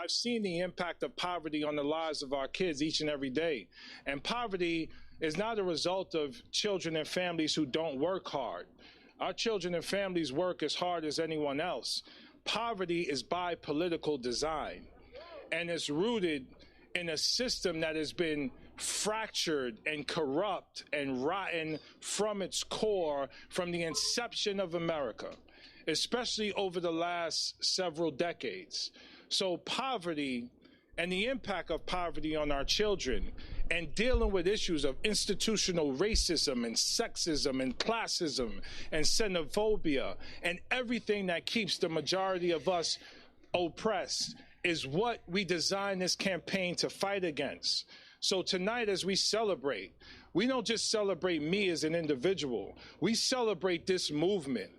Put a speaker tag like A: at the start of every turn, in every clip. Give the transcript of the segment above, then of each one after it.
A: I've seen the impact of poverty on the lives of our kids each and every day. And poverty is not a result of children and families who don't work hard. Our children and families work as hard as anyone else. Poverty is by political design, and it's rooted in a system that has been fractured and corrupt and rotten from its core from the inception of America, especially over the last several decades. So poverty and the impact of poverty on our children and dealing with issues of institutional racism and sexism and classism and xenophobia and everything that keeps the majority of us oppressed is what we designed this campaign to fight against. So tonight, as we celebrate, we don't just celebrate me as an individual. We celebrate this movement,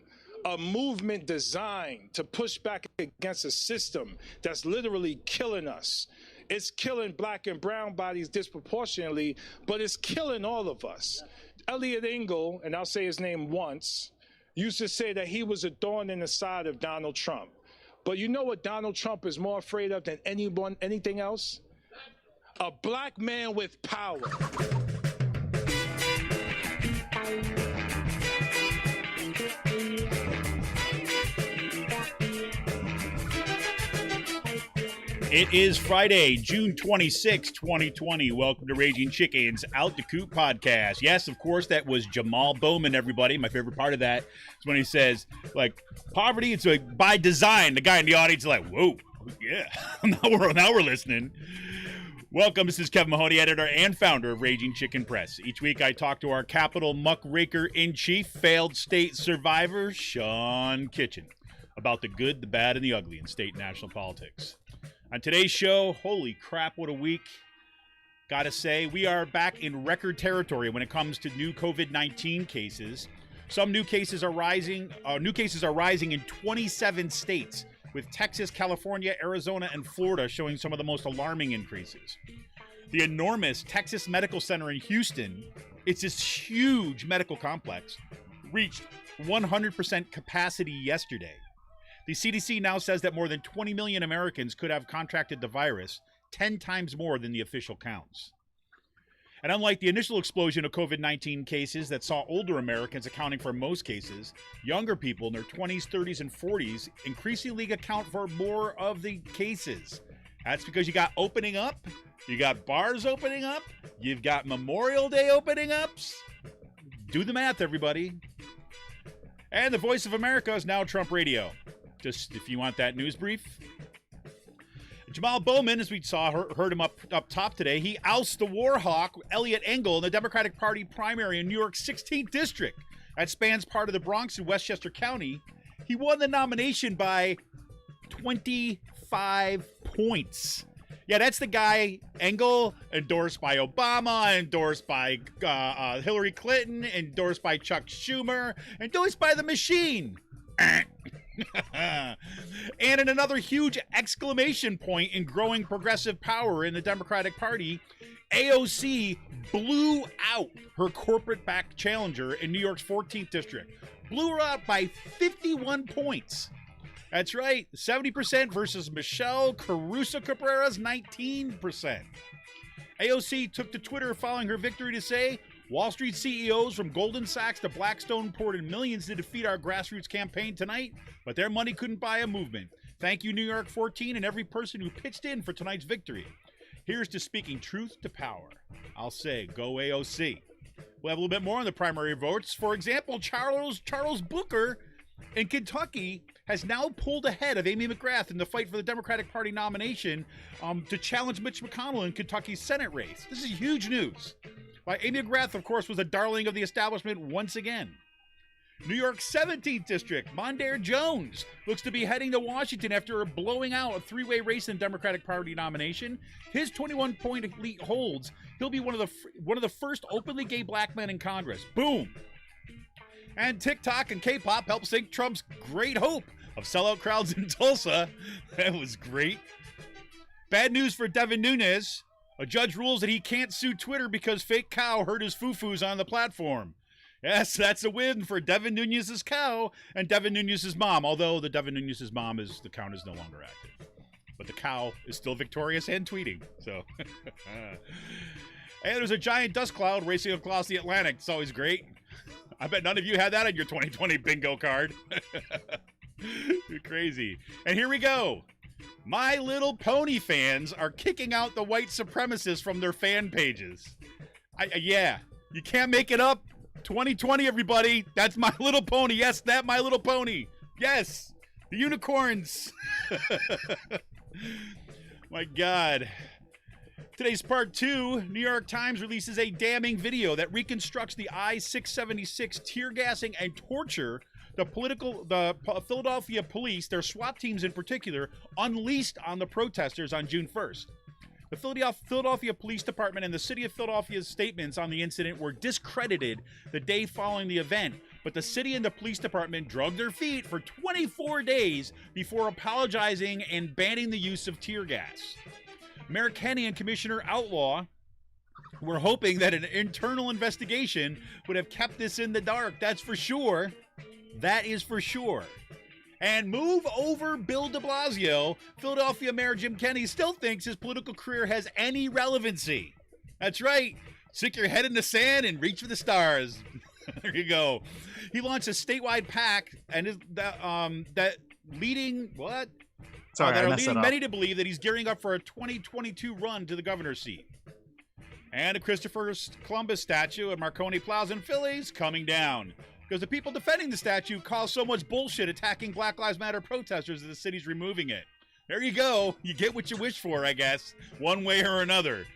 A: a movement designed to push back against a system that's literally killing us. It's killing black and brown bodies disproportionately, but it's killing all of us. Eliot Engle, and I'll say his name once, used to say that he was a thorn in the side of Donald Trump. But you know what Donald Trump is more afraid of than anything else? A black man with power.
B: It is Friday, June 26, 2020. Welcome to Raging Chicken's Out the Coop podcast. Yes, of course, that was Jamaal Bowman, everybody. My favorite part of that is when he says, like, poverty, it's like by design. The guy in the audience is like, whoa, yeah, now we're listening. Welcome, this is Kevin Mahoney, editor and founder of Raging Chicken Press. Each week I talk to our Capitol muckraker-in-chief, failed state survivor, Sean Kitchen, about the good, the bad, and the ugly in state and national politics. On today's show, holy crap, what a week. Gotta say, we are back in record territory when it comes to new COVID-19 cases. Some new cases are rising in 27 states, with Texas, California, Arizona, and Florida showing some of the most alarming increases. The enormous Texas Medical Center in Houston, it's this huge medical complex, reached 100% capacity yesterday. The CDC now says that more than 20 million Americans could have contracted the virus, 10 times more than the official counts. And unlike the initial explosion of COVID-19 cases that saw older Americans accounting for most cases, younger people in their 20s, 30s, and 40s increasingly account for more of the cases. That's because you got opening up, you got bars opening up, you've got Memorial Day opening ups. Do the math, everybody. And the voice of America is now Trump Radio. Just if you want that news brief. Jamaal Bowman, as we heard him up top today, he ousts the Warhawk, Eliot Engle, in the Democratic Party primary in New York's 16th district. That spans part of the Bronx and Westchester County. He won the nomination by 25 points. Yeah, that's the guy, Engle, endorsed by Obama, endorsed by Hillary Clinton, endorsed by Chuck Schumer, endorsed by the machine. And in another huge exclamation point in growing progressive power in the Democratic Party, AOC blew out her corporate-backed challenger in New York's 14th district. Blew her out by 51 points. That's right, 70% versus Michelle Caruso Cabrera's 19%. AOC took to Twitter following her victory to say, Wall Street CEOs from Goldman Sachs to Blackstone poured in millions to defeat our grassroots campaign tonight, but their money couldn't buy a movement. Thank you, New York 14, and every person who pitched in for tonight's victory. Here's to speaking truth to power. I'll say, go AOC. We'll have a little bit more on the primary votes. For example, Charles Booker in Kentucky has now pulled ahead of Amy McGrath in the fight for the Democratic Party nomination to challenge Mitch McConnell in Kentucky's Senate race. This is huge news. Amy McGrath, of course, was a darling of the establishment once again. New York's 17th district, Mondaire Jones looks to be heading to Washington after blowing out a three-way race in the Democratic Party nomination. His 21-point lead holds. He'll be one of the first openly gay black men in Congress. Boom. And TikTok and K-pop help sink Trump's great hope of sellout crowds in Tulsa. That was great. Bad news for Devin Nunes. A judge rules that he can't sue Twitter because fake cow hurt his foo-foos on the platform. Yes, that's a win for Devin Nunes' cow and Devin Nunes' mom, although the Devin Nunes' mom the count is no longer active. but the cow is still victorious and tweeting. So, and there's a giant dust cloud racing across the Atlantic. It's always great. I bet none of you had that on your 2020 bingo card. You're crazy. And here we go. My Little Pony fans are kicking out the white supremacists from their fan pages. Yeah, you can't make it up. 2020, everybody. That's My Little Pony. Yes, that My Little Pony. Yes, the unicorns. My God. Today's part 2. New York Times releases a damning video that reconstructs the I-676 tear gassing and torture the Philadelphia police, their SWAT teams in particular, unleashed on the protesters on June 1st. The Philadelphia Police Department and the City of Philadelphia's statements on the incident were discredited the day following the event, but the city and the police department dragged their feet for 24 days before apologizing and banning the use of tear gas. Mayor Kenny and Commissioner Outlaw were hoping that an internal investigation would have kept this in the dark. That's for sure. That is for sure. And move over Bill de Blasio, Philadelphia Mayor Jim Kenney still thinks his political career has any relevancy. That's right. Stick your head in the sand and reach for the stars. There you go. He launched a statewide PAC and that leading what?
C: Sorry,
B: that
C: I
B: are
C: messed
B: leading
C: that up.
B: many to believe that he's gearing up for a 2022 run to the governor's seat. And a Christopher Columbus statue at Marconi Plaza in Philly is coming down, because the people defending the statue cause so much bullshit attacking Black Lives Matter protesters that the city's removing it. There you go. You get what you wish for, I guess, one way or another.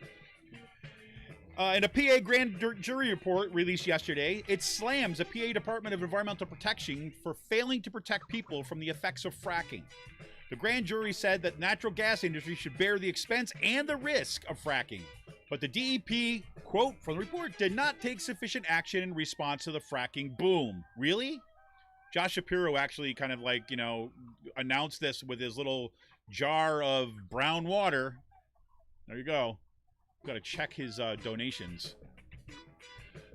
B: In a PA grand jury report released yesterday, it slams the PA Department of Environmental Protection for failing to protect people from the effects of fracking. The grand jury said that natural gas industry should bear the expense and the risk of fracking. But the DEP, quote from the report, did not take sufficient action in response to the fracking boom. Really? Josh Shapiro actually kind of like, announced this with his little jar of brown water. There you go. Got to check his donations.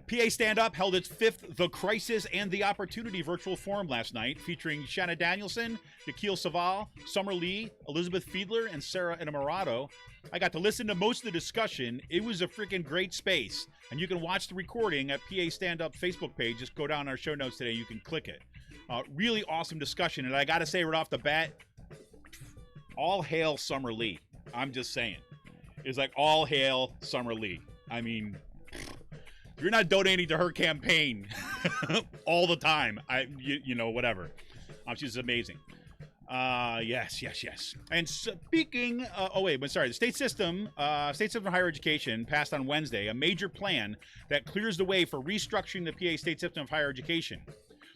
B: PA Stand Up held its 5th The Crisis and the Opportunity virtual forum last night, featuring Shanna Danielson, Nikhil Saval, Summer Lee, Elizabeth Fiedler, and Sarah Innamorato. I got to listen to most of the discussion. It was a freaking great space, and you can watch the recording at PA Stand Up Facebook page. Just go down our show notes today. You can click it. Really awesome discussion, and I got to say right off the bat, all hail Summer Lee. I'm just saying. It's like all hail Summer Lee. I mean, you're not donating to her campaign all the time. Whatever. She's amazing. Yes. And speaking, the state system of higher education passed on Wednesday a major plan that clears the way for restructuring the PA state system of higher education.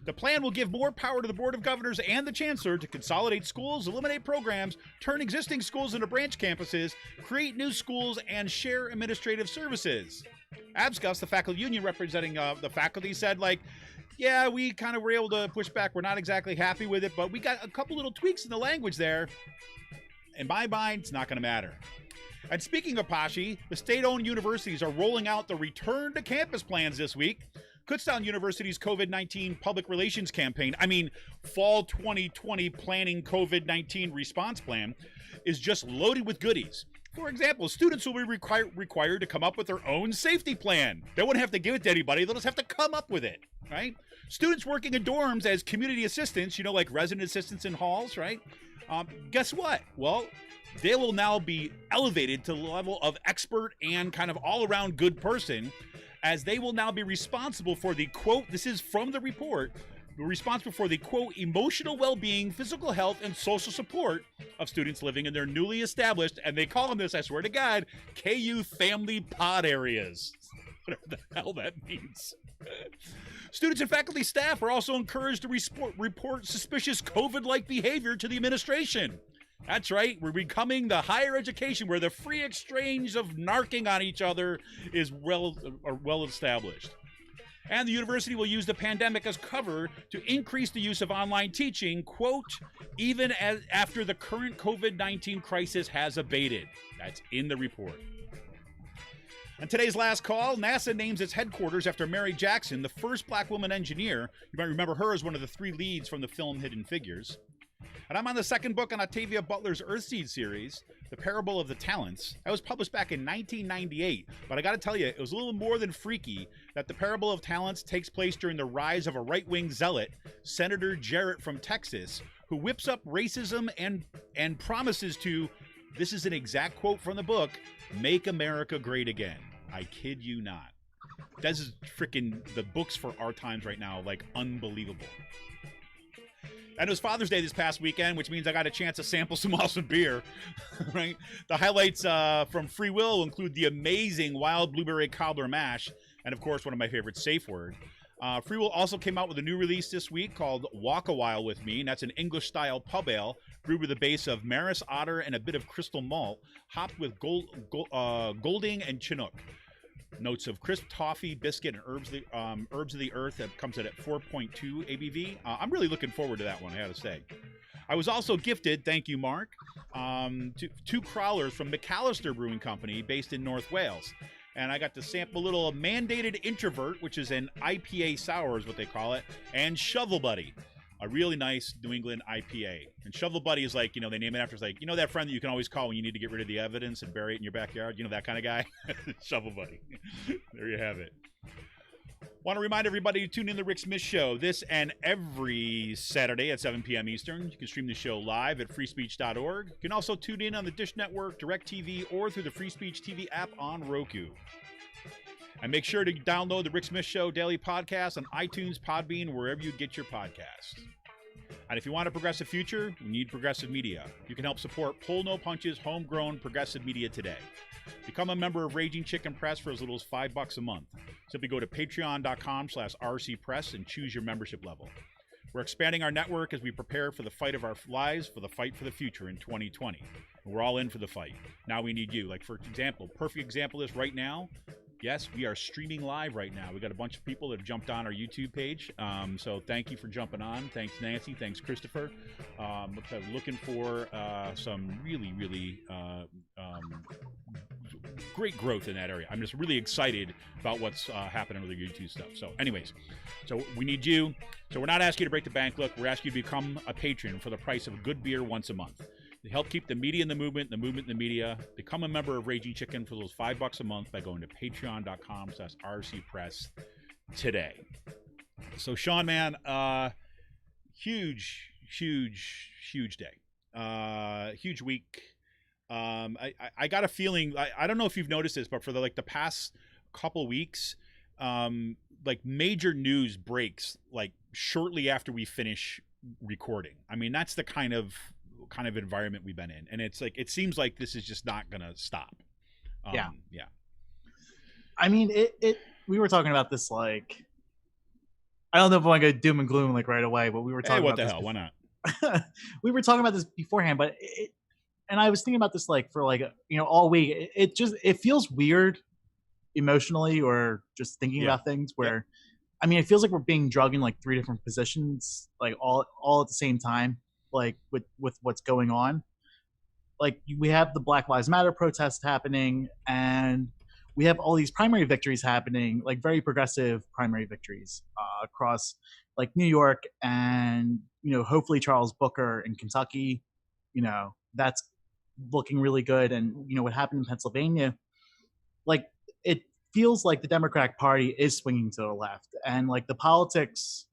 B: The plan will give more power to the Board of Governors and the Chancellor to consolidate schools, eliminate programs, turn existing schools into branch campuses, create new schools, and share administrative services. ABSCUS, the faculty union representing the faculty, said, yeah, we kind of were able to push back. We're not exactly happy with it, but we got a couple little tweaks in the language there. In my mind, it's not going to matter. And speaking of PASSHE, the state-owned universities are rolling out the return to campus plans this week. Kutztown University's COVID-19 public relations campaign, fall 2020 planning COVID-19 response plan, is just loaded with goodies. For example, students will be required to come up with their own safety plan. They won't have to give it to anybody. They'll just have to come up with it, right? Students working in dorms as community assistants, like resident assistants in halls, right? Guess what? Well, they will now be elevated to the level of expert and kind of all-around good person, as they will now be responsible for the, quote, this is from the report, responsible for the, quote, emotional well-being, physical health, and social support of students living in their newly established, and they call them this, I swear to God, KU family pod areas. Whatever the hell that means. Students and faculty staff are also encouraged to report suspicious COVID-like behavior to the administration. That's right, we're becoming the higher education where the free exchange of narking on each other is well established. And the university will use the pandemic as cover to increase the use of online teaching, quote, even after the current COVID-19 crisis has abated. That's in the report. On today's last call, NASA names its headquarters after Mary Jackson, the first black woman engineer. You might remember her as one of the 3 leads from the film Hidden Figures. And I'm on the second book on Octavia Butler's Earthseed series, The Parable of the Talents. That was published back in 1998. But I got to tell you, it was a little more than freaky that The Parable of Talents takes place during the rise of a right-wing zealot, Senator Jarrett from Texas, who whips up racism and promises to, this is an exact quote from the book, make America great again. I kid you not. This is freaking the books for our times right now, like unbelievable. And it was Father's Day this past weekend, which means I got a chance to sample some awesome beer. Right? The highlights from Free Will include the amazing Wild Blueberry Cobbler Mash, and of course, one of my favorites, Safe Word. Free Will also came out with a new release this week called Walk a While with Me, and that's an English-style pub ale brewed with a base of Maris Otter and a bit of crystal malt, hopped with Golding and Chinook. Notes of crisp toffee, biscuit, and herbs of the earth. That comes in at 4.2 ABV. I'm really looking forward to that one, I gotta say. I was also gifted, thank you, Mark, two crawlers from McAllister Brewing Company based in North Wales. And I got to sample a little Mandated Introvert, which is an IPA sour is what they call it, and Shovel Buddy, a really nice New England IPA. And Shovel Buddy is like, they name it after, it's like, that friend that you can always call when you need to get rid of the evidence and bury it in your backyard, that kind of guy. Shovel Buddy. There you have it. Want to remind everybody to tune in to the Rick Smith Show this and every Saturday at 7 p.m. Eastern. You can stream the show live at freespeech.org. You can also tune in on the Dish Network, DirecTV, or through the Free Speech TV app on Roku. And make sure to download the Rick Smith Show daily podcast on iTunes, Podbean, wherever you get your podcasts. And if you want a progressive future, you need progressive media. You can help support Pull No Punches, homegrown progressive media today. Become a member of Raging Chicken Press for as little as $5 a month. Simply go to patreon.com/rcpress and choose your membership level. We're expanding our network as we prepare for the fight of our lives, for the fight for the future in 2020. And we're all in for the fight. Now we need you. Like, for example, perfect example is right now. Yes, we are streaming live right now. We got a bunch of people that have jumped on our YouTube page. So thank you for jumping on. Thanks, Nancy. Thanks, Christopher. Looking for some really, really great growth in that area. I'm just really excited about what's happening with the YouTube stuff. So anyways, so we need you. So we're not asking you to break the bank. Look, we're asking you to become a patron for the price of a good beer once a month. To help keep the media in the movement in the media, become a member of Raging Chicken for those $5 a month by going to patreon.com/rcpress today. So Sean, man, huge day, huge week. I got a feeling, I don't know if you've noticed this, but for the past couple weeks, major news breaks shortly after we finish recording. I mean, that's the kind of environment we've been in, and it's it seems like this is just not gonna stop. Yeah.
C: I mean, we were talking about this I don't know if I want to go doom and gloom right away, but we were talking
B: what
C: about
B: the hell, why not?
C: We were talking about this beforehand, but and I was thinking about this for all week. It feels weird emotionally, or just thinking about things where I mean, it feels like we're being drugged in 3 different positions all at the same time. With what's going on, we have the Black Lives Matter protest happening, and we have all these primary victories happening, very progressive primary victories across New York, and hopefully Charles Booker in Kentucky, that's looking really good, and what happened in Pennsylvania, it feels like the Democratic Party is swinging to the left, and the politics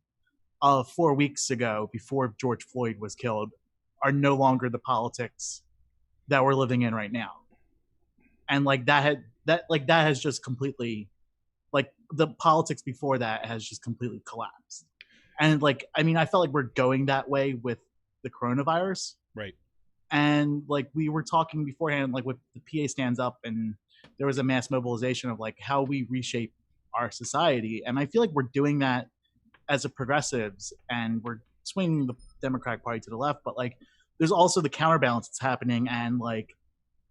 C: of 4 weeks ago, before George Floyd was killed, are no longer the politics that we're living in right now. And that has just completely, the politics before that has just completely collapsed. And I mean, I felt we're going that way with the coronavirus.
B: Right.
C: And we were talking beforehand, with the PA stands up, and there was a mass mobilization of how we reshape our society. And I feel we're doing that as a progressives, and we're swinging the Democratic Party to the left, but there's also the counterbalance that's happening, and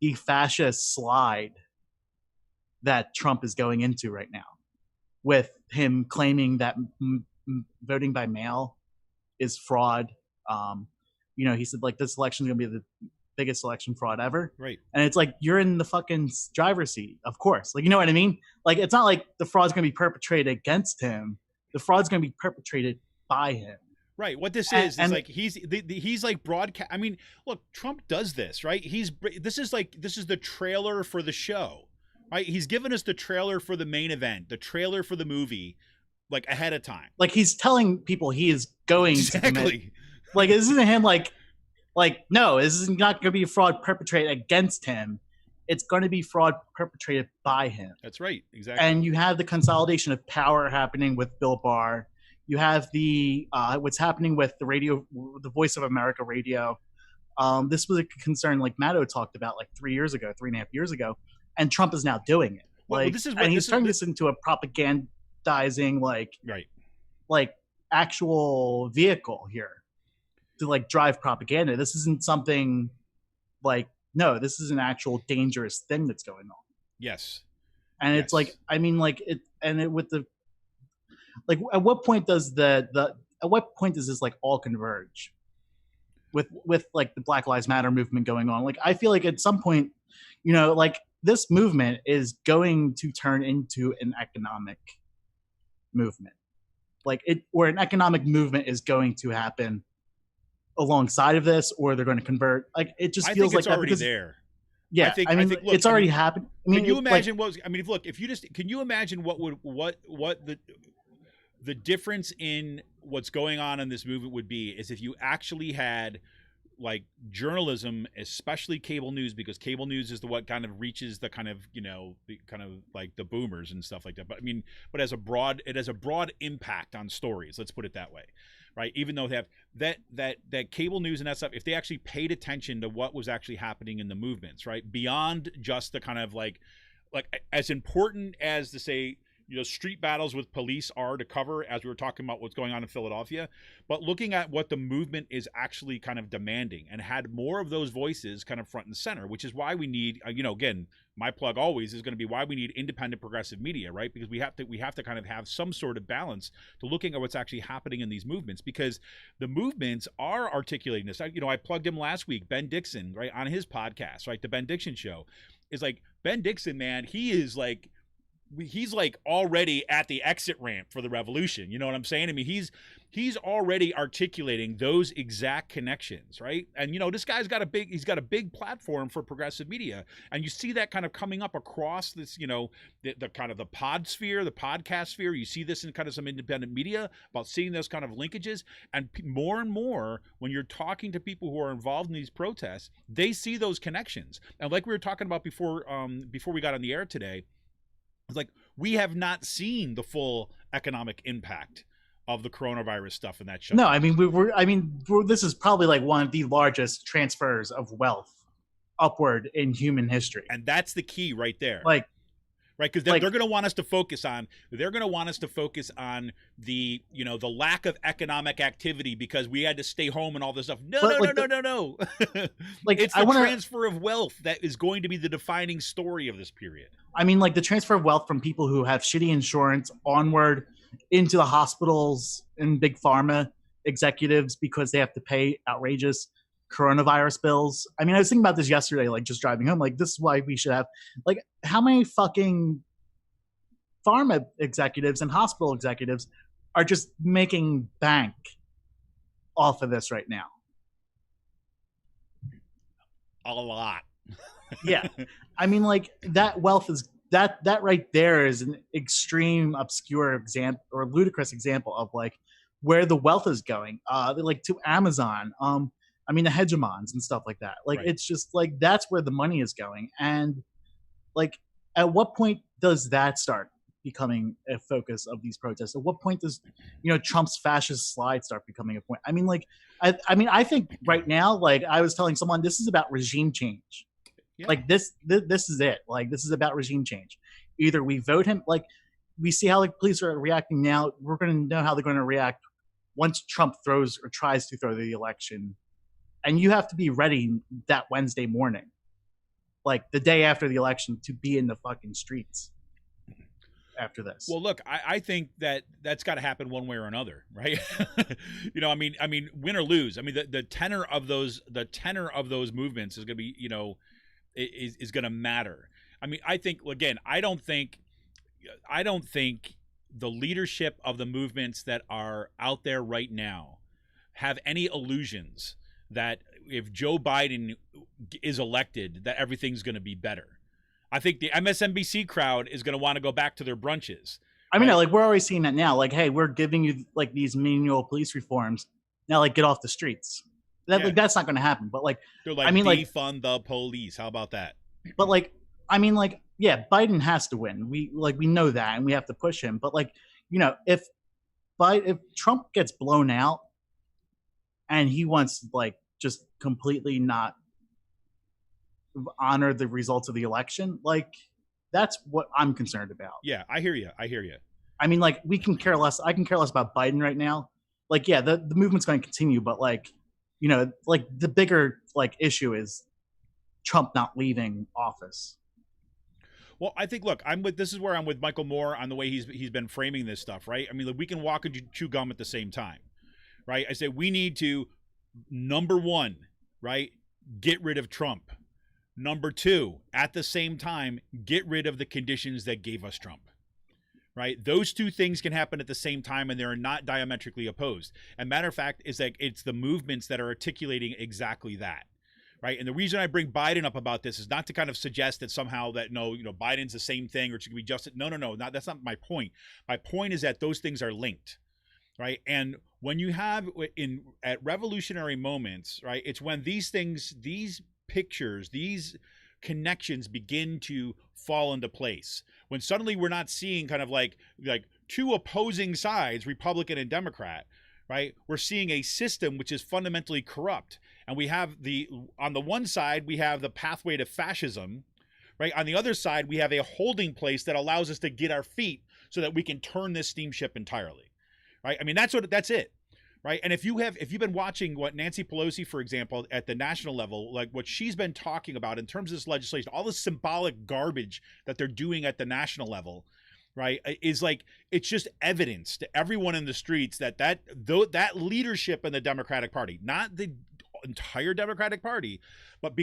C: the fascist slide that Trump is going into right now, with him claiming that voting by mail is fraud. He said this election is going to be the biggest election fraud ever.
B: Right.
C: And it's you're in the fucking driver's seat, of course. You know what I mean? It's not the fraud's going to be perpetrated against him. The fraud's going to be perpetrated by him.
B: Right. What this is like he's like broadcast. I mean, look, Trump does this, right? This is the trailer for the show, right? He's given us the trailer for the main event, the trailer for the movie, like ahead of time.
C: Like he's telling people he is going to commit. Like this isn't him. Like no, this is not going to be a fraud perpetrated against him. It's going to be fraud perpetrated by him.
B: That's right. Exactly.
C: And you have the consolidation of power happening with Bill Barr. You have the what's happening with the radio, the Voice of America radio. This was a concern like Maddow talked about like 3.5 years ago, and Trump is now doing it. Like, and he's turning this into a propagandizing like actual vehicle here to like drive propaganda. This isn't something like this is an actual dangerous thing that's going on.
B: Yes,
C: and it's like with the. Like, at what point does does this like all converge with like the Black Lives Matter movement going on? Like, I feel like at some point, like this movement is going to turn into an economic movement, or an economic movement is going to happen alongside of this, or they're going to convert. Like, it just feels like
B: it's already there.
C: Yeah, I think, look, it's already happened. I mean,
B: can you imagine can you imagine what the difference in what's going on in this movement would be is if you actually had like journalism, especially cable news, because cable news is what kind of reaches the kind of, the kind of like the boomers and stuff like that. But I mean, it has a broad impact on stories. Let's put it that way. Right. Even though they have that cable news and that stuff, if they actually paid attention to what was actually happening in the movements, right, beyond just the kind of like as important as to say, street battles with police are to cover, as we were talking about what's going on in Philadelphia, but looking at what the movement is actually kind of demanding and had more of those voices kind of front and center, which is why we need, again, my plug always is going to be why we need independent progressive media, right? Because we have to kind of have some sort of balance to looking at what's actually happening in these movements, because the movements are articulating this. I plugged him last week, Ben Dixon, right, on his podcast, right? The Ben Dixon Show is like, Ben Dixon, man, he's like already at the exit ramp for the revolution. You know what I'm saying? I mean, he's already articulating those exact connections, right? And this guy's got a big platform for progressive media, and you see that kind of coming up across this, the kind of the pod sphere, the podcast sphere. You see this in kind of some independent media about seeing those kind of linkages, and more and more when you're talking to people who are involved in these protests, they see those connections. And like we were talking about before we got on the air today, it's like we have not seen the full economic impact of the coronavirus stuff in that show.
C: No, I mean, this is probably like one of the largest transfers of wealth upward in human history,
B: and that's the key right there.
C: Right,
B: because they're going to want us to focus on. They're going to want us to focus on the the lack of economic activity because we had to stay home and all this stuff. No. Like it's the transfer of wealth that is going to be the defining story of this period.
C: I mean, like the transfer of wealth from people who have shitty insurance onward into the hospitals and big pharma executives because they have to pay outrageous coronavirus bills. I mean, I was thinking about this yesterday, like just driving home, like this is why we should have, like, how many fucking pharma executives and hospital executives are just making bank off of this right now?
B: A lot.
C: Yeah. I mean, like that wealth is that right there is an extreme obscure example or ludicrous example of like where the wealth is going, like to Amazon, I mean the hegemons and stuff like that. Like It's just like that's where the money is going. And like at what point does that start becoming a focus of these protests? At what point does Trump's fascist slide start becoming a point? I mean, like I think right now, like I was telling someone, this is about regime change. Yeah. Like this is it. Like this is about regime change. Either we vote him, like we see how the police are reacting now. We're going to know how they're going to react once Trump throws or tries to throw the election. And you have to be ready that Wednesday morning, like the day after the election, to be in the fucking streets after this.
B: Well, look, I think that's got to happen one way or another, right? I mean, win or lose. I mean, the tenor of those movements is going to be, is going to matter. I mean, I think, again, I don't think the leadership of the movements that are out there right now have any illusions that if Joe Biden is elected, that everything's going to be better. I think the MSNBC crowd is going to want to go back to their brunches.
C: I mean, like, we're already seeing that now. Like, hey, we're giving you like these manual police reforms. Now, like, get off the streets. Like, that's not going to happen. But like,
B: they're like,
C: I mean,
B: defund the police. How about that?
C: But like, I mean, like, yeah, Biden has to win. We know that, and we have to push him. But like, you know, if Trump gets blown out, and he wants to, like, just completely not honor the results of the election, like, that's what I'm concerned about.
B: Yeah, I hear you.
C: I mean, like, we can care less. I can care less about Biden right now. Like, yeah, the movement's going to continue, but like, you know, like the bigger like issue is Trump not leaving office.
B: Well, I think, look, this is where I'm with Michael Moore on the way he's been framing this stuff, right? I mean, like, we can walk and chew gum at the same time, right? I say we need to, number one, right, get rid of Trump. Number two, at the same time, get rid of the conditions that gave us Trump, right? Those two things can happen at the same time, and they're not diametrically opposed. And matter of fact, is that it's the movements that are articulating exactly that, right? And the reason I bring Biden up about this is not to kind of suggest that somehow that, no, you know, Biden's the same thing or it should be just, no, that's not my point. My point is that those things are linked, right? And when you have at revolutionary moments, right, it's when these things, these pictures, these connections begin to fall into place. When suddenly we're not seeing kind of like two opposing sides, Republican and Democrat, right? We're seeing a system which is fundamentally corrupt. And we have on the one side, we have the pathway to fascism, right? On the other side, we have a holding place that allows us to get our feet so that we can turn this steamship entirely, right? I mean, that's it. Right. And if you've been watching what Nancy Pelosi, for example, at the national level, like what she's been talking about in terms of this legislation, all the symbolic garbage that they're doing at the national level, right, is like, it's just evidence to everyone in the streets that leadership in the Democratic Party, not the entire Democratic Party, but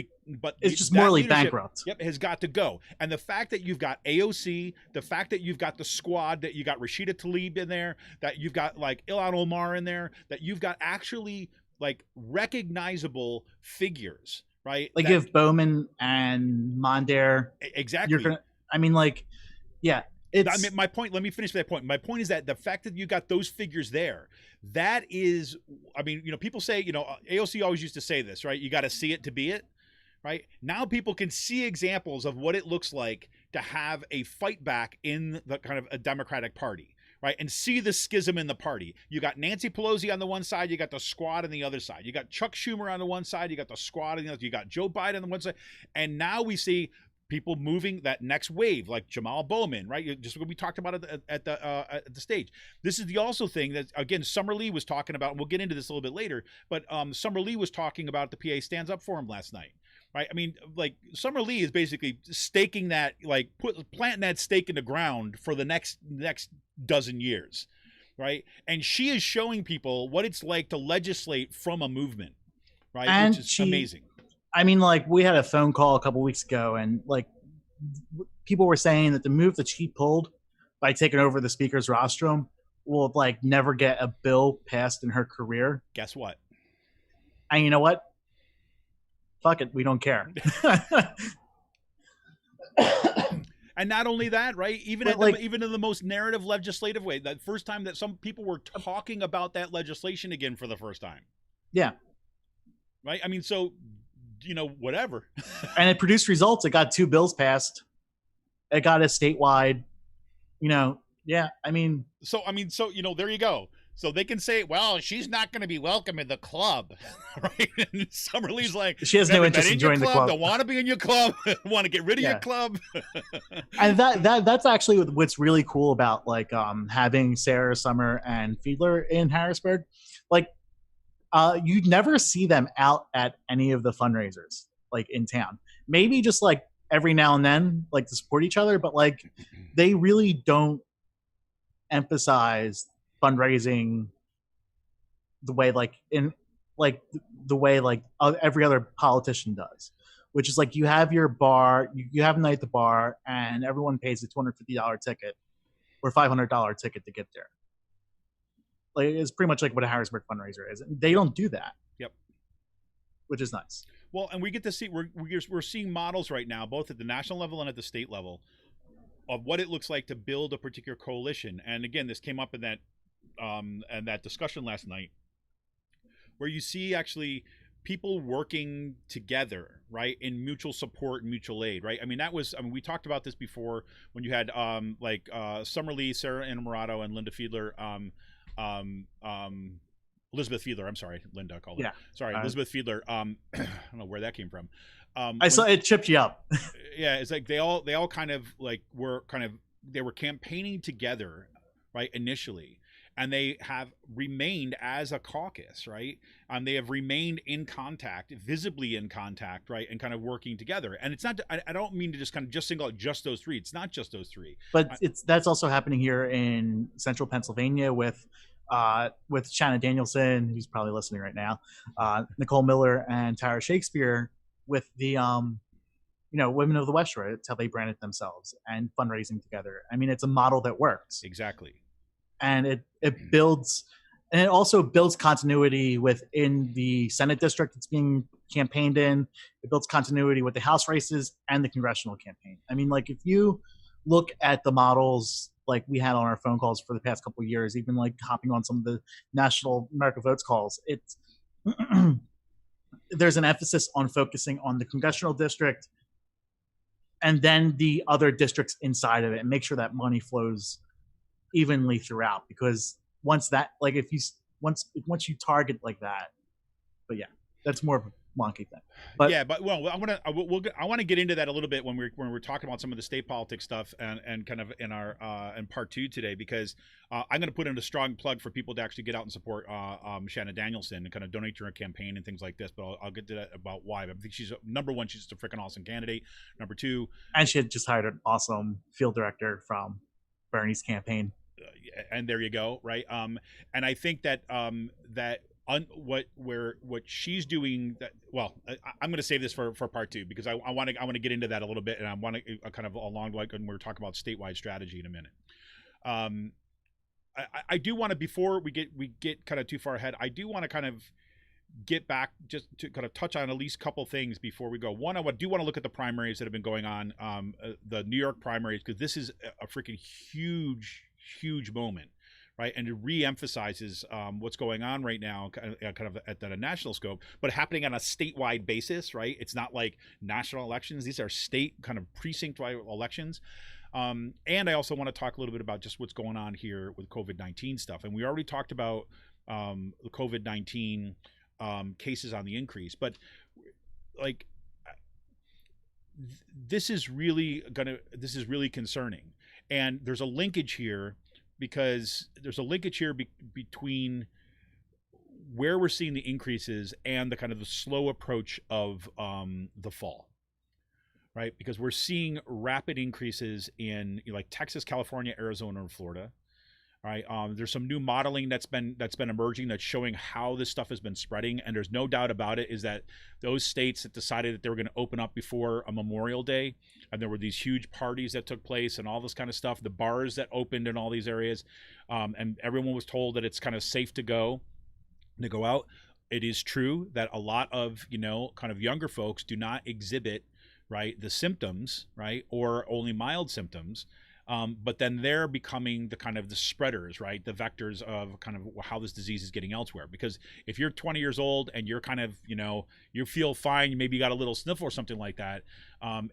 C: it's just morally bankrupt.
B: Yep, has got to go. And the fact that you've got AOC, the fact that you've got the squad, that you got Rashida Tlaib in there, that you've got like Ilhan Omar in there, that you've got actually like recognizable figures, right?
C: Like if Bowman and Mondare,
B: exactly.
C: I mean, like, yeah.
B: I mean, my point, let me finish that point. My point is that the fact that you got those figures there, that is, I mean, you know, people say, you know, AOC always used to say this, right? You got to see it to be it, right? Now people can see examples of what it looks like to have a fight back in the kind of a Democratic Party, right? And see the schism in the party. You got Nancy Pelosi on the one side, you got the squad on the other side. You got Chuck Schumer on the one side, you got the squad on the other, you got Joe Biden on the one side. And now we see people moving that next wave, like Jamaal Bowman, right? Just what we talked about at the stage. This is the also thing that, again, Summer Lee was talking about, and we'll get into this a little bit later, but Summer Lee was talking about the PA Stands Up Forum last night, right? I mean, like, Summer Lee is basically staking that, like, planting that stake in the ground for the next dozen years, right? And she is showing people what it's like to legislate from a movement, right?
C: And
B: which is amazing.
C: I mean, like, we had a phone call a couple weeks ago, and like, people were saying that the move that she pulled by taking over the speaker's rostrum will like never get a bill passed in her career.
B: Guess what?
C: And you know what? Fuck it, we don't care.
B: And not only that, right? Even in the most narrative legislative way, the first time that some people were talking about that legislation again for the first time.
C: Yeah.
B: Right. I mean, so, you know, whatever.
C: And it produced results. It got 2 bills passed. It got a statewide, you know, yeah, I mean,
B: you know, there you go. So they can say, well, she's not going to be welcome in the club, right? And Summer Lee's like,
C: she has no interest in joining the club.
B: Don't want to be in your club. Want to get rid of your club.
C: And that's actually what's really cool about like having Sarah, Summer, and Fiedler in Harrisburg. Like, you never see them out at any of the fundraisers, like in town. Maybe just like every now and then, like to support each other, but like they really don't emphasize fundraising the way every other politician does, which is like you have your bar, you have a night at the bar, and everyone pays a $250 ticket or $500 ticket to get there. Like it's pretty much like what a Harrisburg fundraiser is. They don't do that.
B: Yep.
C: Which is nice.
B: Well, and we get to see we're seeing models right now, both at the national level and at the state level, of what it looks like to build a particular coalition. And again, this came up in that discussion last night, where you see actually people working together, right, in mutual support and mutual aid, right? I mean, we talked about this before when you had Summer Lee, Sarah Innamorato, and Linda Fiedler, Elizabeth Fiedler. I'm sorry, Linda called her. Sorry, Elizabeth Fiedler. I don't know where that came from.
C: I saw it chipped you up.
B: Yeah, it's like they all kind of like they were campaigning together, right, initially. And they have remained as a caucus, right? They have remained in contact, visibly in contact, right? And kind of working together. And it's not, I don't mean to just single out just those three. It's not just those three.
C: But that's also happening here in central Pennsylvania with Shanna Danielson, who's probably listening right now, Nicole Miller and Tara Shakespeare with the, Women of the West Shore. It's how they branded themselves and fundraising together. I mean, it's a model that works.
B: Exactly.
C: And it builds, and it also builds continuity within the Senate district it's being campaigned in. It builds continuity with the House races and the congressional campaign. I mean, like if you look at the models like we had on our phone calls for the past couple of years, even like hopping on some of the National America Votes calls, it's there's an emphasis on focusing on the congressional district and then the other districts inside of it, and make sure that money flows evenly throughout, because once you target like that, but yeah, that's more of a wonky thing. But
B: yeah, but well, I want to get into that a little bit when we're talking about some of the state politics stuff and kind of in our in part 2 today, because I'm going to put in a strong plug for people to actually get out and support Shanna Danielson and kind of donate to her campaign and things like this. But I'll get to that about why. I think she's number one, she's just a freaking awesome candidate. Number 2,
C: and she had just hired an awesome field director from Bernie's campaign.
B: And there you go, right? And I think that what she's doing, that I'm going to save this for part 2, because I want to get into that a little bit, and I want to kind of along like when we're talking about statewide strategy in a minute. I do want to, before we get kind of too far ahead, I do want to kind of get back just to kind of touch on at least a couple things before we go. One, I do want to look at the primaries that have been going on, the New York primaries, because this is a freaking huge moment, right? And it re-emphasizes what's going on right now, kind of at a national scope, but happening on a statewide basis, right? It's not like national elections; these are state kind of precinct-wide elections. And I also want to talk a little bit about just what's going on here with COVID-19 stuff. And we already talked about the COVID-19 cases on the increase, but like this is really concerning. And there's a linkage here, because there's a linkage here between where we're seeing the increases and the kind of the slow approach of the fall, right? Because we're seeing rapid increases in like Texas, California, Arizona, and Florida, right? There's some new modeling that's been emerging that's showing how this stuff has been spreading, and there's no doubt about it is that those states that decided that they were going to open up before a Memorial Day, and there were these huge parties that took place and all this kind of stuff, the bars that opened in all these areas, and everyone was told that it's kind of safe to go out. It is true that a lot of kind of younger folks do not exhibit, right, the symptoms, right, or only mild symptoms. But then they're becoming the kind of the spreaders, right? The vectors of kind of how this disease is getting elsewhere. Because if you're 20 years old and you're kind of, you feel fine, maybe you got a little sniffle or something like that,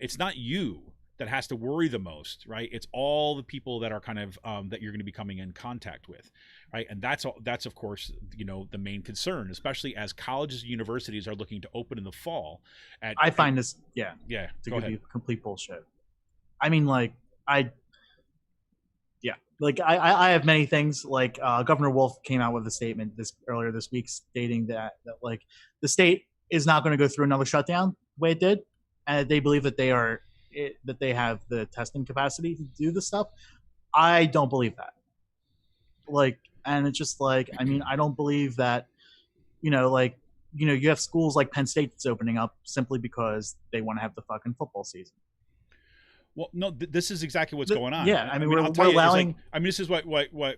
B: it's not you that has to worry the most, right? It's all the people that are kind of that you're going to be coming in contact with, right? And that's of course, the main concern, especially as colleges and universities are looking to open in the fall.
C: I find this, to
B: go
C: be complete bullshit. I mean, like, I have many things. Like Governor Wolf came out with a statement earlier this week stating that like the state is not going to go through another shutdown the way it did, and they believe that they have the testing capacity to do this stuff. I don't believe that. Like, and it's just like, I mean, I don't believe that. You have schools like Penn State that's opening up simply because they want to have the fucking football season.
B: Well, no, this is exactly what's going on.
C: Yeah, I mean,
B: I'll
C: we're
B: tell you,
C: allowing.
B: like, I mean, this is what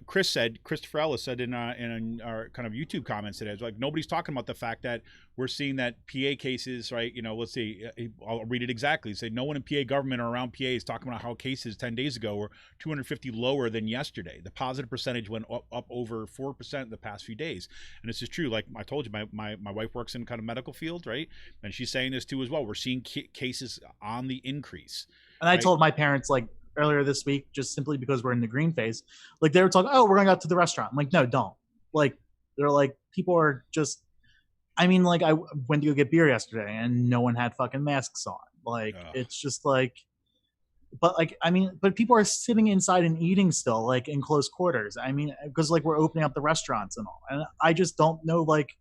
B: Chris said. Christopher Ellis said in our kind of YouTube comments today. It's like nobody's talking about the fact that we're seeing that PA cases, right? You know, let's see. I'll read it exactly. Say no one in PA government or around PA is talking about how cases 10 days ago were 250 lower than yesterday. The positive percentage went up over 4% in the past few days, and this is true. Like I told you, my wife works in kind of medical field, right? And she's saying this too as well. We're seeing cases on the increase.
C: And I told my parents like earlier this week, just simply because we're in the green phase, like they were talking, oh, we're going out to the restaurant. I'm like, no, don't. Like, they're like, people are just, I mean, like I went to go get beer yesterday and no one had fucking masks on. Like, it's just like, but like, I mean, but people are sitting inside and eating still, like in close quarters. I mean, because like we're opening up the restaurants and all. And I just don't know, like,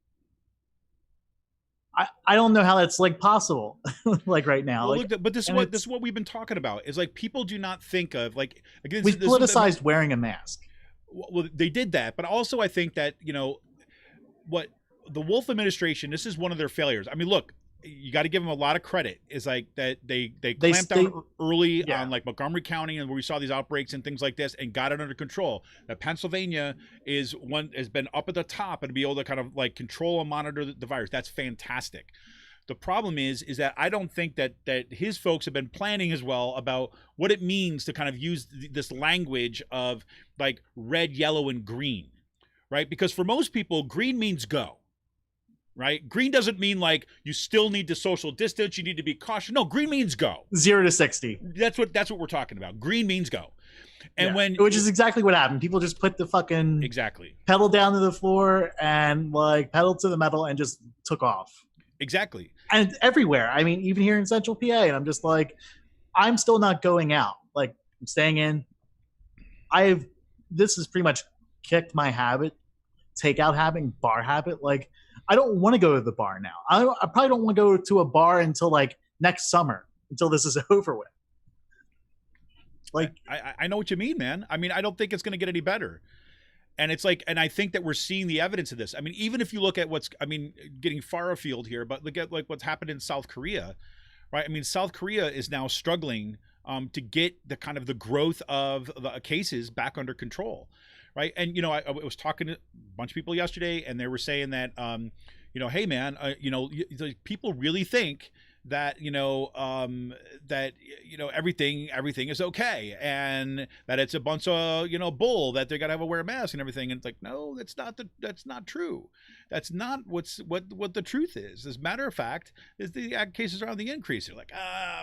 C: I don't know how that's like possible like right now.
B: Well,
C: like,
B: look, but this is what we've been talking about is like people do not think of like again
C: we've politicized wearing a mask.
B: Well, they did that, but also I think that, you know, what the Wolf administration, this is one of their failures. I mean, look, you got to give them a lot of credit. Is like that they clamped down early on like Montgomery County and where we saw these outbreaks and things like this and got it under control. That Pennsylvania has been up at the top and to be able to kind of like control and monitor the virus. That's fantastic. The problem is that I don't think that his folks have been planning as well about what it means to kind of use this language of like red, yellow, and green, right? Because for most people, green means go. Right? Green doesn't mean like you still need to social distance. You need to be cautious. No, green means go
C: 0 to 60.
B: That's what we're talking about. Green means go. And
C: which is exactly what happened. People just put the fucking pedal down to the floor and like pedal to the metal and just took off.
B: Exactly.
C: And it's everywhere. I mean, even here in Central PA, and I'm just like, I'm still not going out. Like I'm staying in. This has pretty much kicked my takeout habit, bar habit. Like, I don't want to go to the bar now. I probably don't want to go to a bar until like next summer, until this is over with. Like,
B: I know what you mean, man. I mean, I don't think it's going to get any better. And it's like, and I think that we're seeing the evidence of this. I mean, even if you look at getting far afield here, but look at like what's happened in South Korea, right? I mean, South Korea is now struggling to get the kind of the growth of the cases back under control. Right. And, you know, I was talking to a bunch of people yesterday and they were saying that, you know, hey, man, you know, people really think that, everything is OK and that it's a bunch of, you know, bull that they got to wear a mask and everything. And it's like, no, that's not true. That's not what the truth is. As a matter of fact, is the cases are on the increase. You're like,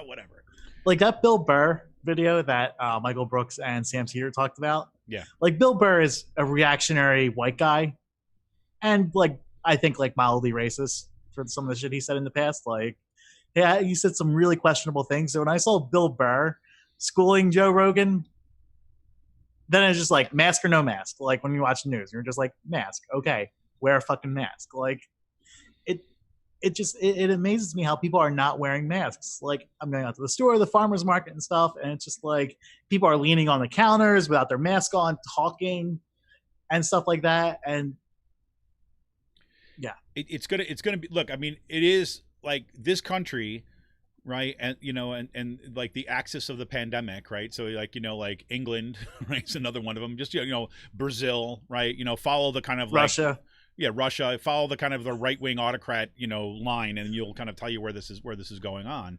B: whatever.
C: Like that Bill Burr video that Michael Brooks and Sam Cedar talked about.
B: Yeah.
C: Like Bill Burr is a reactionary white guy and like, I think like mildly racist for some of the shit he said in the past. Like, yeah, he said some really questionable things. So when I saw Bill Burr schooling Joe Rogan, then it's just like mask or no mask. Like when you watch the news, you're just like mask. Okay. Wear a fucking mask. Like it amazes me how people are not wearing masks. Like I'm going out to the store, the farmer's market and stuff. And it's just like people are leaning on the counters without their mask on, talking and stuff like that. And yeah,
B: it's going to be, look, I mean, it is like this country, right. And, you know, and like the axis of the pandemic, right. So like, you know, like England, right. It's another one of them, just, you know, Brazil, right. You know, follow the kind of
C: Russia.
B: Like, yeah, Russia. Follow the kind of the right-wing autocrat, you know, line, and you'll kind of tell you where this is going on,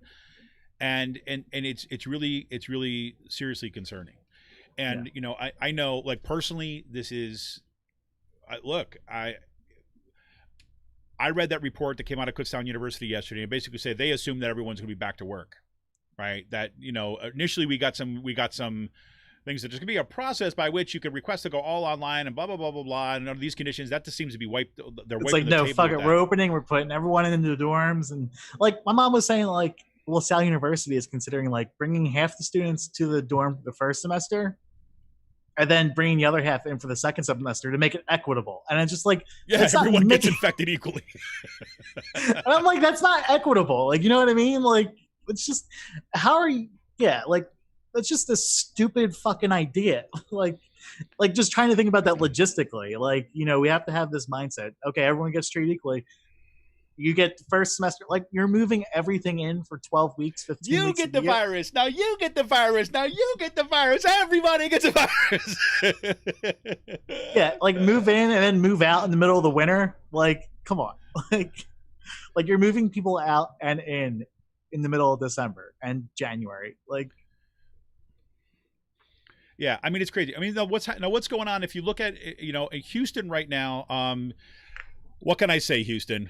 B: and it's really seriously concerning, and you know, I know, like personally, this is, look, I read that report that came out of Kutztown University yesterday, and basically said they assume that everyone's going to be back to work, right? That, you know, initially we got some things that there's going to be a process by which you could request to go all online and blah, blah, blah, blah, blah. And under these conditions, that just seems to be wiped.
C: It's like, no, fuck it. We're opening. We're putting everyone into the dorms. And like my mom was saying, like, LaSalle University is considering like bringing half the students to the dorm the first semester and then bringing the other half in for the second semester to make it equitable. And it's just like,
B: yeah, everyone gets infected equally.
C: And I'm like, that's not equitable. Like, you know what I mean? Like, it's just, how are you? Yeah. Like, that's just a stupid fucking idea. like just trying to think about that logistically. Like, you know, we have to have this mindset. Okay, everyone gets treated equally. You get the first semester, like you're moving everything in for 12 weeks, 15
B: You
C: weeks.
B: get the virus. Now you get the virus. Now you get the virus. Everybody gets a virus.
C: Yeah, like move in and then move out in the middle of the winter. Like, come on. Like you're moving people out and in the middle of December and January. Like,
B: yeah, I mean, it's crazy. I mean, what's going on? If you look at, Houston right now, what can I say, Houston?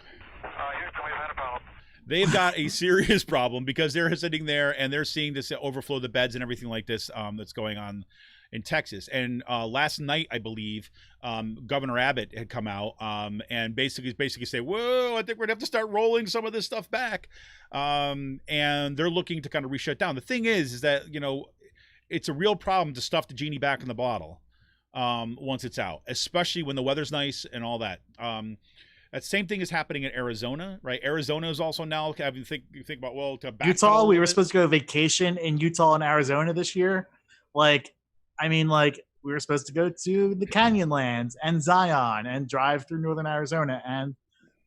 B: They've got a serious problem because they're sitting there and they're seeing this overflow the beds and everything like this that's going on in Texas. And last night, I believe, Governor Abbott had come out and basically say, whoa, I think we're going to have to start rolling some of this stuff back. And they're looking to kind of re-shut down. The thing is that, it's a real problem to stuff the genie back in the bottle once it's out, especially when the weather's nice and all that. That same thing is happening in Arizona, right? Arizona is also now having you think about, well, to back
C: Utah, we were supposed to go vacation in Utah and Arizona this year. Like, I mean, like we were supposed to go to the Canyonlands and Zion and drive through northern Arizona and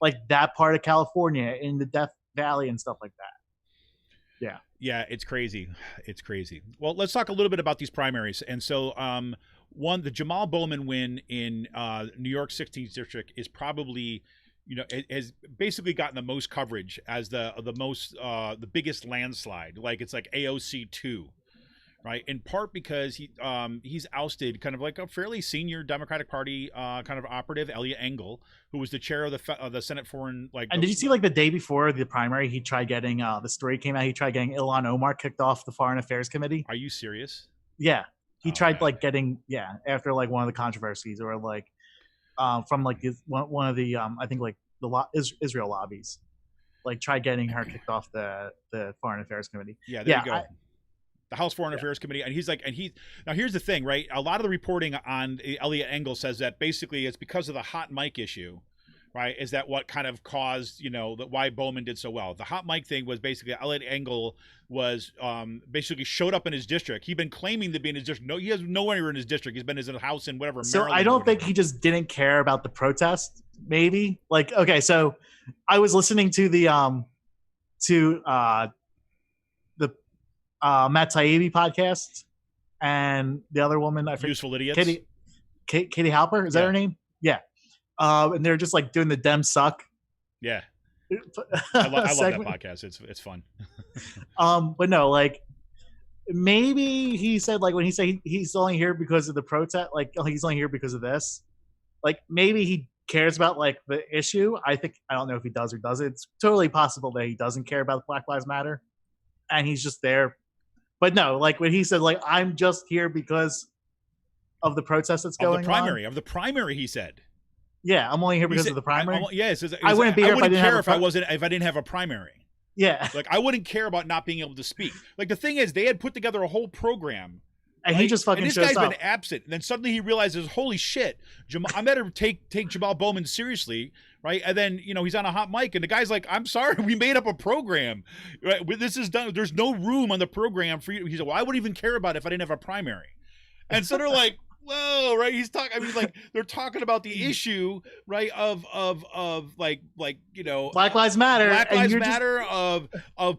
C: like that part of California in the Death Valley and stuff like that. Yeah.
B: Yeah, it's crazy. It's crazy. Well, let's talk a little bit about these primaries. And so, the Jamaal Bowman win in New York 16th district is probably, it has basically gotten the most coverage as the biggest landslide. Like it's like AOC 2, right? In part because he's ousted kind of like a fairly senior Democratic Party kind of operative, Eliot Engle, who was the chair of the Senate Foreign.
C: And did you see like the day before the primary, he tried getting the story came out. He tried getting Ilhan Omar kicked off the Foreign Affairs Committee.
B: Are you serious?
C: Yeah. He tried like getting after like one of the controversies or like from like one of the I think like the Israel lobbies, like tried getting her kicked off the Foreign Affairs Committee.
B: Yeah, there you go. The House Foreign Affairs Committee, and he's now here's the thing, right? A lot of the reporting on Eliot Engle says that basically it's because of the hot mic issue. Right, is that what kind of caused, why Bowman did so well? The hot mic thing was basically Eliot Engle was basically showed up in his district. He'd been claiming to be in his district. No, he has nowhere in his district. He's been in his house in whatever.
C: So
B: Maryland
C: I don't think he just didn't care about the protest. Maybe like okay, so I was listening to the Matt Taibbi podcast and the other woman I forget.
B: Useful Idiots.
C: Katie Halper, is that her name? Yeah. And they're just like doing the Dem suck.
B: Yeah. I love that podcast. It's fun.
C: But no, like maybe he said like when he said he's only here because of the protest, like he's only here because of this. Like maybe he cares about like the issue. I don't know if he does or doesn't. It's totally possible that he doesn't care about Black Lives Matter, and he's just there. But no, like when he said like I'm just here because of the protest that's going on.
B: Of the primary, he said.
C: Yeah, I'm only here because of the primary.
B: I
C: wouldn't be here if I
B: didn't have a primary.
C: Yeah,
B: like I wouldn't care about not being able to speak. Like the thing is, they had put together a whole program,
C: and he just fucking shows up.
B: This guy's been absent, and then suddenly he realizes, holy shit, I better take Jamaal Bowman seriously, right? And then he's on a hot mic, and the guy's like, "I'm sorry, we made up a program. Right? This is done. There's no room on the program for you." He said, "Well, I wouldn't even care about it if I didn't have a primary," and so they're like. Whoa, right? He's talking. I mean, like they're talking about the issue, right? Of like
C: Black Lives Matter,
B: of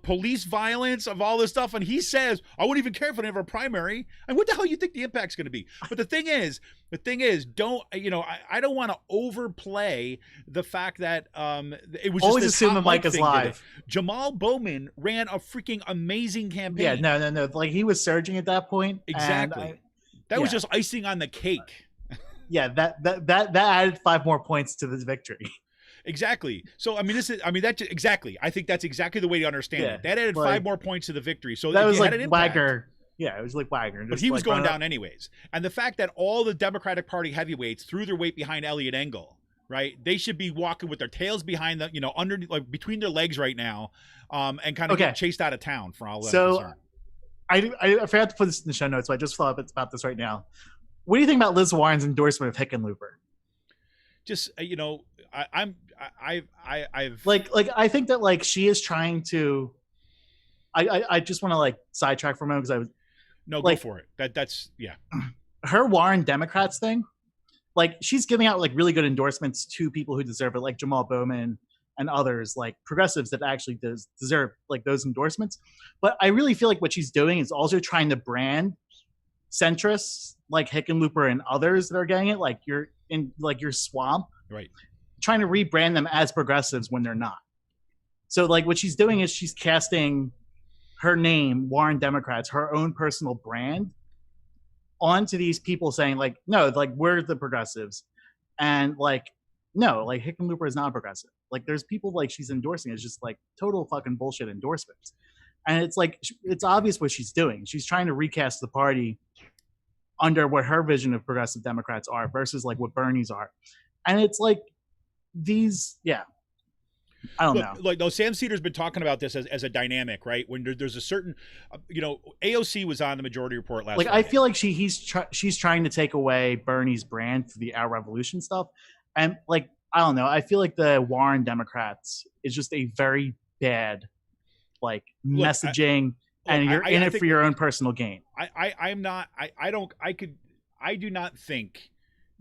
B: police violence, of all this stuff, and he says, "I wouldn't even care if I didn't have a primary." And what the hell you think the impact's going to be? But the thing is, don't I don't want to overplay the fact that it was
C: always
B: just
C: assume the mic is live.
B: Jamaal Bowman ran a freaking amazing campaign.
C: Yeah, no. Like he was surging at that point.
B: Exactly. That was just icing on the cake.
C: Yeah, that added 5 more points to this victory.
B: Exactly. So I mean, exactly. I think that's exactly the way to understand it. That added 5 more points to the victory. So
C: that was like Wagner. Yeah, it was like Wagner.
B: But he was going down anyways. And the fact that all the Democratic Party heavyweights threw their weight behind Eliot Engle, right? They should be walking with their tails behind the, under like between their legs right now, and kind of get chased out of town for all that.
C: So. I forgot to put this in the show notes, so I just thought about this right now. What do you think about Liz Warren's endorsement of Hickenlooper?
B: Just I've
C: I think that like she is trying to. I just want to like sidetrack for a moment because
B: go for it. That's
C: her Warren Democrats thing. Like she's giving out like really good endorsements to people who deserve it, like Jamaal Bowman and others, like progressives that actually deserve like those endorsements. But I really feel like what she's doing is also trying to brand centrists like Hickenlooper and others that are getting it, like you're in like your swamp,
B: right?
C: Trying to rebrand them as progressives when they're not. So like what she's doing is she's casting her name, Warren Democrats, her own personal brand onto these people saying like, no, like we're the progressives. And like, no, like Hickenlooper is not progressive. Like there's people like she's endorsing is just like total fucking bullshit endorsements. And it's like, it's obvious what she's doing. She's trying to recast the party under what her vision of progressive Democrats are versus like what Bernie's are. And it's like these, yeah. I don't know.
B: Like, no, Sam Cedars been talking about this as a dynamic, right? When there's a certain, AOC was on the Majority Report last
C: like,
B: Friday.
C: I feel like she's trying to take away Bernie's brand for the Our Revolution stuff. And like, I don't know. I feel like the Warren Democrats is just a very bad, like messaging, and you're in it for your own personal gain.
B: I do not think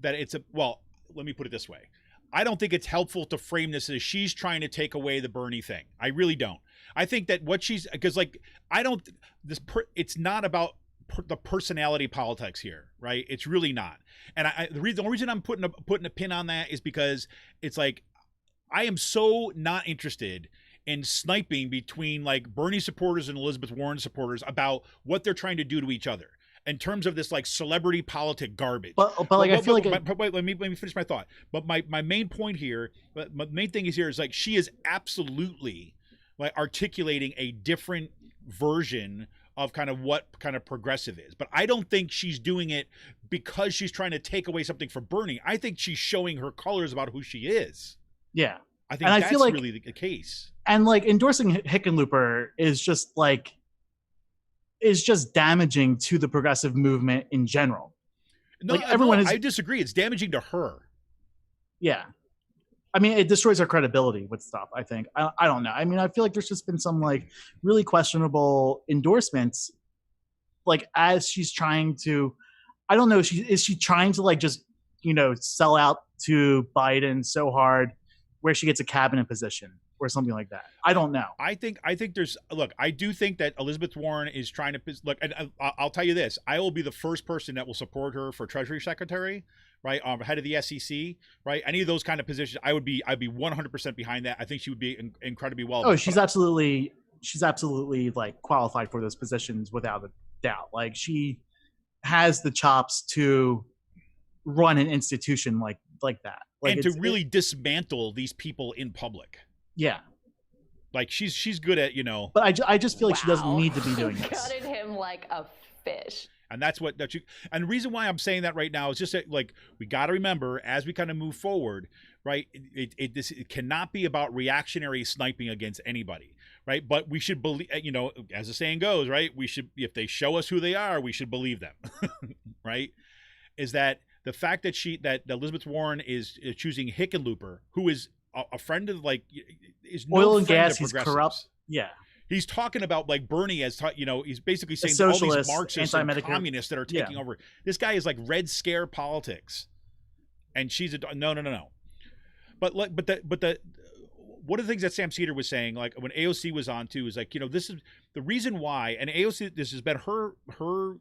B: that it's well, let me put it this way. I don't think it's helpful to frame this as she's trying to take away the Bernie thing. I really don't. I think that what she's, because like, it's not about the personality politics here, right? It's really not. And the only reason I'm putting a pin on that is because it's like, I am so not interested in sniping between like Bernie supporters and Elizabeth Warren supporters about what they're trying to do to each other in terms of this like celebrity politic garbage.
C: But like, I feel like
B: wait, let me finish my thought. But my main point here, my main thing is like she is absolutely like articulating a different version of kind of what kind of progressive is. But I don't think she's doing it because she's trying to take away something from Bernie. I think she's showing her colors about who she is.
C: Yeah.
B: I think that's really the case.
C: And like endorsing Hickenlooper is just damaging to the progressive movement in general.
B: No,
C: like everyone is.
B: I disagree. It's damaging to her.
C: Yeah. I mean, it destroys her credibility with stuff, I think. I don't know. I mean, I feel like there's just been some like really questionable endorsements, like as she's trying to, I don't know, is she trying to like just, sell out to Biden so hard where she gets a cabinet position or something like that? I don't know.
B: I think there's, look, I do think that Elizabeth Warren is trying to look, and I'll tell you this, I will be the first person that will support her for Treasury Secretary, right? Head of the SEC, right? Any of those kind of positions, I'd be 100% behind that. I think she would be incredibly well.
C: Oh, she's absolutely like qualified for those positions without a doubt. Like she has the chops to run an institution like that. Like,
B: and to really dismantle these people in public.
C: Yeah.
B: Like she's good at,
C: But I just feel like she doesn't need to be doing this.
D: Gutted him like a fish.
B: And that's and the reason why I'm saying that right now is just that, like, we got to remember as we kind of move forward, right? It cannot be about reactionary sniping against anybody, right? But we should believe, as the saying goes, right? We should, if they show us who they are, we should believe them, right? Is that the fact that Elizabeth Warren is choosing Hickenlooper, who is a friend of is no
C: oil and
B: friend
C: gas,
B: of
C: he's corrupt. Yeah.
B: He's talking about like Bernie as, he's basically saying all these Marxists and communists that are taking over. This guy is like Red Scare politics, and she's no. But one of the things that Sam Cedar was saying, like when AOC was on too, is like this is the reason why, and AOC, this has been her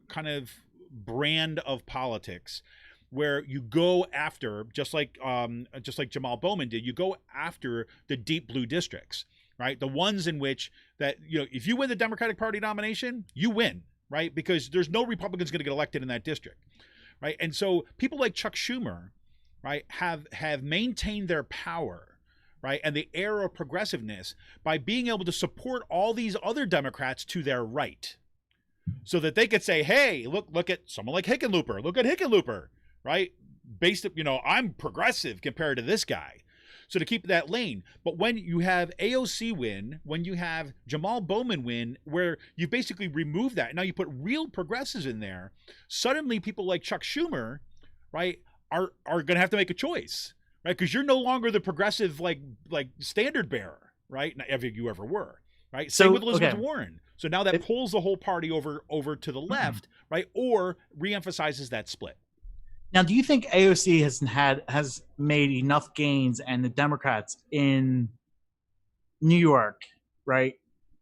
B: kind of brand of politics, where you go after just like Jamaal Bowman did, you go after the deep blue districts. Right, the ones in which that if you win the Democratic Party nomination, you win, right? Because there's no Republicans going to get elected in that district, right? And so people like Chuck Schumer, right, have maintained their power, right, and the air of progressiveness by being able to support all these other Democrats to their right, so that they could say, hey, look at someone like Hickenlooper, look at Hickenlooper, right? Based, I'm progressive compared to this guy. So to keep that lane. But when you have AOC win, when you have Jamaal Bowman win, where you basically remove that, now you put real progressives in there, suddenly people like Chuck Schumer, right, are going to have to make a choice, right? Because you're no longer the progressive like standard bearer, right? Not if you ever were, right? Same with Elizabeth Warren. So now that pulls the whole party over to the left, right? Or reemphasizes that split.
C: Now, do you think AOC has made enough gains and the Democrats in New York, right?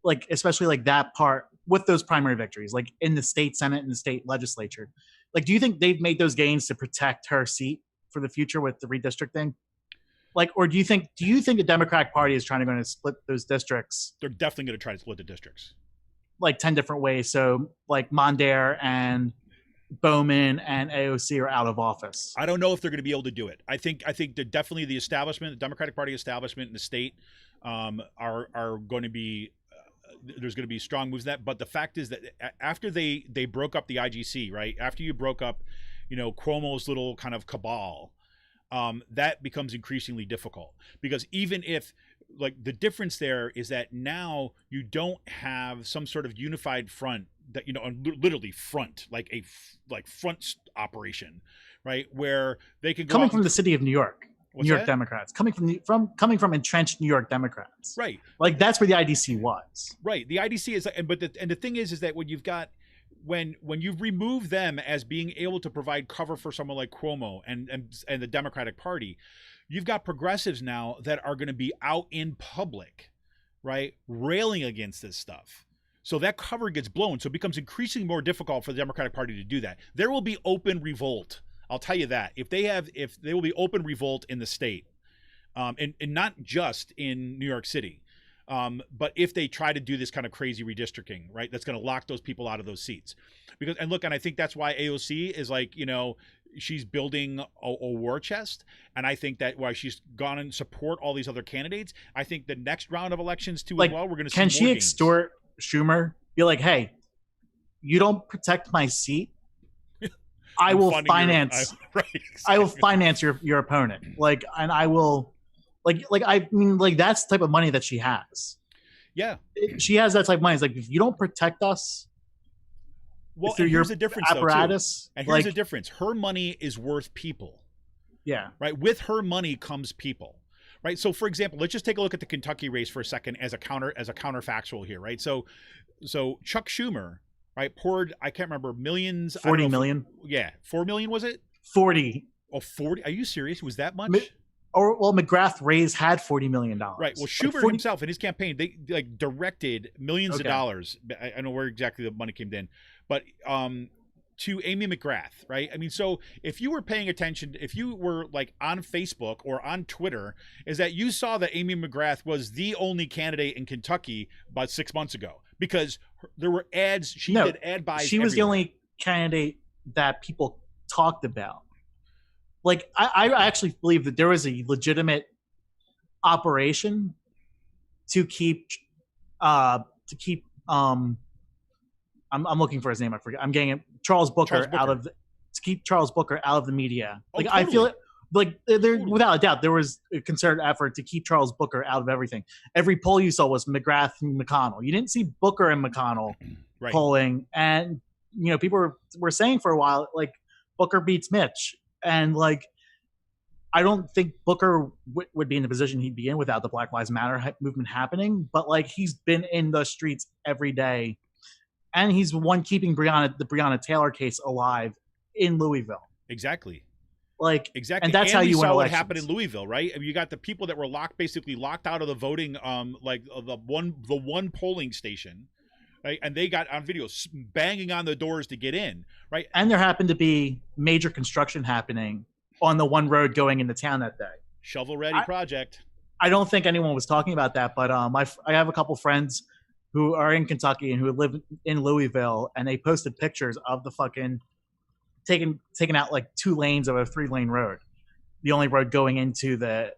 C: Like, especially like that part with those primary victories, like in the state Senate and the state legislature. Like, do you think they've made those gains to protect her seat for the future with the redistricting? Like, or do you think the Democratic Party is trying to split those districts?
B: They're definitely going to try to split the districts.
C: Like 10 different ways. So like Mondare and Bowman and AOC are out of office.
B: I don't know if they're going to be able to do it. I think they're definitely the establishment, the Democratic Party establishment in the state are going to be there's going to be strong moves in that. But the fact is that after they broke up the IGC, right? After you broke up, Cuomo's little kind of cabal, that becomes increasingly difficult, because even if, like, the difference there is that now you don't have some sort of unified front that, literally front, like a front operation, right? Where they could go
C: coming from the city of New York.
B: What's
C: New York
B: that?
C: Democrats coming from entrenched New York Democrats,
B: Right?
C: Like that's where the IDC was.
B: Right. The IDC is, but the thing is that when you've got when you've removed them as being able to provide cover for someone like Cuomo and the Democratic Party, you've got progressives now that are going to be out in public, right, railing against this stuff. So that cover gets blown. So it becomes increasingly more difficult for the Democratic Party to do that. There will be open revolt. I'll tell you that. If there will be open revolt in the state, and not just in New York City, but if they try to do this kind of crazy redistricting, right, that's going to lock those people out of those seats. And I think that's why AOC is like, she's building a war chest. And I think that why she's gone and support all these other candidates. I think the next round of elections too, as well, we're going to see more gains.
C: Can she extort Schumer? Be like, hey, you don't protect my seat, I will finance.
B: Right, exactly.
C: I will finance your opponent. Like, and I will, I mean, that's the type of money that she has.
B: Yeah,
C: she has that type of money. It's like, if you don't protect us,
B: well,
C: through
B: here's the difference,
C: apparatus,
B: though, too. And here's the difference: her money is worth people.
C: Yeah.
B: Right. With her money comes people. Right. So, for example, let's just take a look at the Kentucky race for a second as a counterfactual here. Right. So Chuck Schumer, right, poured, I can't remember, millions.
C: 40 million.
B: Yeah. 4 million, was it?
C: 40.
B: Oh, 40. Are you serious? Was that much?
C: McGrath had $40 million.
B: Right. Well, Schumer himself in his campaign, they directed millions of dollars. I don't know where exactly the money came in, but to Amy McGrath, right? I mean, so if you were paying attention, if you were like on Facebook or on Twitter, is that you saw that Amy McGrath was the only candidate in Kentucky about 6 months ago, because there were ads. She did ad buys.
C: She was the only candidate that people talked about. Like, I actually believe that there was a legitimate operation to keep I'm looking for his name. I forget. I'm getting it. Charles Booker. To keep Charles Booker out of the media. Like, totally. I feel it. Like, there, without a doubt, there was a concerted effort to keep Charles Booker out of everything. Every poll you saw was McGrath and McConnell. You didn't see Booker and McConnell polling. And, people were saying for a while, like, Booker beats Mitch. And, like, I don't think Booker would be in the position he'd be in without the Black Lives Matter movement happening. But, like, he's been in the streets every day. And he's the one keeping the Breonna Taylor case alive in Louisville.
B: Exactly.
C: Exactly. And that's how you win elections.
B: What happened in Louisville, right? I mean, you got the people that were basically locked out of the voting, the one polling station, right? And they got on video banging on the doors to get in, right?
C: And there happened to be major construction happening on the one road going into town that day.
B: Shovel-ready project.
C: I don't think anyone was talking about that, but I have a couple friends who are in Kentucky and who live in Louisville, and they posted pictures of the fucking taking out like 2 lanes of a 3-lane road, the only road going into the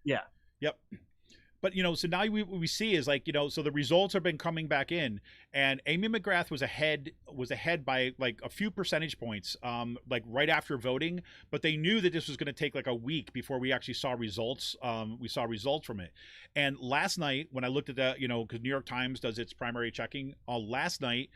C: yeah.
B: Yep. But, so now what we see is like, so the results have been coming back in, and Amy McGrath was ahead by like a few percentage points, like right after voting, but they knew that this was going to take like a week before we actually saw results. We saw results from it. And last night when I looked at that, because New York Times does its primary checking, last night,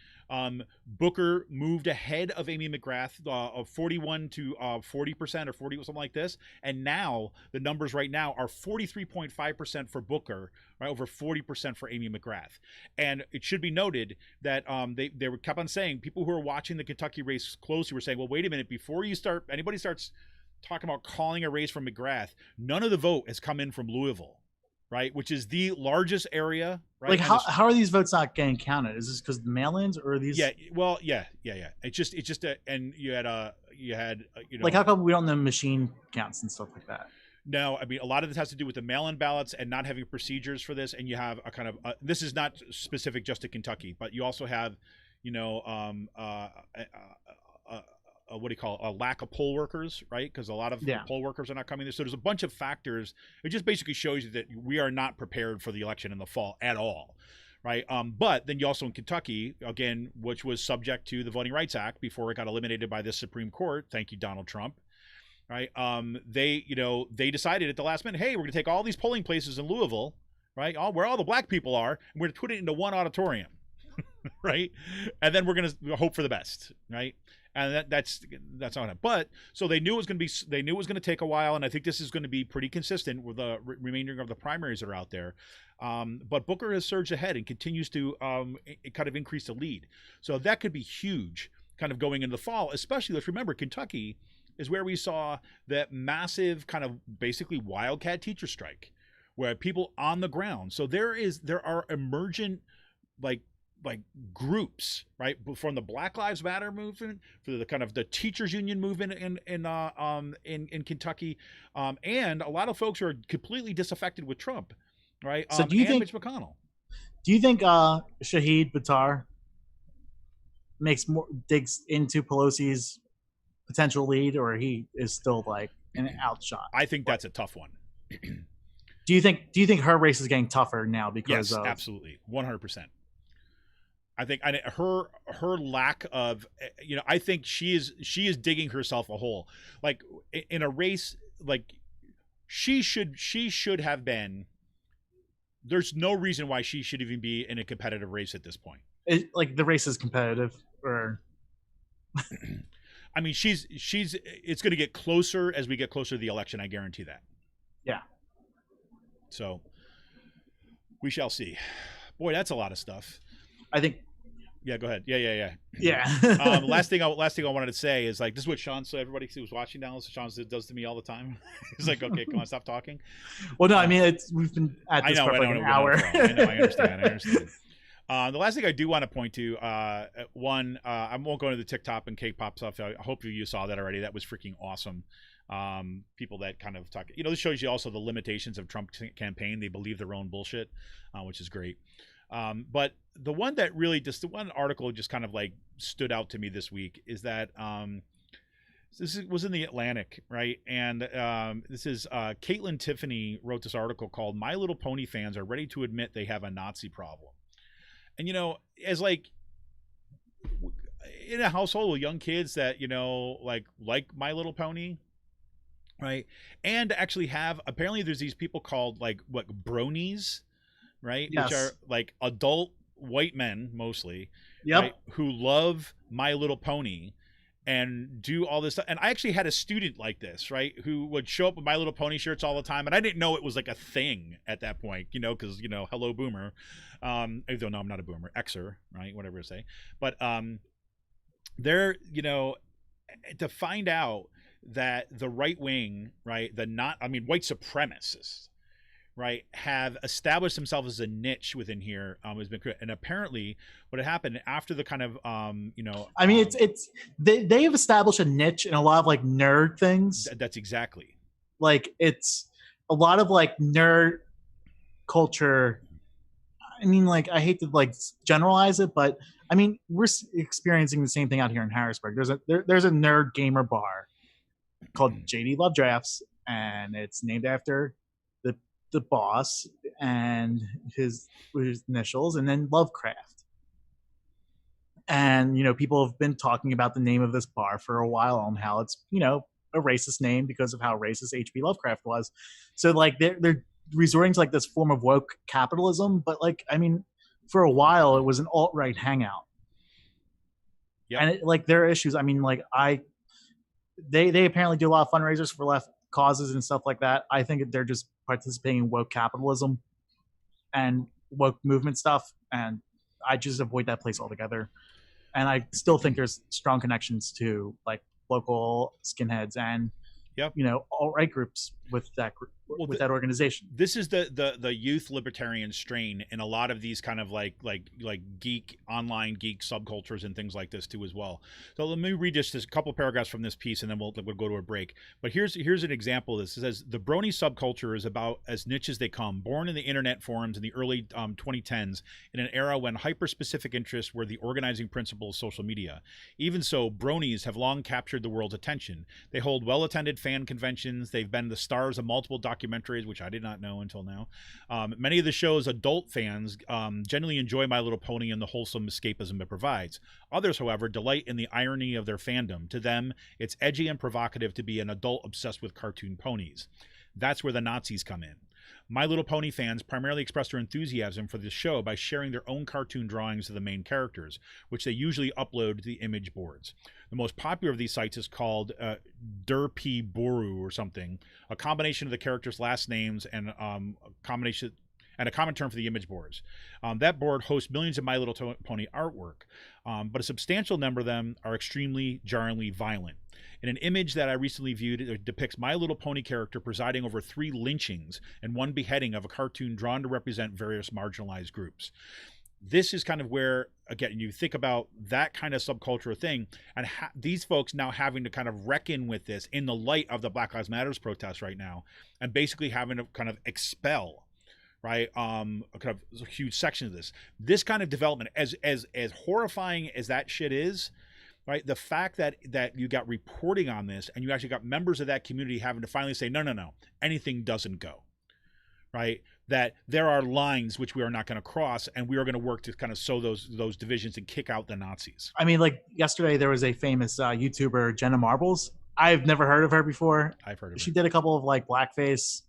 B: Booker moved ahead of Amy McGrath of 41 to 40% or 40, something like this. And now the numbers right now are 43.5% for Booker, right, over 40% for Amy McGrath. And it should be noted that they kept on saying, people who are watching the Kentucky race closely were saying, well, wait a minute, before anybody starts talking about calling a race from McGrath, none of the vote has come in from Louisville. right, which is the largest area, right?
C: Like how are these votes not getting counted? Is this because the mail-ins or are these?
B: Yeah, well, yeah. It's just and you had
C: like how come we don't know machine counts and stuff like that?
B: No, I mean, a lot of this has to do with the mail-in ballots and not having procedures for this. And you have a kind of this is not specific just to Kentucky, but you also have, what do you call it? A lack of poll workers, right? Because a lot of poll workers are not coming there. So there's a bunch of factors. It just basically shows you that we are not prepared for the election in the fall at all, right? But then you also in Kentucky, again, which was subject to the Voting Rights Act before it got eliminated by the Supreme Court. Thank you, Donald Trump. Right. They decided at the last minute, hey, we're going to take all these polling places in Louisville, right, where all the black people are, and we're going to put it into one auditorium, right? And then we're going to hope for the best, right? And that's on it. But so they knew it was going to take a while, and I think this is going to be pretty consistent with the remainder of the primaries that are out there. But Booker has surged ahead and continues to kind of increase the lead. So that could be huge, kind of going into the fall. Especially, let's remember, Kentucky is where we saw that massive kind of basically wildcat teacher strike, where people on the ground. So there are emergent like groups, right, from the Black Lives Matter movement, for the kind of the teachers union movement in Kentucky, and a lot of folks who are completely disaffected with Trump, right?
C: So do you think
B: Mitch McConnell?
C: Do you think Shahid Buttar digs into Pelosi's potential lead, or he is still like an outshot?
B: I think that's a tough one.
C: Do you think her race is getting tougher now because
B: yes, absolutely, 100%. I think her lack of, I think she is digging herself a hole, like in a race, like she should have been. There's no reason why she should even be in a competitive race at this point.
C: Like the race is competitive, or
B: I mean, it's going to get closer as we get closer to the election. I guarantee that.
C: Yeah.
B: So we shall see. Boy, that's a lot of stuff.
C: I think.
B: Yeah, go ahead. Yeah.
C: Yeah.
B: Last thing I wanted to say is, like, this is what Sean, so everybody who's watching now, this Sean does to me all the time. He's like, okay, come on, stop talking.
C: Well, no, I mean, we've been at this for like an hour.
B: I understand. The last thing I do want to point to, I won't go into the TikTok and K-pop stuff. I hope you saw that already. That was freaking awesome. People that kind of talk, this shows you also the limitations of Trump's campaign. They believe their own bullshit, which is great. But the one that really the one article just kind of like stood out to me this week is that this was in the Atlantic, right? And this is Caitlin Tiffany wrote this article called "My Little Pony Fans Are Ready to Admit They Have a Nazi Problem." And as like in a household with young kids that like My Little Pony, right? And actually apparently there's these people called like bronies, right?
C: Yes.
B: Which are like adult white men mostly,
C: yep,
B: right? Who love My Little Pony and do all this stuff. And I actually had a student like this, right, who would show up with My Little Pony shirts all the time, and I didn't know it was like a thing at that point, because hello boomer, even though no, I'm not a boomer, Xer, right, whatever I say, but they're to find out that the right wing, right, white supremacists, right, have established themselves as a niche within here, has been, and apparently what had happened after the kind of
C: I mean, they have established a niche in a lot of like nerd things.
B: That's exactly,
C: like it's a lot of like nerd culture. I mean, like, I hate to like generalize it, but I mean, we're experiencing the same thing out here in Harrisburg. There's a nerd gamer bar called JD Love Drafts, and it's named after the boss and his initials, and then Lovecraft. And people have been talking about the name of this bar for a while, on how it's a racist name because of how racist H.P. Lovecraft was. So like they're resorting to like this form of woke capitalism, but like, I mean, for a while it was an alt-right hangout.
B: Yep.
C: And like their issues, I mean, like they apparently do a lot of fundraisers for left causes and stuff like that. I think they're just participating in woke capitalism and woke movement stuff, and I just avoid that place altogether. And I still think there's strong connections to like local skinheads and
B: yep,
C: alt-right groups with with that organization.
B: This is the youth libertarian strain in a lot of these kind of like geek online geek subcultures and things like this too as well. So let me read just a couple paragraphs from this piece and then we'll go to a break. But here's an example of this. It says the brony subculture is about as niche as they come, born in the internet forums in the early 2010s in an era when hyper-specific interests were the organizing principle of social media. Even so, bronies have long captured the world's attention. They hold well-attended fan conventions. They've been the stars of multiple documentaries, which I did not know until now. Many of the show's adult fans generally enjoy My Little Pony and the wholesome escapism it provides. Others, however, delight in the irony of their fandom. To them, it's edgy and provocative to be an adult obsessed with cartoon ponies. That's where the Nazis come in. My Little Pony fans primarily express their enthusiasm for the show by sharing their own cartoon drawings of the main characters, which they usually upload to the image boards. The most popular of these sites is called Derpy Boru or something, a combination of the characters' last names and a common term for the image boards. That board hosts millions of My Little Pony artwork, but a substantial number of them are extremely jarringly violent. In an image that I recently viewed, it depicts My Little Pony character presiding over 3 lynchings and 1 beheading of a cartoon drawn to represent various marginalized groups. This is kind of where, again, you think about that kind of subculture thing, and these folks now having to kind of reckon with this in the light of the Black Lives Matter protests right now, and basically having to kind of expel, right, a kind of a huge section of this kind of development, as horrifying as that shit is. Right, the fact that you got reporting on this and you actually got members of that community having to finally say, no, anything doesn't go, right? That there are lines which we are not going to cross, and we are going to work to kind of sow those divisions and kick out the Nazis.
C: I mean, like yesterday there was a famous YouTuber, Jenna Marbles. I've never heard of her before.
B: I've heard of her.
C: She did a couple of like blackface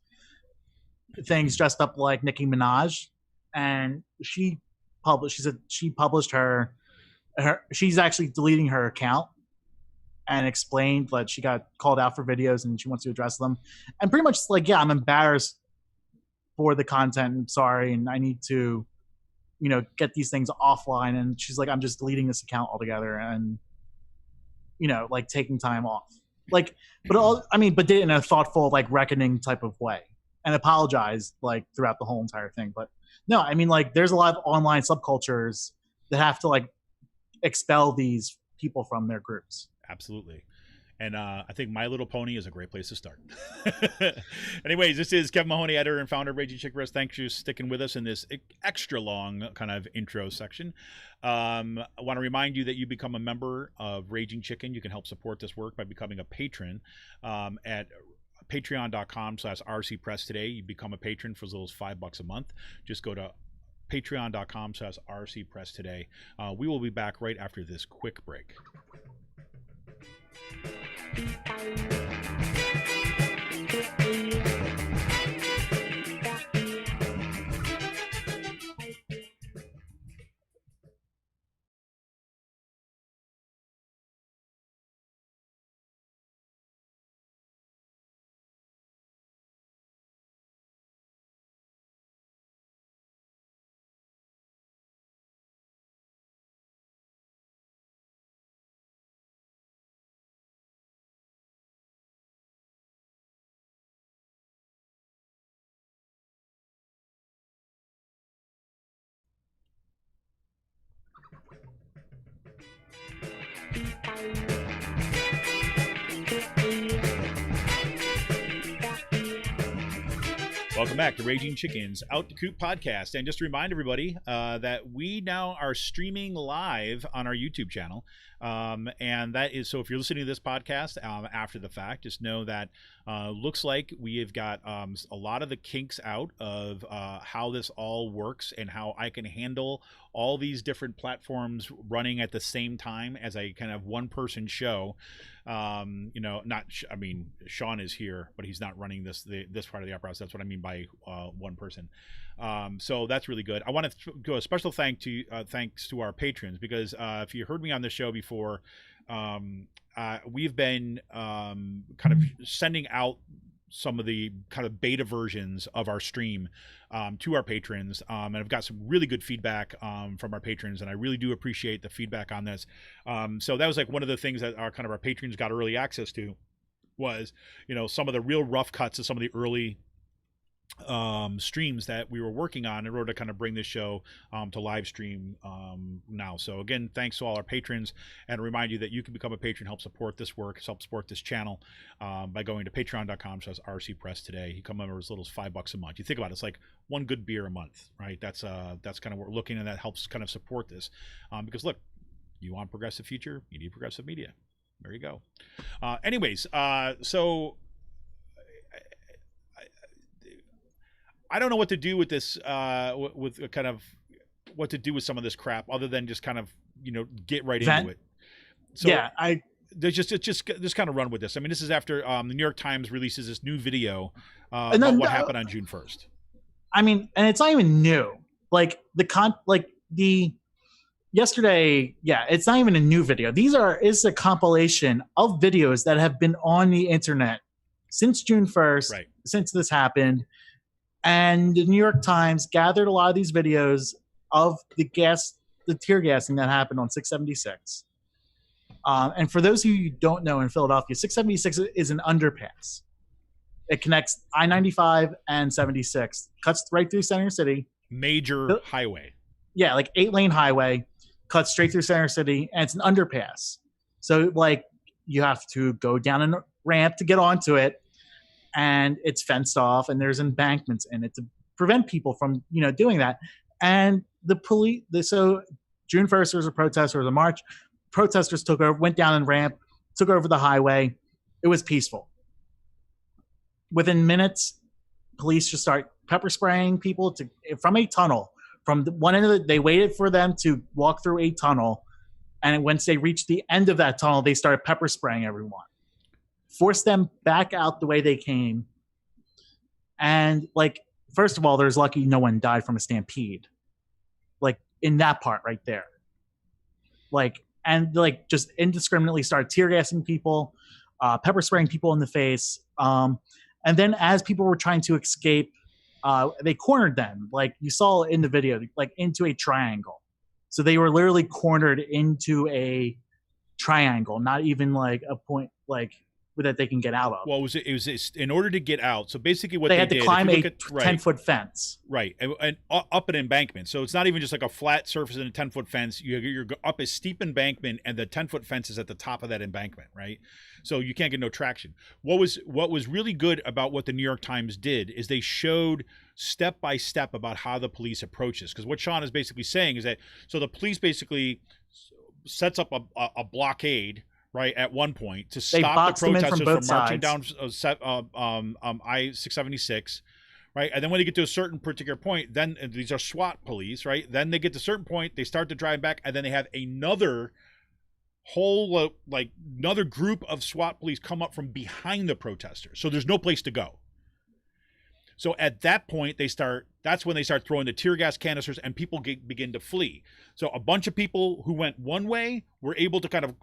C: things dressed up like Nicki Minaj, and she published her. She's actually deleting her account and explained that she got called out for videos and she wants to address them. And pretty much like, yeah, I'm embarrassed for the content. I'm sorry. And I need to, get these things offline. And she's like, I'm just deleting this account altogether and, like taking time off. Like, but did it in a thoughtful, like reckoning type of way and apologized like throughout the whole entire thing. But no, I mean, like there's a lot of online subcultures that have to like expel these people from their groups.
B: Absolutely. And I think My Little Pony is a great place to start. Anyways, this is Kevin Mahoney, editor and founder of Raging Chick Press. Thanks for sticking with us in this extra long kind of intro section. I want to remind you that you become a member of Raging Chicken. You can help support this work by becoming a patron at patreon.com/RC Press today. You become a patron for as little as $5 a month. Just go to patreon.com/RC Press today. We will be back right after this quick break. Welcome back to Raging Chicken's Out the Coop podcast. And just to remind everybody that we now are streaming live on our YouTube channel. And that is, so if you're listening to this podcast after the fact, just know that looks like we have got a lot of the kinks out of how this all works and how I can handle all these different platforms running at the same time as a kind of one-person show. Sean is here, but he's not running this part of the opera. So that's what I mean by one person. So that's really good. I want to go a special thanks to our patrons, because if you heard me on the show before, we've been kind of sending out some of the kind of beta versions of our stream to our patrons, and I've got some really good feedback from our patrons, and I really do appreciate the feedback on this. So that was like one of the things that our patrons got early access to was, some of the real rough cuts of some of the early streams that we were working on in order to kind of bring this show to live stream now. So again, thanks to all our patrons, and remind you that you can become a patron, help support this work, help support this channel by going to patreon.com/rcpress today. You come over as little as $5 a month. You think about it, it's like one good beer a month, right? That's kind of what we're looking at. That helps kind of support this because look, you want progressive future, you need progressive media. There you go. Anyways, so I don't know what to do with this, with kind of what to do with some of this crap, other than just kind of get right into it. So
C: yeah,
B: just kind of run with this. I mean, this is after the New York Times releases this new video about what happened on June 1st.
C: I mean, and it's not even new. Like yesterday, yeah, it's not even a new video. It's a compilation of videos that have been on the internet since June 1st,
B: right,
C: since this happened. And the New York Times gathered a lot of these videos of the tear gassing that happened on 676. And for those of you who don't know, in Philadelphia, 676 is an underpass. It connects I-95 and 76, cuts right through Center City.
B: Major highway.
C: Yeah, like 8-lane highway, cuts straight through Center City, and it's an underpass. So, like, you have to go down a ramp to get onto it, and it's fenced off, and there's embankments in it to prevent people from, doing that. And the police, so June 1st, there was a protest, there was a march. Protesters took over, went down a ramp, took over the highway. It was peaceful. Within minutes, police just start pepper spraying people from a tunnel. From one end they waited for them to walk through a tunnel, and once they reached the end of that tunnel, they started pepper spraying everyone. Forced them back out the way they came. And, like, first of all, there's lucky no one died from a stampede. Like, in that part right there. Like, and, like, just indiscriminately started tear gassing people, pepper spraying people in the face. And then as people were trying to escape, they cornered them, like you saw in the video, like into a triangle. So they were literally cornered into a triangle, not even like a point, like, that they can get out of.
B: Well, it was in order to get out. So basically what
C: they had to
B: did,
C: climb a 10-foot fence.
B: Right. And up an embankment. So it's not even just like a flat surface and a 10-foot fence. You're up a steep embankment, and the 10-foot fence is at the top of that embankment, right? So you can't get no traction. What was really good about what the New York Times did is they showed step by step about how the police approach this. Because what Sean is basically saying is that, so the police basically sets up a blockade, right, at one point to stop the protesters from marching down I-676, right? And then when they get to a certain particular point, then these are SWAT police, right? Then they get to a certain point, they start to drive back, and then they have another whole, another group of SWAT police come up from behind the protesters. So there's no place to go. So at that point, that's when they start throwing the tear gas canisters, and people begin to flee. So a bunch of people who went one way were able to kind of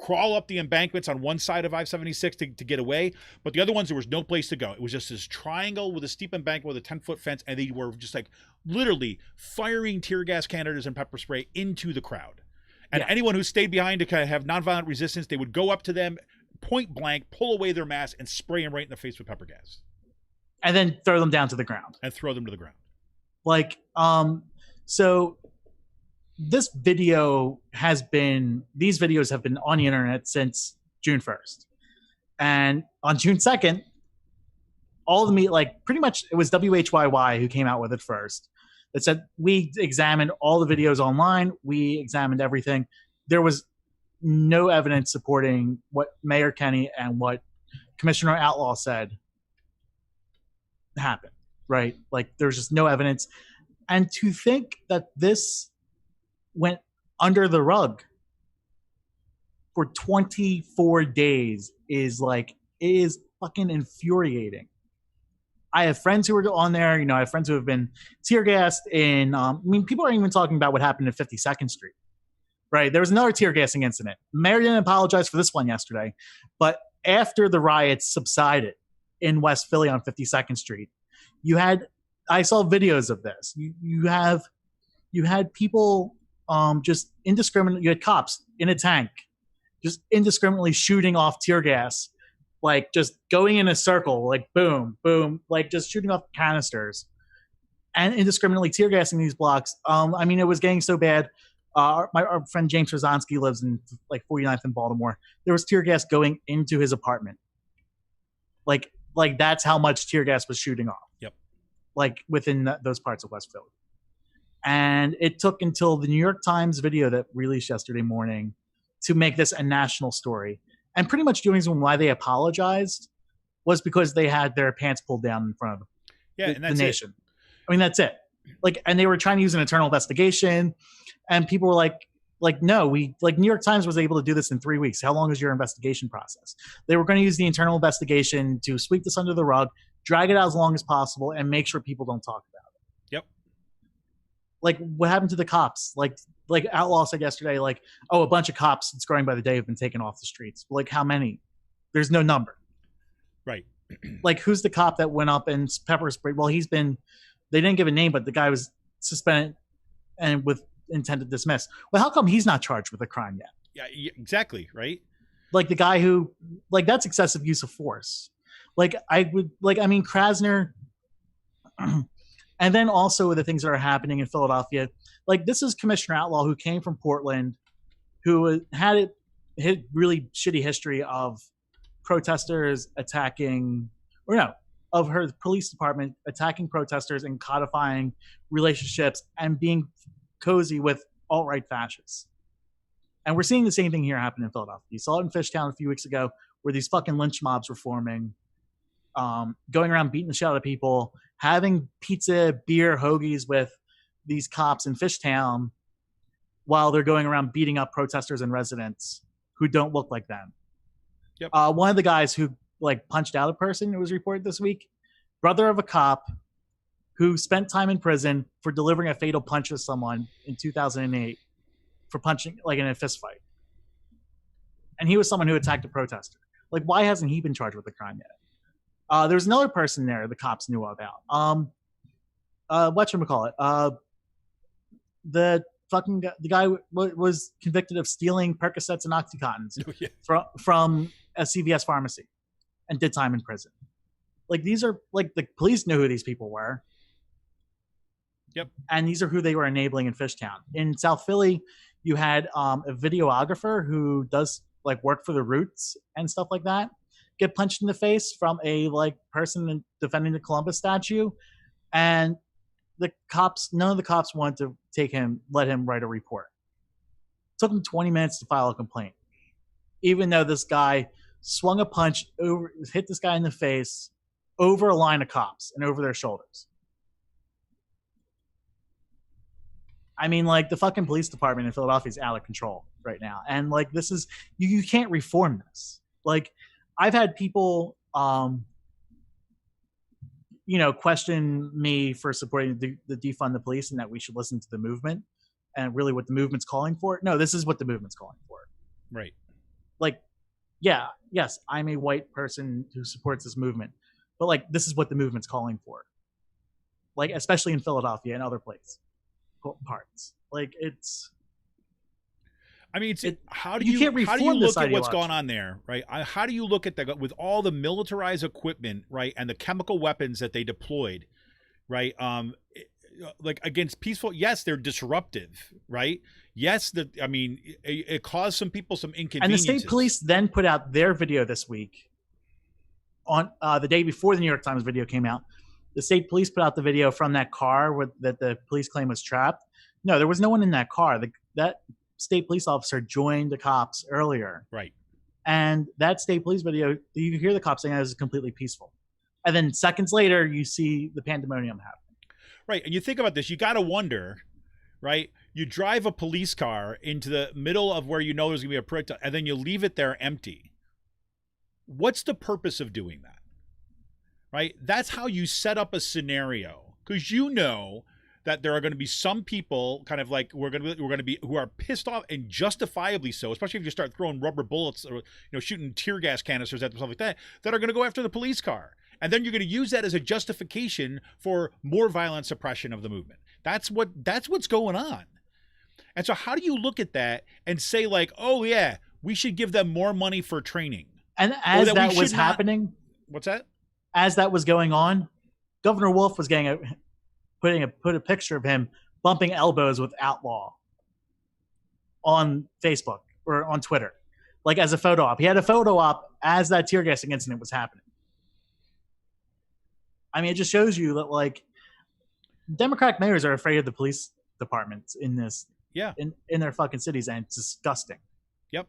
B: crawl up the embankments on one side of I-76 to get away, but the other ones, there was no place to go. It was just this triangle with a steep embankment with a 10-foot fence, and they were just like literally firing tear gas canisters and pepper spray into the crowd. And anyone who stayed behind to kind of have nonviolent resistance, they would go up to them, point blank, pull away their mask, and spray them right in the face with pepper gas.
C: And then throw them down to the ground.
B: And throw them to the ground.
C: Like, so these videos have been on the internet since June 1st. And on June 2nd, all the media, like, pretty much it was WHYY who came out with it first. That said, we examined all the videos online. We examined everything. There was no evidence supporting what Mayor Kenny and what Commissioner Outlaw said happened, right? Like, there's just no evidence. And to think that this went under the rug for 24 days is fucking infuriating. I have friends who are on there. I have friends who have been tear gassed in, people aren't even talking about what happened at 52nd Street, right? There was another tear gassing incident. Mayor didn't apologize for this one yesterday, but after the riots subsided in West Philly on 52nd Street, I saw videos of this. You had people just indiscriminately, you had cops in a tank just indiscriminately shooting off tear gas like just going in a circle, like boom, boom, like just shooting off canisters and indiscriminately tear gassing these blocks. I mean, it was getting so bad. Our friend James Rosonsky lives in like 49th in Baltimore. There was tear gas going into his apartment. Like that's how much tear gas was shooting off.
B: Yep.
C: Like within those parts of West Philly. And it took until the New York Times video that released yesterday morning to make this a national story. And pretty much the reason why they apologized was because they had their pants pulled down in front of the nation. I mean, that's it. Like, and they were trying to use an internal investigation, and people were like, no, New York Times was able to do this in 3 weeks. How long is your investigation process? They were going to use the internal investigation to sweep this under the rug, drag it out as long as possible, and make sure people don't talk about it.
B: Yep.
C: Like, what happened to the cops? Like Outlaw said yesterday, like, oh, a bunch of cops, it's growing by the day, have been taken off the streets. Like, how many? There's no number.
B: Right.
C: Like, who's the cop that went up and pepper sprayed? Well, they didn't give a name, but the guy was suspended and with intent to dismiss. Well, how come he's not charged with a crime yet?
B: Yeah, exactly. Right.
C: Like the guy who, like, that's excessive use of force. Krasner, and then also the things that are happening in Philadelphia. Like, this is Commissioner Outlaw, who came from Portland, who had really shitty history of protesters attacking, of her police department attacking protesters and codifying relationships and being cozy with alt-right fascists. And we're seeing the same thing here happen in Philadelphia. You saw it in Fishtown a few weeks ago, where these fucking lynch mobs were forming, going around beating the shit out of people, having pizza, beer, hoagies with these cops in Fishtown while they're going around beating up protesters and residents who don't look like them.
B: Yep.
C: One of the guys who punched out a person, it was reported this week, brother of a cop who spent time in prison for delivering a fatal punch to someone in 2008 for punching, like, in a fist fight. And he was someone who attacked a protester. Like, why hasn't he been charged with a crime yet? There's another person there the cops knew about. Whatchamacallit? The guy was convicted of stealing Percocets and Oxycontins from a CVS pharmacy and did time in prison. Like, these are, like, the police knew who these people were.
B: Yep.
C: And these are who they were enabling in Fishtown. In South Philly, you had a videographer who does, like, work for the Roots and stuff like that get punched in the face from a, like, person defending the Columbus statue, and none of the cops wanted to let him write a report. It took him 20 minutes to file a complaint, even though this guy swung a punch hit this guy in the face over a line of cops and over their shoulders. I mean, like, the fucking police department in Philadelphia is out of control right now. And, like, this is, you can't reform this. Like, I've had people, question me for supporting the defund the police and that we should listen to the movement and really what the movement's calling for. No, this is what the movement's calling for.
B: Right.
C: Like, yeah, yes, I'm a white person who supports this movement, but, like, this is what the movement's calling for. Like, especially in Philadelphia and other parts. Like, it's.
B: I mean, how do you look at what's going on there, right? How do you look at that with all the militarized equipment, right, and the chemical weapons that they deployed, right? Like, against peaceful. Yes, they're disruptive, right? Yes, it caused some people some inconveniences.
C: And the state police then put out their video this week on the day before the New York Times video came out. The state police put out the video from that car that the police claim was trapped. No, there was no one in that car. That state police officer joined the cops earlier.
B: Right.
C: And that state police video, you hear the cops saying that it was completely peaceful. And then seconds later, you see the pandemonium happening.
B: Right. And you think about this, you got to wonder, right? You drive a police car into the middle of where you know there's going to be a protest, and then you leave it there empty. What's the purpose of doing that? Right? That's how you set up a scenario, because you know that there are going to be some people kind of like who are pissed off, and justifiably so, especially if you start throwing rubber bullets or shooting tear gas canisters at them, stuff like that are going to go after the police car. And then you're going to use that as a justification for more violent suppression of the movement. That's what's going on. And so how do you look at that and say, like, oh yeah, we should give them more money for training?
C: And as that was happening,
B: what's that?
C: As that was going on, Governor Wolf was put a picture of him bumping elbows with Outlaw on Facebook or on Twitter, like as a photo op. He had a photo op as that tear gassing incident was happening. I mean, it just shows you that like Democratic mayors are afraid of the police departments in this, in their fucking cities, and it's disgusting.
B: Yep.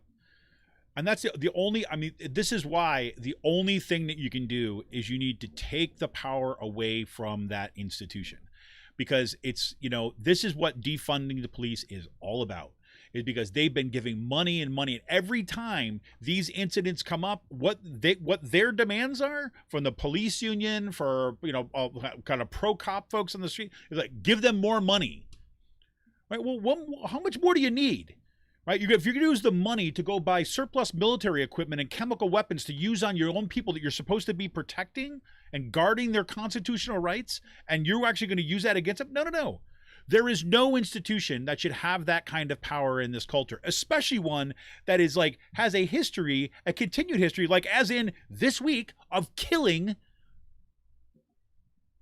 B: And that's the only, I mean, this is why the only thing that you can do is you need to take the power away from that institution, because it's, you know, this is what defunding the police is all about, is because they've been giving money and money. And every time these incidents come up, what their demands are from the police union, for, you know, kind of pro cop folks on the street, is like, give them more money. Right. Well, how much more do you need? Right. If you're going to use the money to go buy surplus military equipment and chemical weapons to use on your own people that you're supposed to be protecting and guarding their constitutional rights, and you're actually going to use that against them? No. There is no institution that should have that kind of power in this culture, especially one that is like, has a history, a continued history, like as in this week, of killing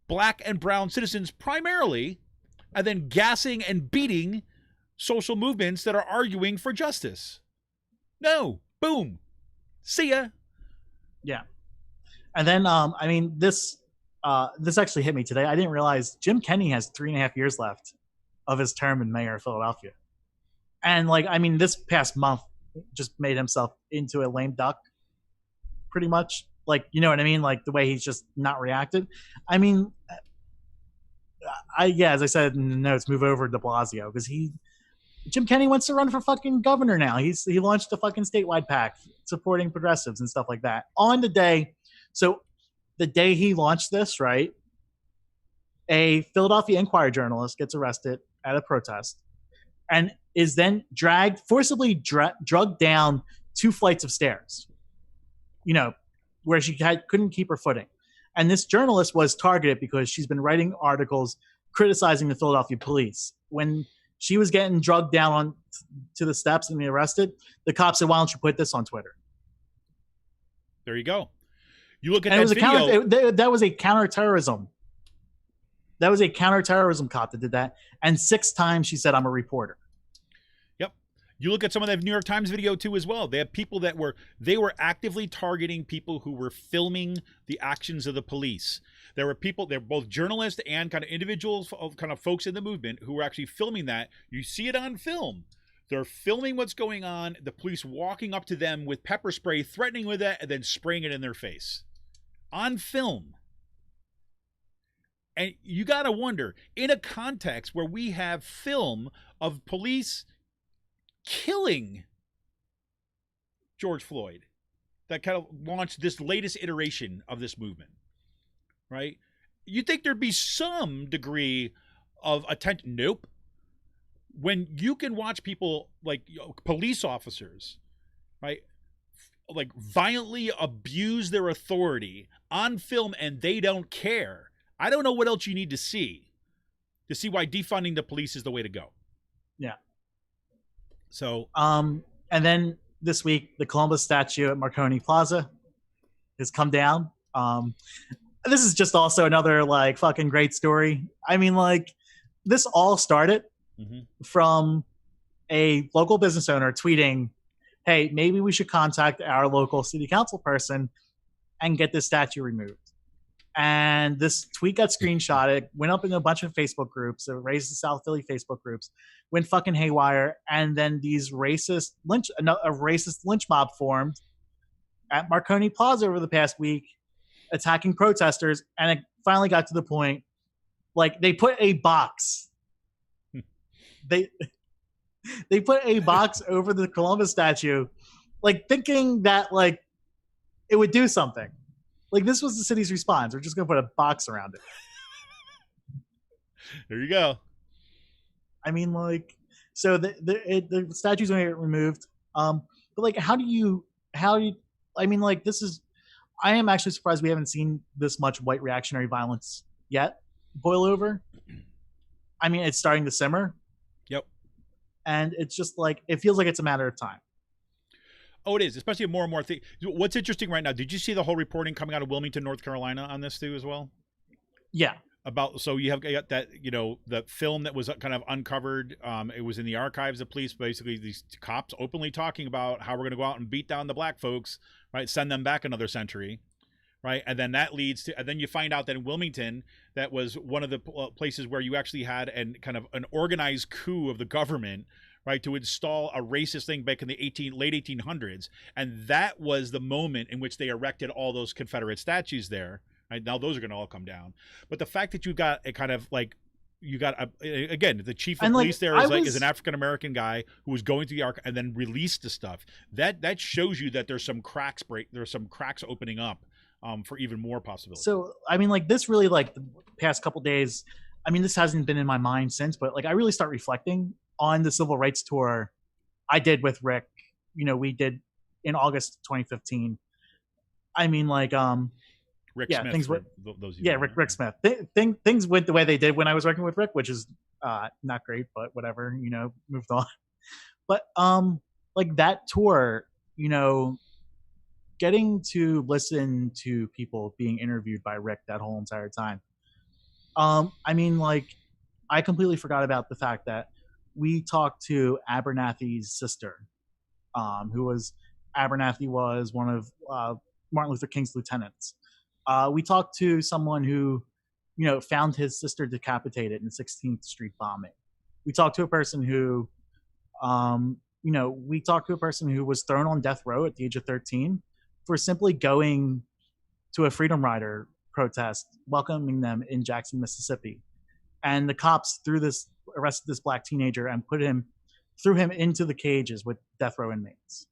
B: black and brown citizens primarily, and then gassing and beating social movements that are arguing for justice. No. Boom. See ya.
C: Yeah. And then, I mean, this actually hit me today. I didn't realize Jim Kenney has 3.5 years left of his term in mayor of Philadelphia. And like, I mean, this past month just made himself into a lame duck pretty much. Like, you know what I mean? Like the way he's just not reacted. I mean, as I said in the notes, move over to de Blasio, because Jim Kenney wants to run for fucking governor now. He launched a fucking statewide PAC supporting progressives and stuff like that on the day. So the day he launched this, right, a Philadelphia Inquirer journalist gets arrested at a protest and is then forcibly drugged down 2 flights of stairs, you know, where she couldn't keep her footing. And this journalist was targeted because she's been writing articles criticizing the Philadelphia police. When she was getting drugged down to the steps and arrested, the cops said, "Why don't you put this on Twitter?"
B: There you go. You look at that video.
C: That was a counterterrorism. That was a counterterrorism cop that did that. And 6 times she said, "I'm a reporter."
B: Yep. You look at some of that New York Times video too as well. They have people that were actively targeting people who were filming the actions of the police. There were people, they're both journalists and kind of individuals, kind of folks in the movement who were actually filming that. You see it on film. They're filming what's going on. The police walking up to them with pepper spray, threatening with it, and then spraying it in their face. On film. And you got to wonder, in a context where we have film of police killing George Floyd, that kind of launched this latest iteration of this movement, right? You'd think there'd be some degree of attention. Nope. When you can watch people like police officers, right, like violently abuse their authority on film and they don't care, I don't know what else you need to see why defunding the police is the way to go.
C: Yeah.
B: So,
C: and then this week, the Columbus statue at Marconi Plaza has come down. This is just also another like fucking great story. I mean, like, this all started from a local business owner tweeting, "Hey, maybe we should contact our local city council person and get this statue removed." And this tweet got screenshotted, went up in a bunch of Facebook groups, raised the South Philly Facebook groups, went fucking haywire, and then a racist lynch mob formed at Marconi Plaza over the past week, attacking protesters, and it finally got to the point, like, they put a box. They put a box over the Columbus statue, like, thinking that, like, it would do something. Like, this was the city's response. We're just going to put a box around it.
B: There you go.
C: I mean, like, so the statue's going to get removed. But, like, how do you, I mean, like, I am actually surprised we haven't seen this much white reactionary violence yet boil over. I mean, it's starting to simmer.
B: Yep.
C: And it's just like, it feels like it's a matter of time.
B: Oh, it is, especially more and more things. What's interesting right now? Did you see the whole reporting coming out of Wilmington, North Carolina, on this too as well?
C: Yeah.
B: About so you got that the film that was kind of uncovered. It was in the archives of police. Basically, these cops openly talking about how we're going to go out and beat down the black folks, right? Send them back another century, right? And then that leads to, and then you find out that in Wilmington, that was one of the places where you actually had an organized coup of the government, right, to install a racist thing back in the late 1800s, and that was the moment in which they erected all those Confederate statues there. Right, now those are going to all come down, but the fact that you got a kind of like again, the chief of police there is an African American guy who was going through the archive and then released the stuff that shows you that there's some cracks opening up for even more possibilities.
C: So I mean, like this really, like the past couple days, I mean, this hasn't been in my mind since, but like I really start reflecting on the civil rights tour I did with Rick. We did in August 2015. I mean, like
B: Rick
C: yeah,
B: Smith,
C: things went.
B: Those
C: Yeah, Rick Smith. Things went the way they did when I was working with Rick, which is not great, but whatever. Moved on. But like that tour, getting to listen to people being interviewed by Rick that whole entire time. I mean, like, I completely forgot about the fact that we talked to Abernathy's sister, Abernathy was one of Martin Luther King's lieutenants. We talked to someone who, found his sister decapitated in the 16th Street bombing. We talked to a person who, was thrown on death row at the age of 13 for simply going to a Freedom Rider protest, welcoming them in Jackson, Mississippi. And the cops arrested this black teenager and threw him into the cages with death row inmates,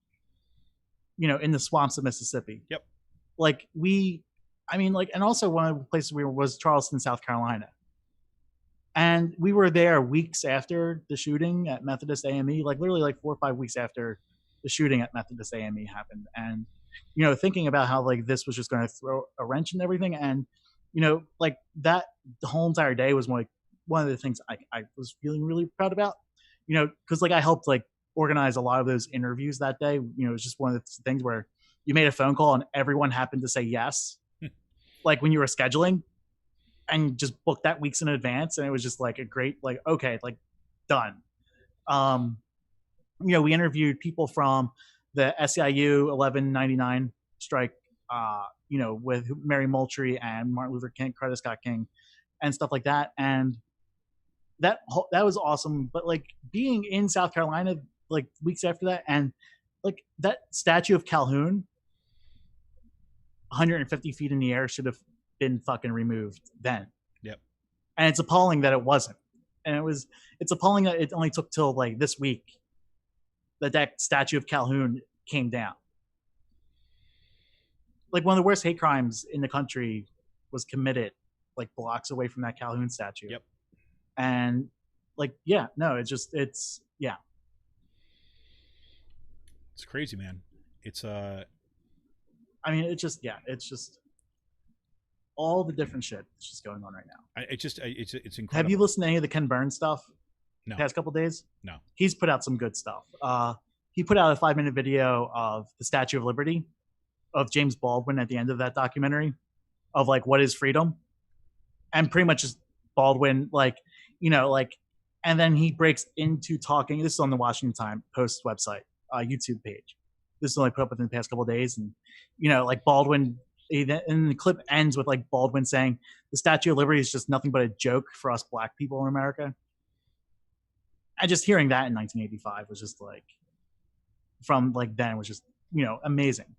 C: in the swamps of Mississippi.
B: Yep.
C: And also one of the places we were was Charleston, South Carolina. And we were there weeks after the shooting at Methodist AME, like literally like 4 or 5 weeks after the shooting at Methodist AME happened. And, thinking about how like this was just going to throw a wrench in everything. And, like that the whole entire day was one of the things I was feeling really proud about, because like I helped like organize a lot of those interviews that day. It was just one of the things where you made a phone call and everyone happened to say yes. Like when you were scheduling and just booked that weeks in advance. And it was just like a great, like, okay, like done. We interviewed people from the SEIU 1199 strike, with Mary Moultrie and Martin Luther King, Coretta Scott King and stuff like that. And that was awesome. But like being in South Carolina, like weeks after that, and like that statue of Calhoun 150 feet in the air should have been fucking removed then.
B: Yep.
C: And it's appalling that it wasn't. And it's appalling that it only took till like this week that statue of Calhoun came down. Like one of the worst hate crimes in the country was committed like blocks away from that Calhoun statue.
B: Yep.
C: And like, yeah, no, it's
B: crazy, man. It's
C: it's just all the different shit that's just going on right now.
B: It's incredible.
C: Have you listened to any of the Ken Burns stuff?
B: No.
C: The past couple of days?
B: No.
C: He's put out some good stuff. He put out a 5-minute video of the Statue of Liberty of James Baldwin at the end of that documentary of like, what is freedom? And pretty much just Baldwin, and then he breaks into talking. This is on the Washington Post website, YouTube page. This is only put up within the past couple of days. And, Baldwin, and the clip ends with like Baldwin saying the Statue of Liberty is just nothing but a joke for us black people in America. And just hearing that in 1985 was just like, from like then was just, amazing.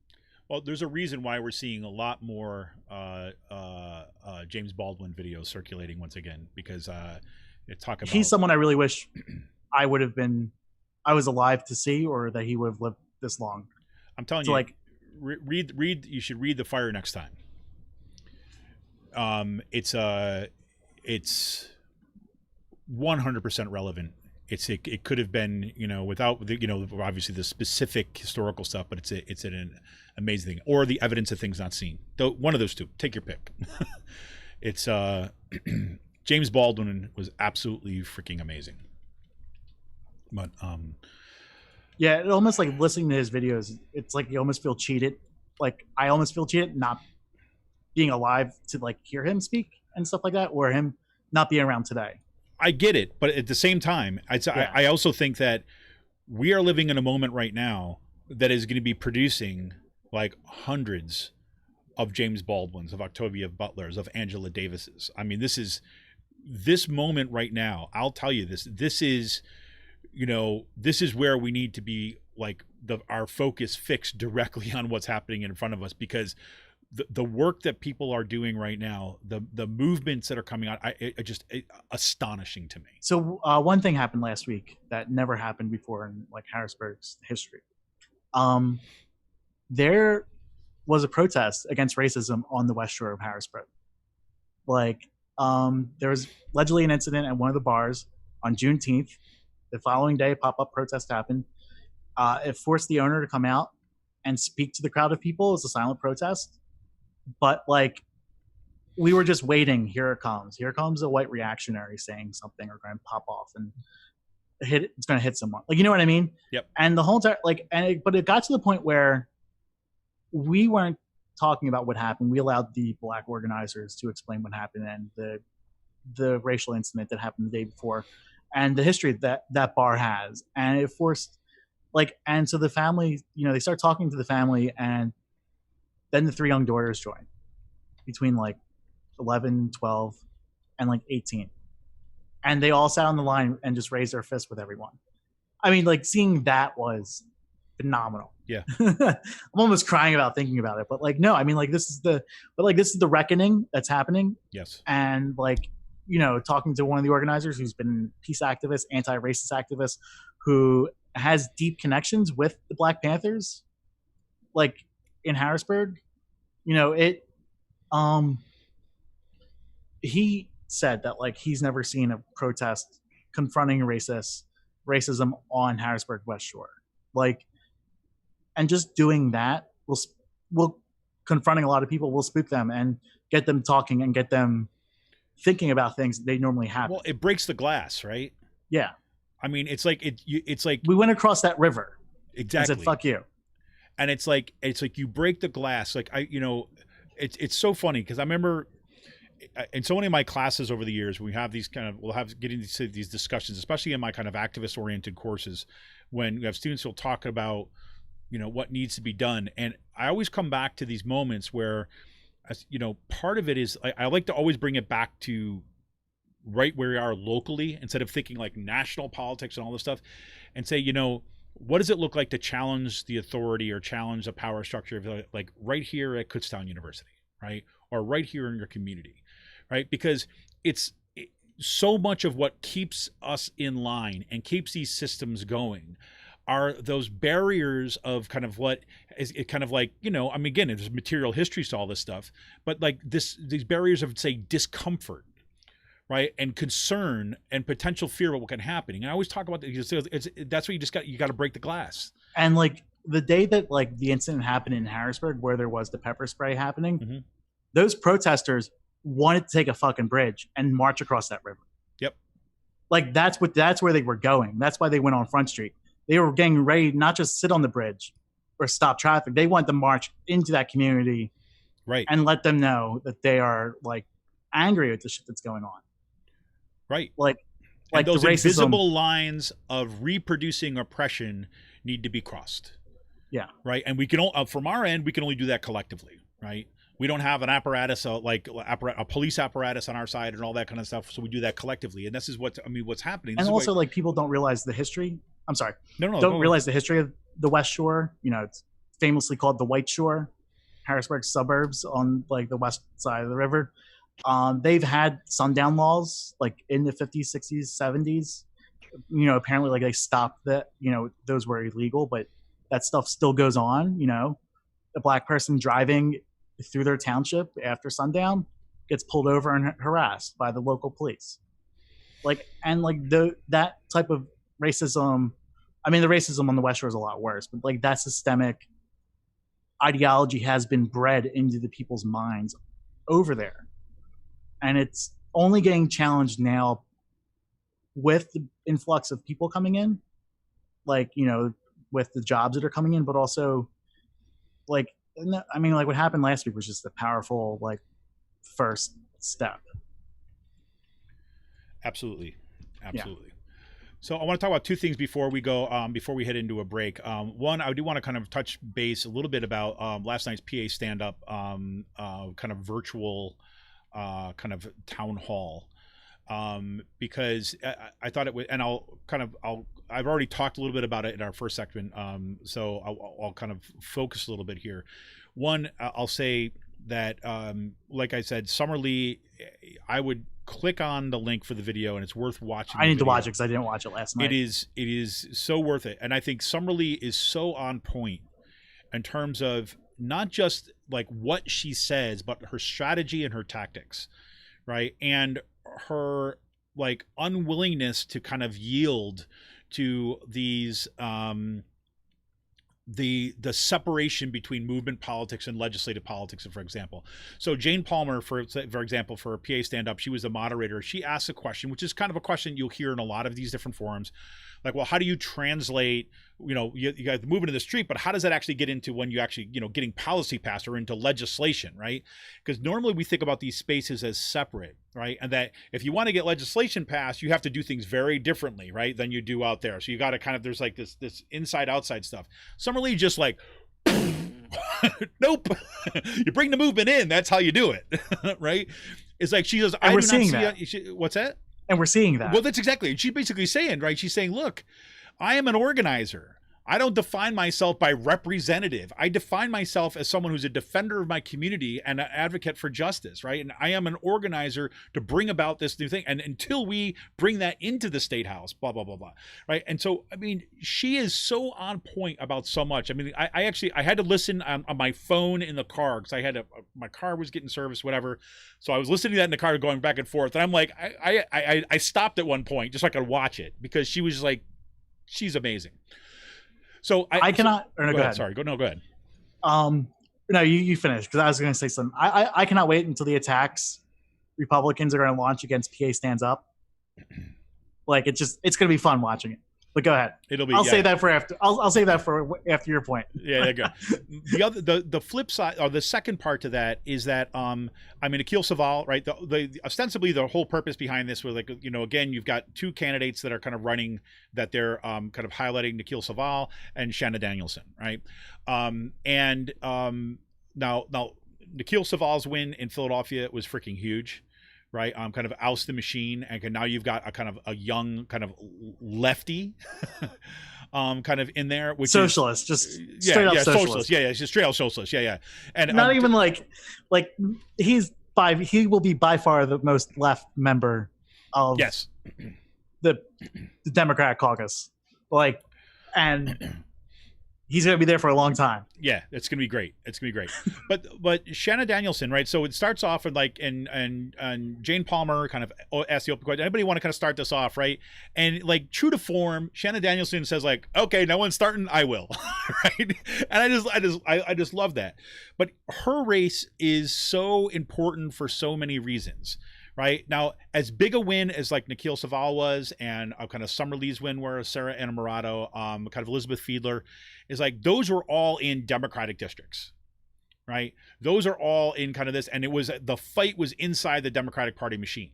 B: Well, there's a reason why we're seeing a lot more James Baldwin videos circulating once again, because he's someone I really wish I was alive to see, or that he would have lived this long. I'm telling you, like, read. You should read The Fire next time. It's 100% relevant. It could have been, without the, obviously the specific historical stuff, but it's an amazing thing, or the evidence of things not seen. Though one of those two, take your pick. It's James Baldwin was absolutely freaking amazing. But
C: Yeah, it almost like listening to his videos. It's like you almost feel cheated. Like I almost feel cheated not being alive to like hear him speak and stuff like that, or him not being around today.
B: I get it, but at the same time, I also think that we are living in a moment right now that is going to be producing like hundreds of James Baldwins, of Octavia Butlers, of Angela Davises. I mean, this moment right now, I'll tell you this is, this is where we need to be like our focus fixed directly on what's happening in front of us, because the work that people are doing right now, the movements that are coming out, it just astonishing to me.
C: So one thing happened last week that never happened before in like Harrisburg's history. There was a protest against racism on the West Shore of Harrisburg. Like there was allegedly an incident at one of the bars on Juneteenth. The following day, pop-up protest happened. It forced the owner to come out and speak to the crowd of people as a silent protest. But like, we were just waiting. Here it comes. Here comes a white reactionary saying something or going to pop off and it's going to hit someone. Like, you know what I mean?
B: Yep.
C: And the whole time, like, but it got to the point where we weren't talking about what happened. We allowed the black organizers to explain what happened and the racial incident that happened the day before and the history that bar has. And it forced like, and so the family, they start talking to the family, and then the three young daughters join between like 11, 12, and like 18. And they all sat on the line and just raised their fist with everyone. I mean, like seeing that was phenomenal.
B: Yeah.
C: I'm almost crying about thinking about it, but like, no, I mean, like this is the reckoning that's happening.
B: Yes.
C: And like, talking to one of the organizers who's been peace activist, anti-racist activist, who has deep connections with the Black Panthers, like in Harrisburg, he said that like he's never seen a protest confronting racism on Harrisburg West Shore. Like, and just doing that will confronting a lot of people will spook them and get them talking and get them thinking about things they normally haven't.
B: Well, it breaks the glass, right?
C: Yeah.
B: I mean, it's like
C: we went across that river.
B: Exactly.
C: And said, "Fuck you."
B: And it's like you break the glass. Like it's so funny because I remember in so many of my classes over the years, we'll have getting these discussions, especially in my kind of activist oriented courses, when you have students who'll talk about, what needs to be done. And I always come back to these moments where, part of it is I like to always bring it back to right where we are locally instead of thinking like national politics and all this stuff, and say, what does it look like to challenge the authority or challenge the power structure of like right here at Kutztown University, right? Or right here in your community, right? Because it's so much of what keeps us in line and keeps these systems going are those barriers of kind of what is it kind of like, I mean, again, there's material histories to all this stuff, but like these barriers of, say, discomfort, right, and concern and potential fear of what can happen. And I always talk about that. That's what you got to break the glass.
C: And like the day that like the incident happened in Harrisburg, where there was the pepper spray happening,
B: mm-hmm.
C: those protesters wanted to take a fucking bridge and march across that river.
B: Yep.
C: Like that's where they were going. That's why they went on Front Street. They were getting ready not just sit on the bridge or stop traffic. They wanted to march into that community,
B: right,
C: and let them know that they are like angry with the shit that's going on.
B: Right.
C: Like
B: those
C: the racism,
B: invisible lines of reproducing oppression need to be crossed.
C: Yeah.
B: Right. And we can from our end, we can only do that collectively. Right. We don't have an apparatus, a police apparatus on our side and all that kind of stuff. So we do that collectively. And this is what's happening.
C: And also, like, people don't realize the history. I'm sorry. Don't realize the history of the West Shore. It's famously called the White Shore, Harrisburg suburbs on like the west side of the river. They've had sundown laws like in the 50s, 60s, 70s. Apparently like they stopped that, those were illegal, but that stuff still goes on. A black person driving through their township after sundown gets pulled over and harassed by the local police. That type of racism. I mean, the racism on the West Shore is a lot worse, but like that systemic ideology has been bred into the people's minds over there. And it's only getting challenged now with the influx of people coming in, like, with the jobs that are coming in, but also like, I mean, like what happened last week was just a powerful like first step.
B: Absolutely.
C: Yeah.
B: So I want to talk about two things before we go, before we head into a break. One, I do want to kind of touch base a little bit about last night's PA stand-up, kind of virtual, kind of town hall, because I thought it would, and I've already talked a little bit about it in our first segment, so I'll kind of focus a little bit here. One, I'll say that, like I said, Summer Lee, I would click on the link for the video, and it's worth watching.
C: I need to watch it because I didn't watch it last night.
B: It is so worth it, and I think Summer Lee is so on point in terms of not just like what she says, but her strategy and her tactics, right? And her like unwillingness to kind of yield to these the separation between movement politics and legislative politics, for example. So Jane Palmer, for example, for a PA stand-up, she was the moderator. She asked a question, which is kind of a question you'll hear in a lot of these different forums. Like, well, how do you translate, you got the movement in the street, but how does that actually get into when you actually, getting policy passed or into legislation, right? Because normally we think about these spaces as separate, right? And that if you want to get legislation passed, you have to do things very differently, right, than you do out there. So you got to kind of, there's like this inside outside stuff. Summer Lee just like, nope, you bring the movement in. That's how you do it, right? It's like she goes,
C: and
B: I
C: we're
B: do
C: seeing
B: not see
C: that.
B: What's that?
C: And we're seeing that.
B: Well, that's exactly. She's basically saying, right? She's saying, look, I am an organizer. I don't define myself by representative. I define myself as someone who's a defender of my community and an advocate for justice, right? And I am an organizer to bring about this new thing. And until we bring that into the state house, blah, blah, blah, blah, right? And so, I mean, she is so on point about so much. I mean, I had to listen on my phone in the car because my car was getting service, whatever. So I was listening to that in the car going back and forth. And I'm like, I stopped at one point just so I could watch it because she was like, she's amazing. So
C: I cannot. Or no, go ahead.
B: Sorry, go ahead.
C: No, you finish because I was going to say something. I cannot wait until the attacks Republicans are going to launch against PA Stands Up. Like it's going to be fun watching it. But go ahead.
B: I'll
C: say that for after. I'll save that for after your point.
B: Yeah, there you go. The flip side or the second part to that is that I mean Akil Saval, right? The ostensibly the whole purpose behind this was like again you've got two candidates that are kind of running that they're kind of highlighting Akil Saval and Shanna Danielson, right? Now Akil Saval's win in Philadelphia was freaking huge. Right, kind of oust the machine, and now you've got a kind of a young kind of lefty, kind of in there, which
C: socialist, just straight up socialist.
B: Yeah, it's just straight up socialist. Yeah, and
C: not even like he will be by far the most left member of the Democratic caucus, and he's going to be there for a long time.
B: Yeah, it's going to be great. But Shanna Danielson, right? So it starts off with and Jane Palmer kind of asks the open question. Anybody want to kind of start this off, right? And like true to form, Shanna Danielson says like, okay, no one's starting, I will, right? And I just love that. But her race is so important for so many reasons. Right now, as big a win as like Akil Saval was, and kind of Summer Lee's win were Sarah Innamorato, kind of Elizabeth Fiedler, is like those were all in Democratic districts, right? Those are all in kind of this, and the fight was inside the Democratic Party machine,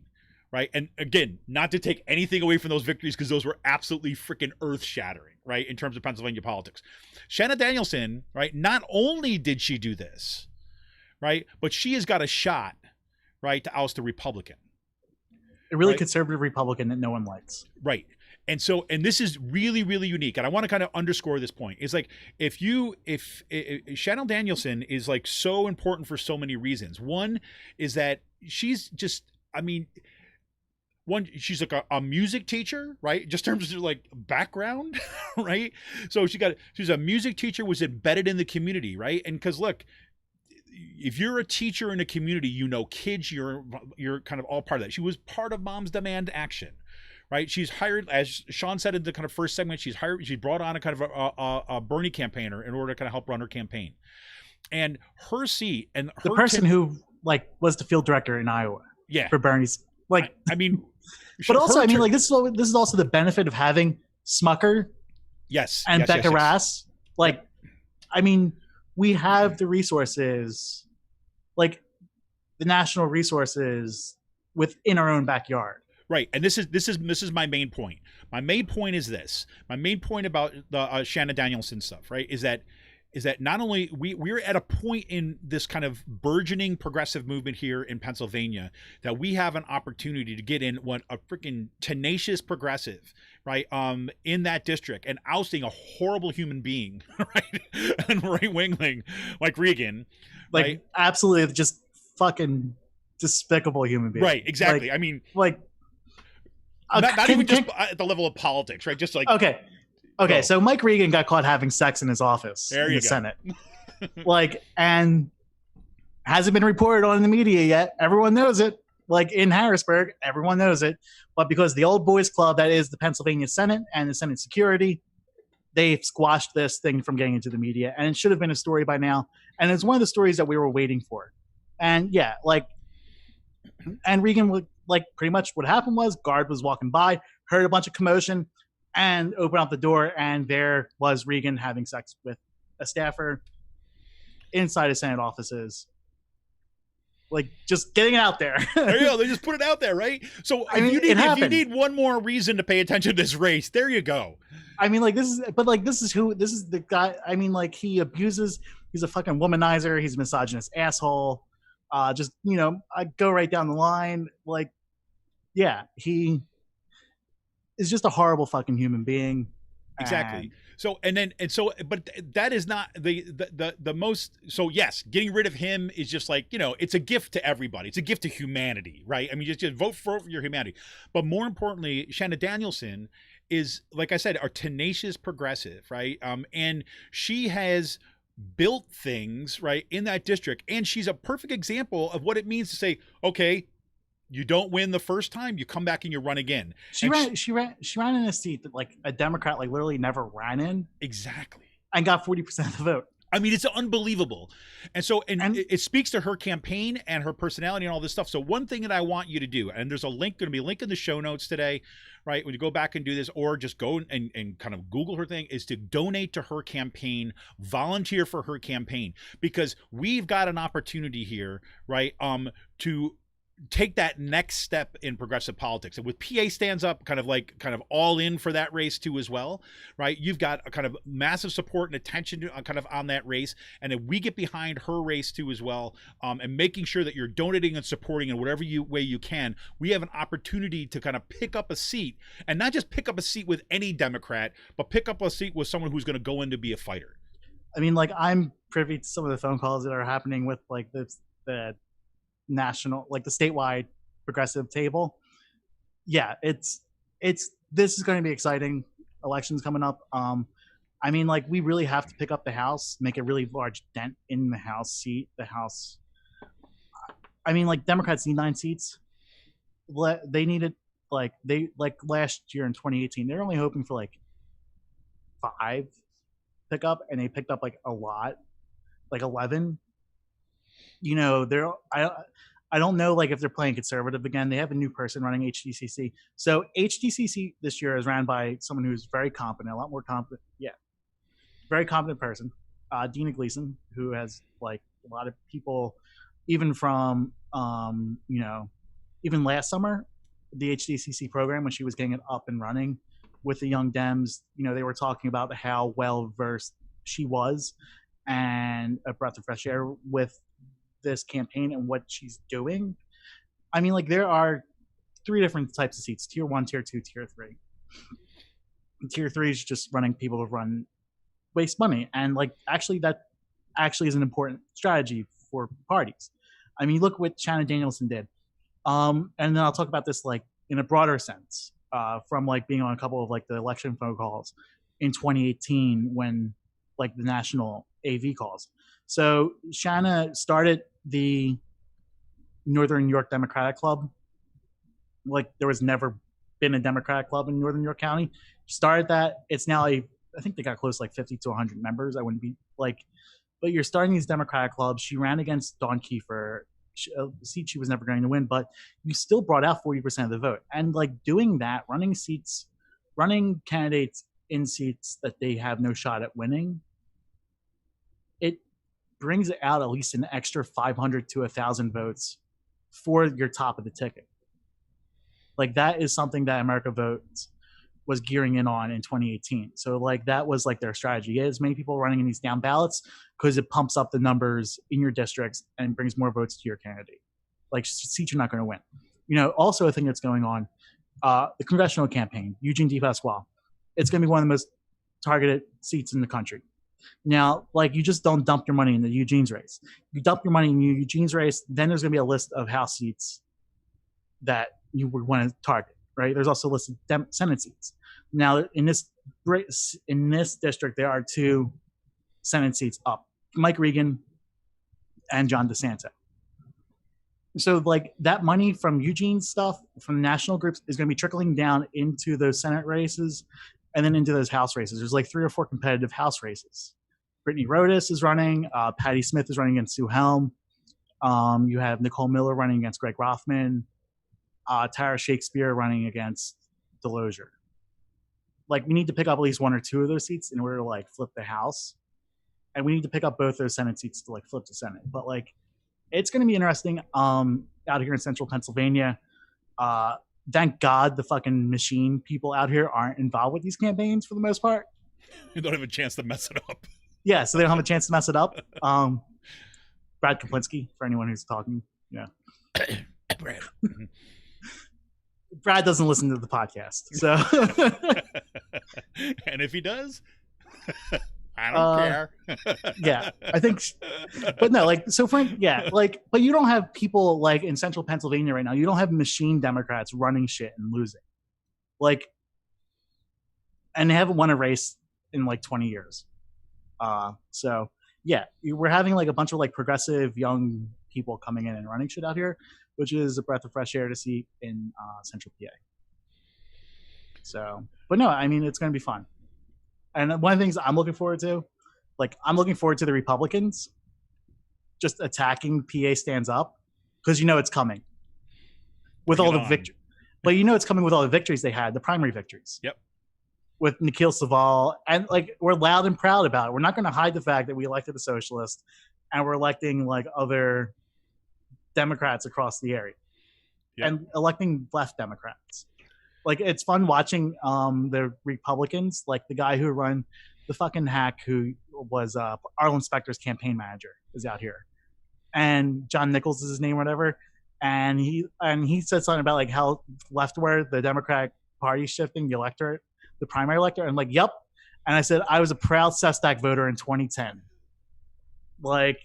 B: right? And again, not to take anything away from those victories because those were absolutely freaking earth-shattering, right? In terms of Pennsylvania politics, Shanna Danielson, right? Not only did she do this, right, but she has got a shot. Right, to oust a Republican.
C: A really conservative Republican that no one likes.
B: Right. And this is really, really unique. And I want to kind of underscore this point. It's like if Shanna Danielson is like so important for so many reasons. One is that she's just, I mean, she's like a music teacher, right? Just in terms of like background, right? So she's a music teacher, was embedded in the community, right? And because look, if you're a teacher in a community, kids, you're kind of all part of that. She was part of Moms Demand Action, right? She's hired, as Sean said in the kind of first segment, she's brought on a kind of a Bernie campaigner in order to kind of help run her campaign. And her seat and
C: the person who was the field director in Iowa.
B: Yeah.
C: For Bernie's
B: I mean,
C: but also, I mean, this is also the benefit of having Smucker
B: Yes.
C: and
B: yes,
C: Becca
B: yes, yes.
C: Rass. Like, I mean, we have the resources, like the national resources within our own backyard.
B: Right, and this is my main point. My main point is this. My main point about the Shanna Danielson stuff, right, is that not only we're at a point in this kind of burgeoning progressive movement here in Pennsylvania that we have an opportunity to get in what a freaking tenacious progressive, right, in that district and ousting a horrible human being, right, and right wingling like Regan,
C: Like,
B: right?
C: absolutely just fucking despicable human being.
B: Right, exactly.
C: Like,
B: I mean,
C: like
B: not even just at the level of politics, right? Just like
C: okay.
B: Go.
C: So Mike Regan got caught having sex in his office in the Senate. Like, and hasn't been reported on in the media yet. Everyone knows it. Like in Harrisburg, everyone knows it. But because the old boys club that is the Pennsylvania Senate and the Senate security, they've squashed this thing from getting into the media. And it should have been a story by now. And it's one of the stories that we were waiting for. And yeah, like, and Regan would, like, pretty much what happened was guard was walking by, heard a bunch of commotion, and opened up the door, and there was Regan having sex with a staffer inside his Senate offices. Like, just getting it out there.
B: There you go. They just put it out there, right? So if you need one more reason to pay attention to this race, there you go.
C: I mean, like, this is the guy. I mean, like, he's a fucking womanizer. He's a misogynist asshole. Just, I go right down the line. Like, yeah, he is just a horrible fucking human being.
B: Exactly. But that is not the most. So yes, getting rid of him is just like, it's a gift to everybody. It's a gift to humanity, right? I mean, just vote for your humanity. But more importantly, Shanna Danielson is, like I said, a tenacious progressive, right? And she has built things, right, in that district, and she's a perfect example of what it means to say, okay, you don't win the first time, you come back and you run again. She
C: ran in a seat that, like, a Democrat, like, literally never ran in.
B: Exactly.
C: And got 40% of the vote.
B: I mean, it's unbelievable. And so, and it speaks to her campaign and her personality and all this stuff. So one thing that I want you to do, and there's going to be a link in the show notes today, right? When you go back and do this, or just go and kind of Google her thing, is to donate to her campaign, volunteer for her campaign, because we've got an opportunity here, right? To take that next step in progressive politics. And with PA stands up kind of all in for that race too as well, right? You've got a kind of massive support and attention to, kind of on that race. And then we get behind her race too as well, and making sure that you're donating and supporting in whatever way you can. We have an opportunity to kind of pick up a seat, and not just pick up a seat with any Democrat, but pick up a seat with someone who's going to go in to be a fighter.
C: I mean, like, I'm privy to some of the phone calls that are happening with, like, the national, like, the statewide progressive table. Yeah, this is going to be exciting. Elections coming up. I mean, like, we really have to pick up the House, make a really large dent in the House seat. The House. I mean, like, Democrats need 9 seats. They needed, like, last year in 2018, they're only hoping for like 5 pick up, and they picked up like a lot, like 11. I don't know, like, if they're playing conservative again. They have a new person running HDCC. So HDCC this year is ran by someone who's very competent, a lot more competent. Yeah, very competent person, Dina Gleason, who has, like, a lot of people, even from even last summer, the HDCC program, when she was getting it up and running with the Young Dems, they were talking about how well versed she was, and a breath of fresh air with this campaign and what she's doing. I mean, like, there are 3 different types of seats: tier 1, tier 2, tier 3. Tier 3 is just running people to waste money, and, like, that actually is an important strategy for parties. I mean, look what Shanna Danielson did. And then I'll talk about this, like, in a broader sense, from, like, being on a couple of, like, the election phone calls in 2018 when, like, the national AV calls. So Shanna started the Northern New York Democratic Club. Like, there was never been a Democratic club in Northern New York County. She started that. It's now I think they got close to like 50 to 100 members. I wouldn't be like, but you're starting these Democratic clubs. She ran against Dawn Kiefer, a seat she was never going to win, but you still brought out 40% of the vote. And, like, doing that, running candidates in seats that they have no shot at winning, it brings out at least an extra 500 to 1,000 votes for your top of the ticket. Like that is something that America Votes was gearing in on in 2018. So like that was like their strategy. Get as many people running in these down ballots because it pumps up the numbers in your districts and brings more votes to your candidate. Like seats you're not going to win. You know, also a thing that's going on, the congressional campaign, Eugene DePasquale. It's going to be one of the most targeted seats in the country. Now, like you just don't dump your money in the Eugene's race. You dump your money in Eugene's race, then there's going to be a list of House seats that you would want to target, right? There's also a list of Senate seats. Now, in this district, there are 2 Senate seats up: Mike Regan and John DeSanto. So, like that money from Eugene's stuff, from the national groups, is going to be trickling down into those Senate races, and then into those House races. There's like 3 or 4 competitive House races. Brittany Rodas is running. Patty Smith is running against Sue Helm. You have Nicole Miller running against Greg Rothman. Tara Shakespeare running against Delosier. Like we need to pick up at least 1 or 2 of those seats in order to like flip the House, and we need to pick up both those Senate seats to like flip the Senate. But like, it's going to be interesting out here in central Pennsylvania. Thank God the fucking machine people out here aren't involved with these campaigns for the most part.
B: You don't have a chance to mess it up.
C: Yeah, so they don't have a chance to mess it up. Brad Kaplinski, for anyone who's talking. Yeah.
B: Brad.
C: Brad doesn't listen to the podcast, so.
B: And if he does, I don't care.
C: Yeah, I think, but no, like, so Frank, yeah, like, but you don't have people like in central Pennsylvania right now. You don't have machine Democrats running shit and losing, like, and they haven't won a race in like 20 years. So yeah, we're having like a bunch of like progressive young people coming in and running shit out here, which is a breath of fresh air to see in central PA. So, but no, I mean, it's going to be fun. And one of the things I'm looking forward to, like, I'm looking forward to the Republicans just attacking PA Stands Up, because you know it's coming with all the victory. But you know it's coming with all the victories they had, the primary victories.
B: Yep.
C: With Nikhil Saval, and like we're loud and proud about it. We're not going to hide the fact that we elected a socialist, and we're electing like other Democrats across the area, and electing left Democrats. Like it's fun watching the Republicans, like the guy who run the fucking hack who was Arlen Specter's campaign manager is out here, and John Nichols is his name or whatever, and he said something about like how leftward the Democratic Party shifting the electorate, the primary electorate, and I'm like, yep. And I said I was a proud Sestak voter in 2010. Like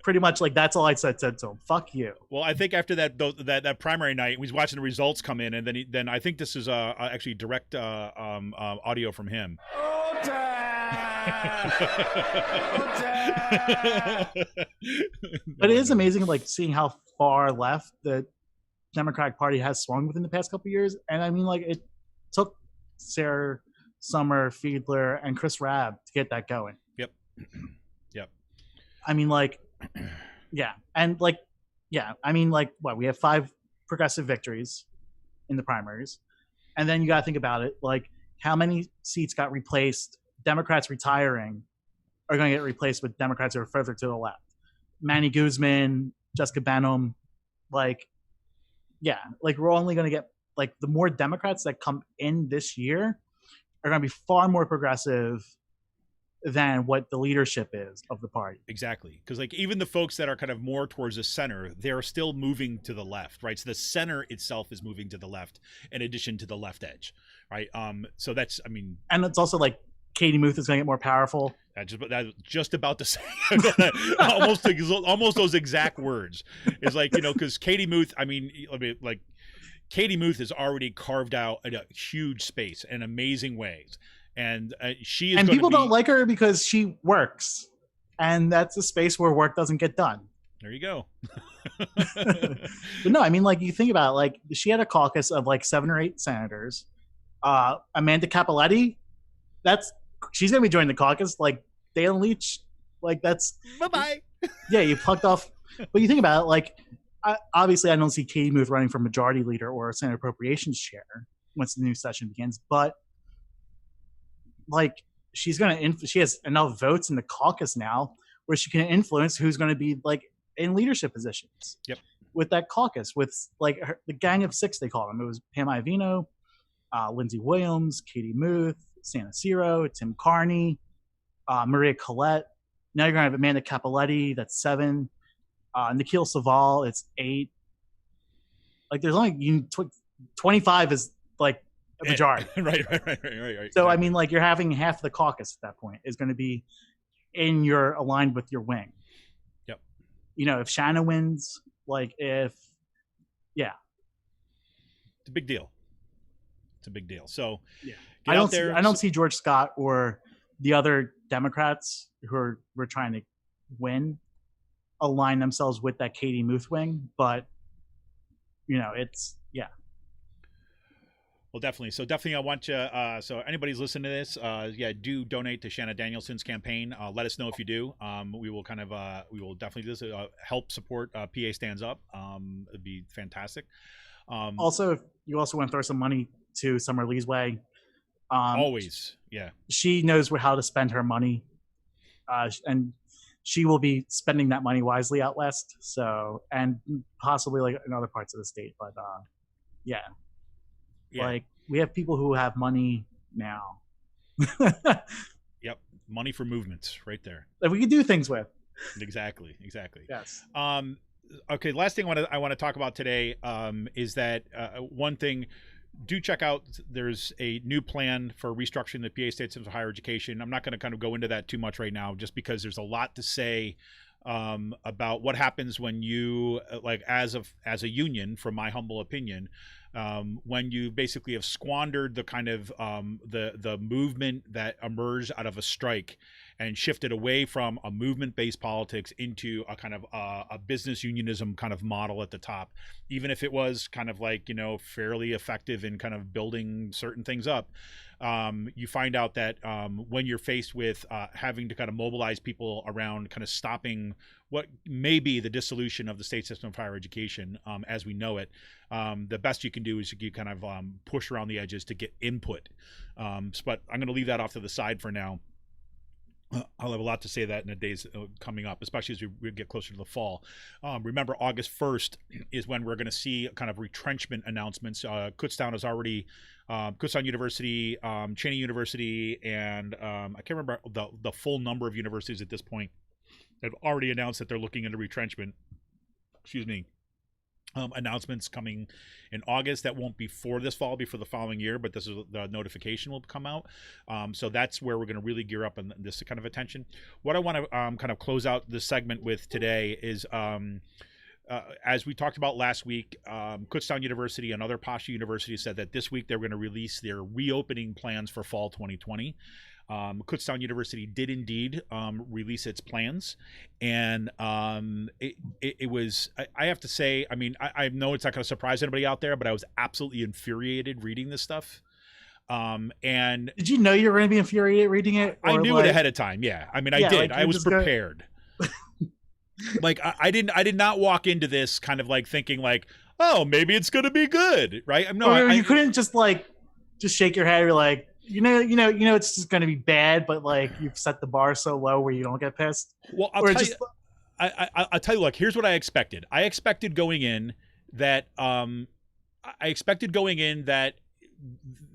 C: pretty much like that's all I said to him. Fuck you.
B: Well, I think after that primary night, we was watching the results come in, and then I think this is actually direct audio from him.
C: But it is amazing, like seeing how far left the Democratic Party has swung within the past couple of years, and I mean, like it took Sarah Summer, Fiedler, and Chris Rabb to get that going.
B: Yep.
C: I mean, like, yeah, and like, yeah, I mean, like, what, we have 5 progressive victories in the primaries, and then you got to think about it, like, how many seats got replaced? Democrats retiring are going to get replaced with Democrats who are further to the left. Manny Guzman, Jessica Benham, like, yeah, like we're only going to get like the more Democrats that come in this year are going to be far more progressive than what the leadership is of the party.
B: Exactly. Because like even the folks that are kind of more towards the center, they're still moving to the left, right? So the center itself is moving to the left in addition to the left edge, right? So that's, I mean.
C: And it's also like Katie Muth is going to get more powerful.
B: Just about to say almost those exact words. It's like, you know, because Katie Muth, I mean, like Katie Muth has already carved out a huge space in amazing ways. And she is, and
C: people don't like her because she works, and that's a space where work doesn't get done.
B: There you go.
C: But no, I mean, like you think about it, like she had a caucus of like 7 or 8 senators. Amanda Capoletti, she's gonna be joining the caucus. Like Dale Leach, like that's
B: bye.
C: Yeah, you plucked off. But you think about it, like obviously I don't see Katie Muth running for majority leader or Senate Appropriations Chair once the new session begins, but like she's going to she has enough votes in the caucus now where she can influence who's going to be like in leadership positions.
B: Yep.
C: With that caucus, with like the Gang of Six, they call them. It was Pam Iovino, Lindsey Williams, Katie Muth, Santa Ciro, Tim Carney, Maria Collette. Now you're going to have Amanda Capoletti, that's 7. Nikhil Saval, it's 8. Like there's only 25 is like a majority.
B: Right.
C: So I mean, like you're having half the caucus at that point is going to be aligned with your wing.
B: Yep.
C: You know, if Shanna wins, like if, yeah,
B: it's a big deal. It's a big deal. So
C: yeah,
B: I
C: don't see George Scott or the other Democrats who were trying to win align themselves with that Katie Muth wing, but you know, it's yeah.
B: Well, definitely. So definitely, I want you. So anybody's listening to this, do donate to Shanna Danielson's campaign. Let us know if you do. We will we will definitely do this. Help support PA Stands Up. It'd be fantastic.
C: Also, if you also want to throw some money to Summer Lee's way.
B: Always, yeah.
C: She knows how to spend her money, and she will be spending that money wisely out west. So, and possibly like in other parts of the state, but yeah. Like we have people who have money now.
B: Yep, money for movements, right there.
C: That we can do things with.
B: Exactly.
C: Yes.
B: Okay. Last thing I want to talk about today is that one thing. Do check out. There's a new plan for restructuring the PA State System of Higher Education. I'm not going to kind of go into that too much right now, just because there's a lot to say about what happens when you, like, as a union, from my humble opinion, when you basically have squandered the kind of the movement that emerged out of a strike and shifted away from a movement-based politics into a kind of a business unionism kind of model at the top, even if it was kind of like, you know, fairly effective in kind of building certain things up. You find out that when you're faced with having to kind of mobilize people around kind of stopping what may be the dissolution of the state system of higher education as we know it, the best you can do is you kind of push around the edges to get input. But I'm going to leave that off to the side for now. I'll have a lot to say that in the days coming up, especially as we get closer to the fall. Remember, August 1st is when we're going to see kind of retrenchment announcements. Kutztown is already, Kutztown University, Cheney University, and I can't remember the full number of universities at this point have already announced that they're looking into retrenchment. Excuse me. Announcements coming in August. That won't be for this fall, be for the following year, but this is the notification will come out. So that's where we're going to really gear up in this kind of attention. What I want to kind of close out this segment with today is, as we talked about last week, Kutztown University and other PASSHE universities said that this week they're going to release their reopening plans for fall 2020. Kutztown University did indeed release its plans, and it was, I have to say, I mean, I know it's not going to surprise anybody out there, but I was absolutely infuriated reading this stuff. And
C: did you know you were going to be infuriated reading it?
B: I knew it ahead of time. Yeah, I mean, I did. Like, I was prepared. Like I did not walk into this kind of like thinking like, oh, maybe it's going to be good, right? No,
C: you couldn't just shake your head. You're like, you know, it's just going to be bad, but like you've set the bar so low where you don't get pissed.
B: Well, I'll tell you, like, here's what I expected. I expected going in that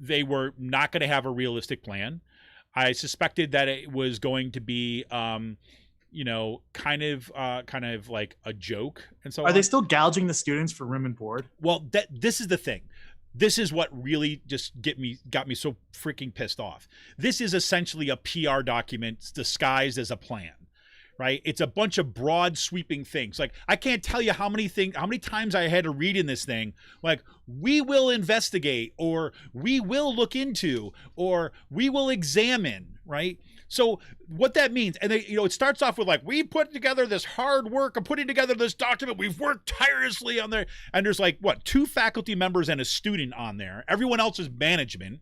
B: they were not going to have a realistic plan. I suspected that it was going to be, you know, kind of like a joke. And so,
C: are they still gouging the students for room and board?
B: Well, this is the thing. This is what really just got me so freaking pissed off. This is essentially a PR document disguised as a plan, right? It's a bunch of broad sweeping things. Like, I can't tell you how many times I had to read in this thing, like, we will investigate, or we will look into, or we will examine, right? So what that means, and it starts off with like, we put together this hard work of putting together this document. We've worked tirelessly on there. And there's like, 2 faculty members and a student on there. Everyone else is management,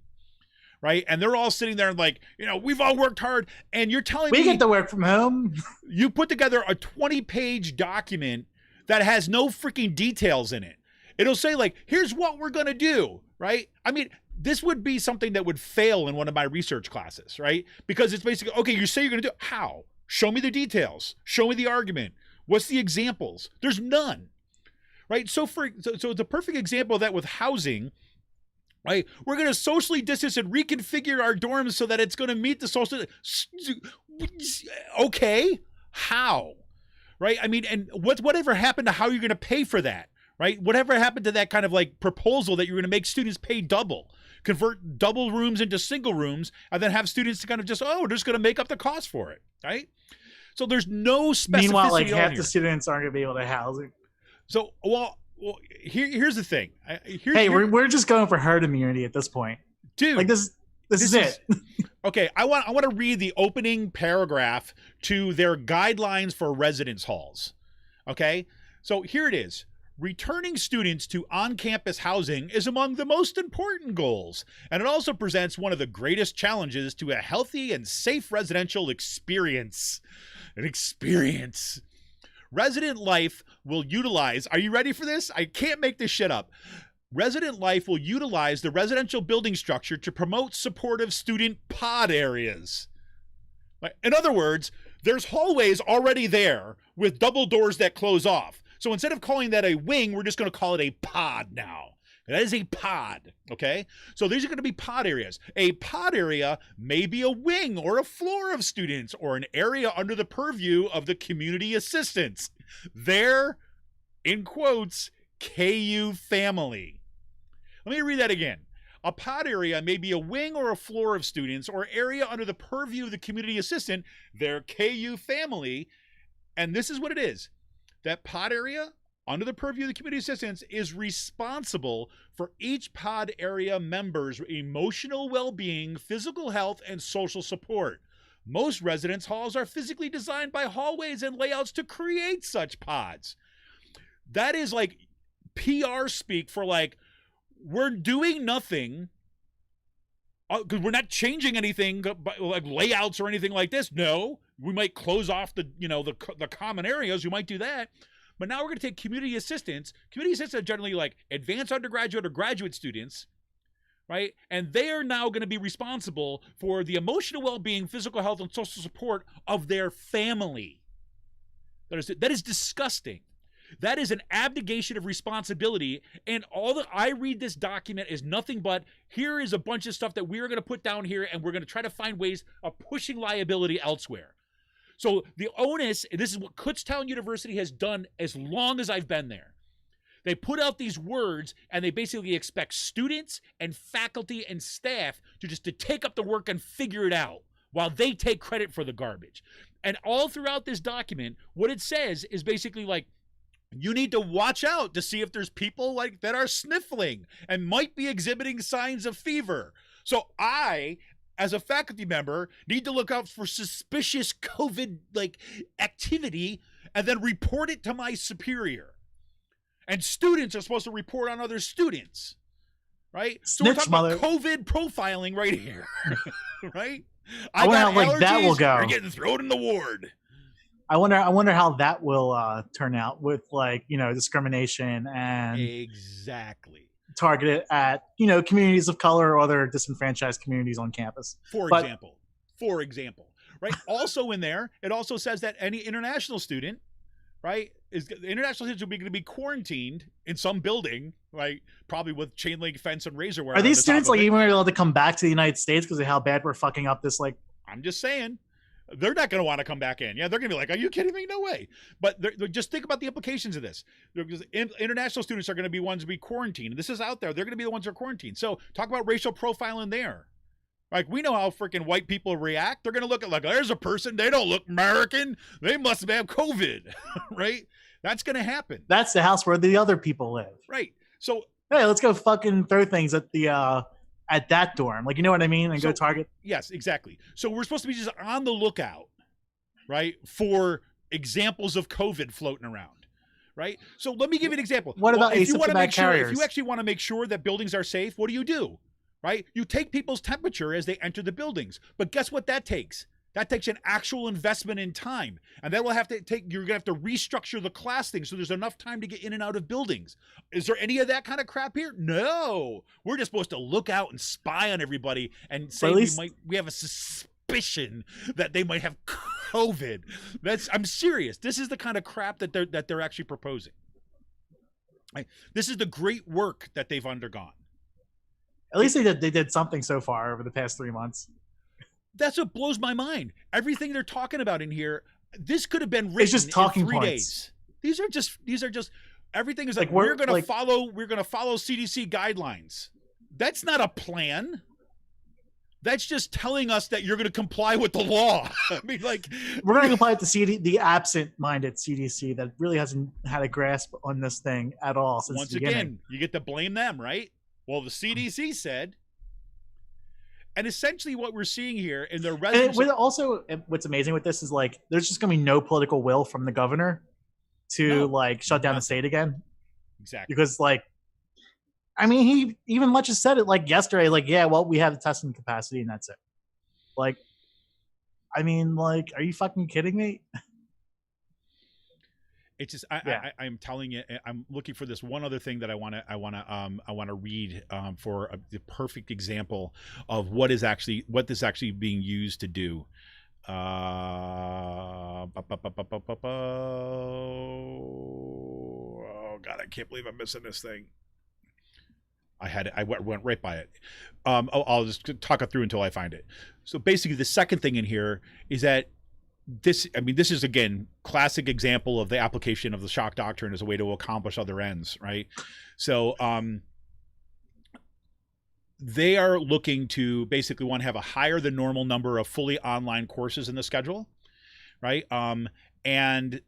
B: right? And they're all sitting there and like, we've all worked hard. And you're telling me.
C: We get to work from home.
B: You put together a 20-page document that has no freaking details in it. It'll say like, here's what we're going to do, right? I mean, this would be something that would fail in one of my research classes, right? Because it's basically, okay, you say you're going to do it. How? Show me the details. Show me the argument. What's the examples? There's none, right? So it's a perfect example of that with housing, right? We're going to socially distance and reconfigure our dorms so that it's going to meet the social. Okay, how? Right? I mean, and whatever happened to how you're going to pay for that? Right? Whatever happened to that kind of like proposal that you're going to make students pay double, convert double rooms into single rooms, and then have students to kind of just, we're just going to make up the cost for it, right? So there's no specificity.
C: Meanwhile, like half the students aren't going to be able to house it.
B: So, well, here's the thing.
C: We're just going for herd immunity at this point,
B: dude.
C: Like this is it.
B: Okay, I want to read the opening paragraph to their guidelines for residence halls. Okay, so here it is. Returning students to on-campus housing is among the most important goals, and it also presents one of the greatest challenges to a healthy and safe residential experience. An experience. Resident life will utilize, are you ready for this? I can't make this shit up. Resident life will utilize the residential building structure to promote supportive student pod areas. In other words, there's hallways already there with double doors that close off. So instead of calling that a wing, we're just going to call it a pod now. That is a pod, okay? So these are going to be pod areas. A pod area may be a wing or a floor of students or an area under the purview of the community assistants. Their, in quotes, KU family. Let me read that again. A pod area may be a wing or a floor of students or area under the purview of the community assistant, their KU family. And this is what it is. That pod area, under the purview of the community assistants, is responsible for each pod area member's emotional well-being, physical health, and social support. Most residence halls are physically designed by hallways and layouts to create such pods. That is like PR speak for like, we're doing nothing because we're not changing anything like layouts or anything like this. No, we might close off the common areas. We might do that. But now we're going to take community assistants. Community assistants are generally like advanced undergraduate or graduate students, right? And they are now going to be responsible for the emotional well-being, physical health, and social support of their family. That is disgusting. That is an abdication of responsibility. And all that I read this document is nothing but, here is a bunch of stuff that we're going to put down here, and we're going to try to find ways of pushing liability elsewhere. So the onus, and this is what Kutztown University has done as long as I've been there. They put out these words, and they basically expect students and faculty and staff to take up the work and figure it out while they take credit for the garbage. And all throughout this document, what it says is basically like, you need to watch out to see if there's people like that are sniffling and might be exhibiting signs of fever. So I, as a faculty member, need to look out for suspicious COVID like activity and then report it to my superior. And students are supposed to report on other students, right? So we're talking about COVID profiling right here, right?
C: I wonder how like that will go.
B: You're getting thrown in the ward.
C: I wonder how that will turn out with like, discrimination and
B: exactly
C: targeted at, communities of color or other disenfranchised communities on campus.
B: For example, right? Also in there, it also says that any international student, right, the international students will be quarantined in some building, right? Probably with chain link fence and razor wire.
C: Are these students like even allowed to come back to the United States because of how bad we're fucking up this like?
B: I'm just saying. They're not going to want to come back in. Yeah, they're going to be like, are you kidding me? No way. But just think about the implications of this. Because international students are going to be ones to be quarantined. This is out there. They're going to be the ones who are quarantined. So talk about racial profiling there. Like, we know how freaking white people react. They're going to look at like, there's a person. They don't look American. They must have COVID, right? That's going to happen.
C: That's the house where the other people live.
B: Right. So,
C: hey, let's go fucking throw things at the at that dorm, like, you know what I mean, and go target.
B: Yes, exactly. So we're supposed to be just on the lookout, right, for examples of COVID floating around, right? So let me give you an example.
C: What about
B: if you want to make sure,
C: carriers?
B: if you actually want to make sure that buildings are safe, what do? Right? You take people's temperature as they enter the buildings, but guess what that takes? That takes an actual investment in time. And that will have to take, you're going to have to restructure the class thing so there's enough time to get in and out of buildings. Is there any of that kind of crap here? No. We're just supposed to look out and spy on everybody and say we have a suspicion that they might have COVID. I'm serious. This is the kind of crap that they're actually proposing. This is the great work that they've undergone.
C: At least they did something so far over the past 3 months.
B: That's what blows my mind. Everything they're talking about in here, this could have been written
C: it's just talking
B: in 3
C: points.
B: days. These are just everything is like
C: we're
B: going to follow CDC guidelines. That's not a plan. That's just telling us that you're going to comply with the law. I mean, like,
C: we're going to comply with the absent-minded CDC that really hasn't had a grasp on this thing at all since
B: once
C: the beginning.
B: Again, you get to blame them, right? Well, the CDC said. And essentially what we're seeing here in their resolution.
C: Also, what's amazing with this is like there's just going to be no political will from the governor to shut down the state again.
B: Exactly.
C: Because I mean, he even much as said it yesterday, yeah, well, we have the testing capacity and that's it. I mean, are you fucking kidding me?
B: It's just I'm telling you, I'm looking for this one other thing that I want to read for the perfect example of what this actually being used to do. Oh God, I can't believe I'm missing this thing. I went right by it. I'll just talk it through until I find it. So basically, the second thing in here is that this is again classic example of the application of the shock doctrine as a way to accomplish other ends, right? So they are looking to basically want to have a higher than normal number of fully online courses in the schedule, right? And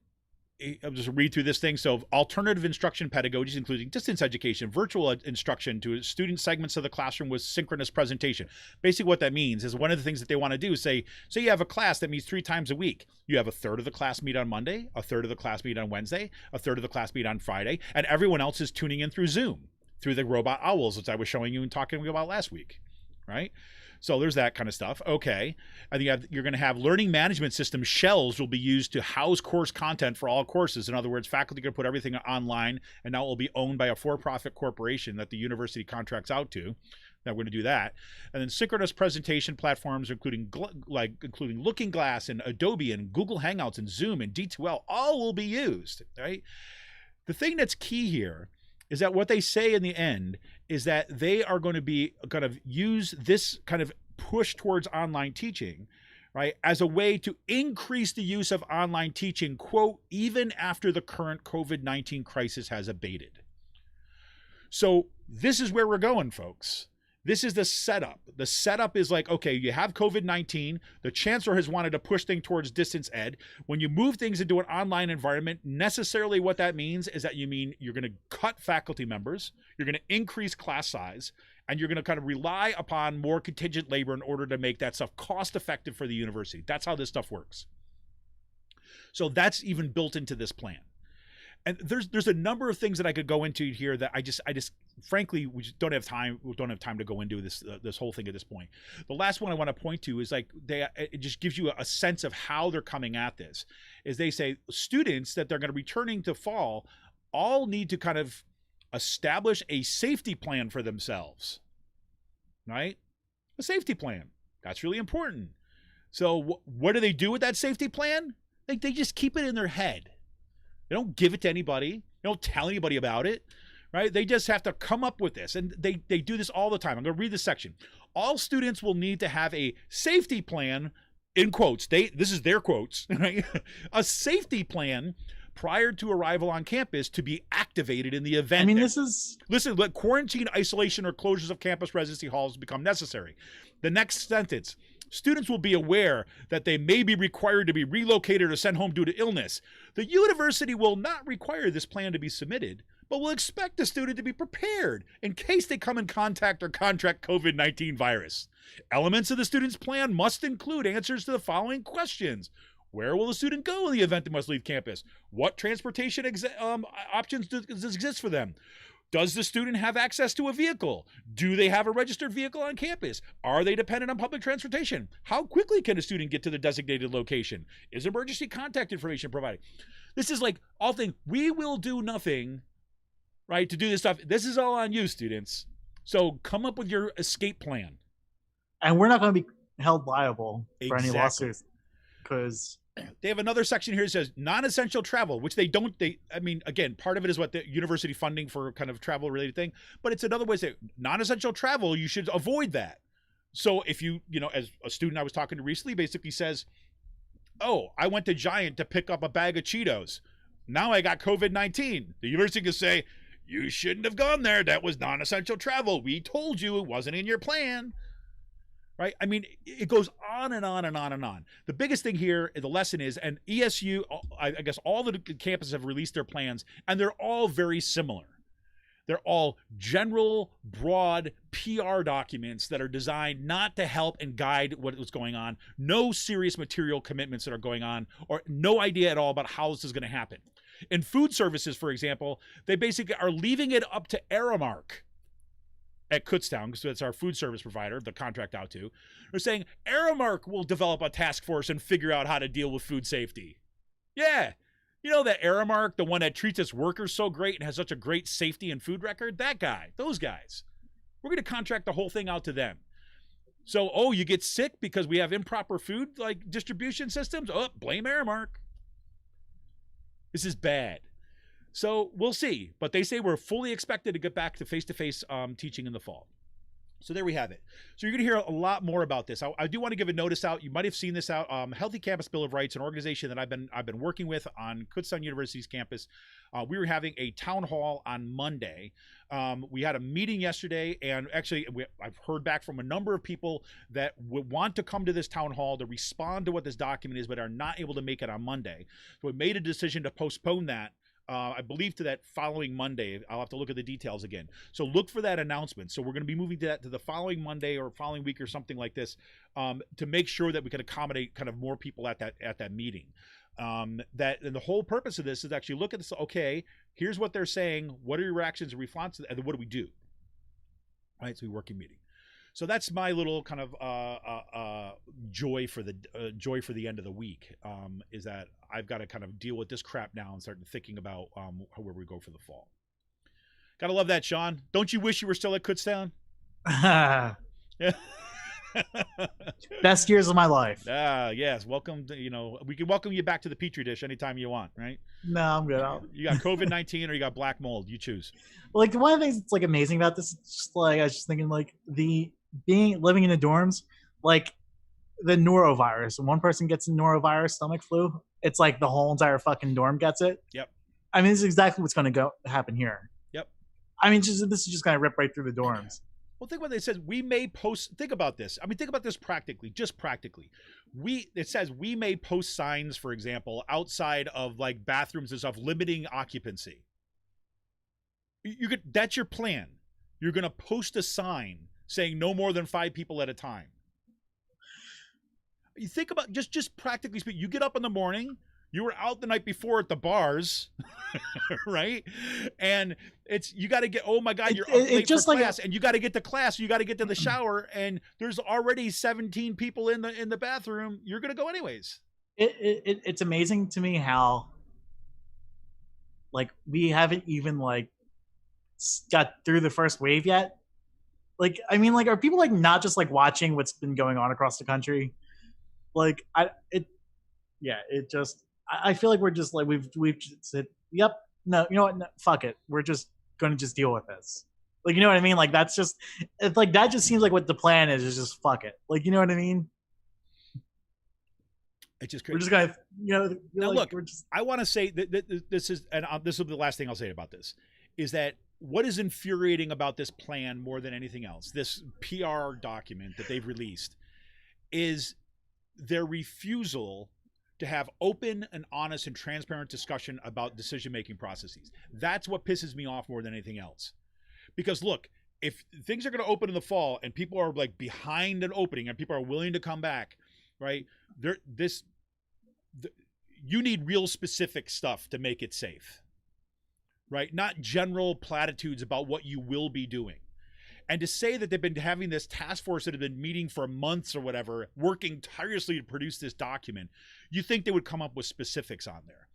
B: I'll just read through this thing. So alternative instruction pedagogies, including distance education, virtual instruction to student segments of the classroom with synchronous presentation. Basically what that means is one of the things that they want to do is say you have a class that meets 3 times a week. You have a third of the class meet on Monday, a third of the class meet on Wednesday, a third of the class meet on Friday, and everyone else is tuning in through Zoom, through the robot owls, which I was showing you and talking about last week, right? So there's that kind of stuff. Okay. And you're going to have learning management system shells will be used to house course content for all courses. In other words, faculty are going to put everything online, and now it will be owned by a for-profit corporation that the university contracts out to. Now we're going to do that. And then synchronous presentation platforms, including Looking Glass and Adobe and Google Hangouts and Zoom and D2L, all will be used, right? The thing that's key here is that what they say in the end is that they are going to be kind of use this kind of push towards online teaching, right, as a way to increase the use of online teaching, quote, even after the current COVID-19 crisis has abated. So this is where we're going, folks. This is the setup. The setup is okay, you have COVID-19. The chancellor has wanted to push things towards distance ed. When you move things into an online environment, necessarily what that means is that you're going to cut faculty members, you're going to increase class size, and you're going to kind of rely upon more contingent labor in order to make that stuff cost effective for the university. That's how this stuff works. So that's even built into this plan. And there's a number of things that I could go into here that I just frankly we just don't have time to go into this whole thing at this point. The last one I want to point to is it just gives you a sense of how they're coming at this. Is they say students that they're going to be returning to fall all need to kind of establish a safety plan for themselves, right? A safety plan. That's really important. So what do they do with that safety plan? They just keep it in their head. They don't give it to anybody. They don't tell anybody about it, right? They just have to come up with this. And they do this all the time. I'm going to read this section. All students will need to have a safety plan, in quotes. This is their quotes, right? A safety plan prior to arrival on campus to be activated in the event.
C: I mean,
B: let quarantine, isolation, or closures of campus residency halls become necessary. The next sentence. Students will be aware that they may be required to be relocated or sent home due to illness. The university will not require this plan to be submitted, but will expect the student to be prepared in case they come in contact or contract COVID-19 virus. Elements of the student's plan must include answers to the following questions. Where will the student go in the event they must leave campus? What transportation options does exist for them? Does the student have access to a vehicle? Do they have a registered vehicle on campus? Are they dependent on public transportation? How quickly can a student get to the designated location? Is emergency contact information provided? This is like all things. We will do nothing, right, to do this stuff. This is all on you, students. So come up with your escape plan.
C: And we're not going to be held liable for any
B: Exactly.
C: lawsuits because
B: they have another section here that says non-essential travel, which they don't. I mean, again, part of it is what the university funding for kind of travel related thing, but it's another way to say non-essential travel. You should avoid that. So if you know, as a student I was talking to recently, basically says, "Oh, I went to Giant to pick up a bag of Cheetos. Now I got COVID-19." The university can say, "You shouldn't have gone there. That was non-essential travel. We told you it wasn't in your plan." Right? I mean, it goes on and on and on and on. The biggest thing here, the lesson is, and ESU, I guess all the campuses have released their plans, and they're all very similar. They're all general, broad PR documents that are designed not to help and guide what was going on. No serious material commitments that are going on, or no idea at all about how this is going to happen. In food services, for example, they basically are leaving it up to Aramark at Kutztown, because that's our food service provider, the contract out to. They're saying Aramark will develop a task force and figure out how to deal with food safety. Yeah. You know that Aramark, the one that treats its workers so great and has such a great safety and food record? That guy, those guys. We're going to contract the whole thing out to them. So, oh, you get sick because we have improper food like distribution systems? Oh, blame Aramark. This is bad. So we'll see, but they say we're fully expected to get back to face-to-face teaching in the fall. So there we have it. So you're going to hear a lot more about this. I do want to give a notice out. You might have seen this out. Healthy Campus Bill of Rights, an organization that I've been working with on Kutztown University's campus. We were having a town hall on Monday. We had a meeting yesterday, and actually I've heard back from a number of people that would want to come to this town hall to respond to what this document is, but are not able to make it on Monday. So we made a decision to postpone that. I believe to that following Monday. I'll have to look at the details again. So look for that announcement. So we're going to be moving to the following Monday or following week or something like this, to make sure that we can accommodate kind of more people at that meeting. And the whole purpose of this is actually look at this. Okay, here's what they're saying. What are your reactions and responses? And then what do we do? All right, so we working meeting. So that's my little kind of joy for the end of the week, is that I've got to kind of deal with this crap now and start thinking about where we go for the fall. Gotta love that, Sean. Don't you wish you were still at Kutztown? Yeah.
C: Best years of my life.
B: Yes. Welcome. We can welcome you back to the Petri dish anytime you want, right?
C: No, I'm good.
B: You got COVID-19 or you got black mold. You choose.
C: Like, one of the things that's like amazing about this, it's just like I was just thinking, like living in the dorms, like the norovirus. When one person gets a norovirus, stomach flu, it's like the whole entire fucking dorm gets it.
B: Yep.
C: I mean, this is exactly what's going to happen here.
B: Yep.
C: I mean, this is just going to rip right through the dorms.
B: Well, think about it. It says we may post. Think about this. I mean, think about this practically. Just practically, it says we may post signs, for example, outside of like bathrooms and stuff, limiting occupancy. That's your plan. You're going to post a sign saying no more than 5 people at a time. You think about just practically speaking. You get up in the morning. You were out the night before at the bars, right? And you got to get. Oh my God, you're up late for class, and you got to get to class. You got to get to the shower, and there's already 17 people in the bathroom. You're gonna go anyways.
C: It's amazing to me how, like, we haven't even like got through the first wave yet. Like, I mean, like, are people like not just like watching what's been going on across the country? Like, I feel like we're just like we've just said, yep, no, you know what, no, fuck it, we're just gonna just deal with this. Like, you know what I mean? Like, it's like that just seems like what the plan is just fuck it. Like, you know what I mean?
B: It's just crazy.
C: We're just gonna,
B: now
C: like,
B: look. I want to say that this is, and this will be the last thing I'll say about this, is that what is infuriating about this plan more than anything else, this PR document that they've released, is their refusal to have open and honest and transparent discussion about decision-making processes. That's what pisses me off more than anything else. Because look, if things are going to open in the fall and people are like behind an opening and people are willing to come back, right? You need real specific stuff to make it safe. right? Not general platitudes about what you will be doing. And to say that they've been having this task force that have been meeting for months or whatever, working tirelessly to produce this document, you think they would come up with specifics on there.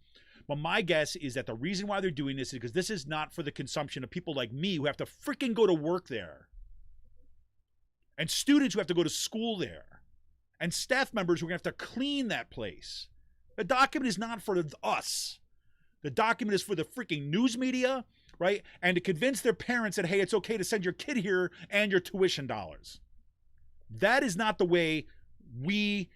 B: But my guess is that the reason why they're doing this is because this is not for the consumption of people like me who have to freaking go to work there, and students who have to go to school there, and staff members who are going to have to clean that place. The document is not for us. The document is for the freaking news media, right? And to convince their parents that, hey, it's okay to send your kid here and your tuition dollars. That is not the way we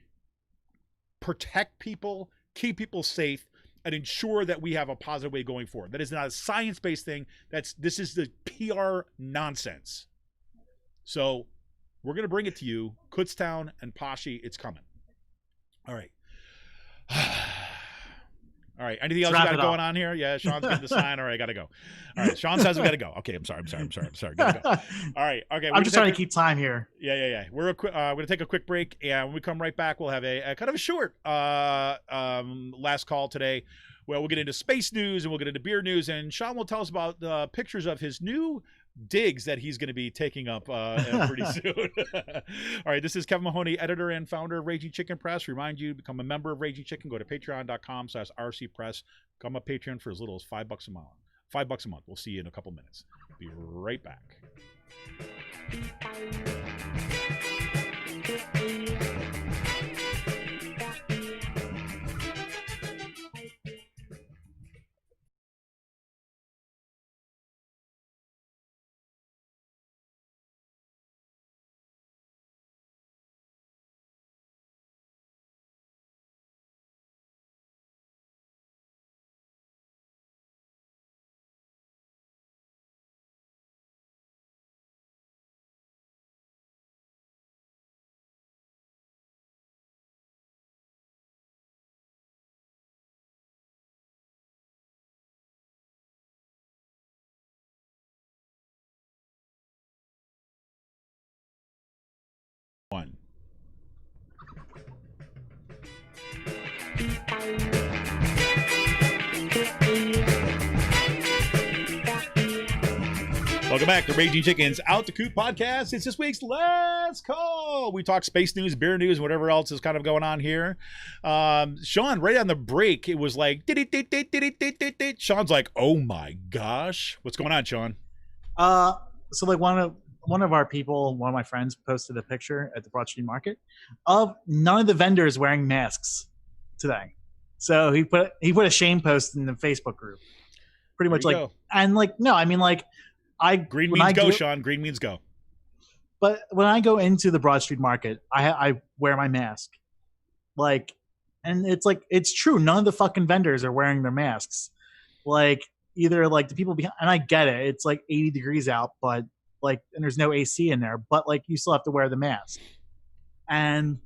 B: protect people, keep people safe, and ensure that we have a positive way going forward. That is not a science-based thing. This is the PR nonsense. So we're going to bring it to you. Kutztown and PASSHE, it's coming. All right. All right. Anything else you got going on here? Yeah, Sean's getting the sign. All right, got to go. All right, Sean says we got to go. Okay, I'm sorry. Gotta go. All right. Okay.
C: I'm just trying to keep time here.
B: Yeah. We're going to take a quick break, and when we come right back, we'll have a kind of a short last call today. Well, we'll get into space news, and we'll get into beer news, and Sean will tell us about the pictures of his new digs that he's going to be taking up pretty soon. All right, this is Kevin Mahoney, editor and founder of Raging Chicken Press. Remind you to become a member of Raging Chicken. Go to patreon.com/rcpress. Become a Patreon for as little as $5 a month. $5 a month. We'll see you in a couple minutes. Be right back. One. Welcome back to Raging Chicken's Out the Coop podcast. It's this week's Last Call. We talk space news, beer news, and whatever else is kind of going on here. Sean, right on the break, it was like, Sean's like, oh my gosh. What's going on, Sean?
C: So like one of our people, one of my friends, posted a picture at the Broad Street Market of none of the vendors wearing masks today. So he put a shame post in the Facebook group, pretty much like, and like, no, I mean like,
B: Green means go, Sean. Green means go.
C: But when I go into the Broad Street Market, I wear my mask, like, and it's like, it's true. None of the fucking vendors are wearing their masks. Like either like the people behind, and I get it. It's like 80 degrees out, but like, and there's no AC in there, but like you still have to wear the mask. And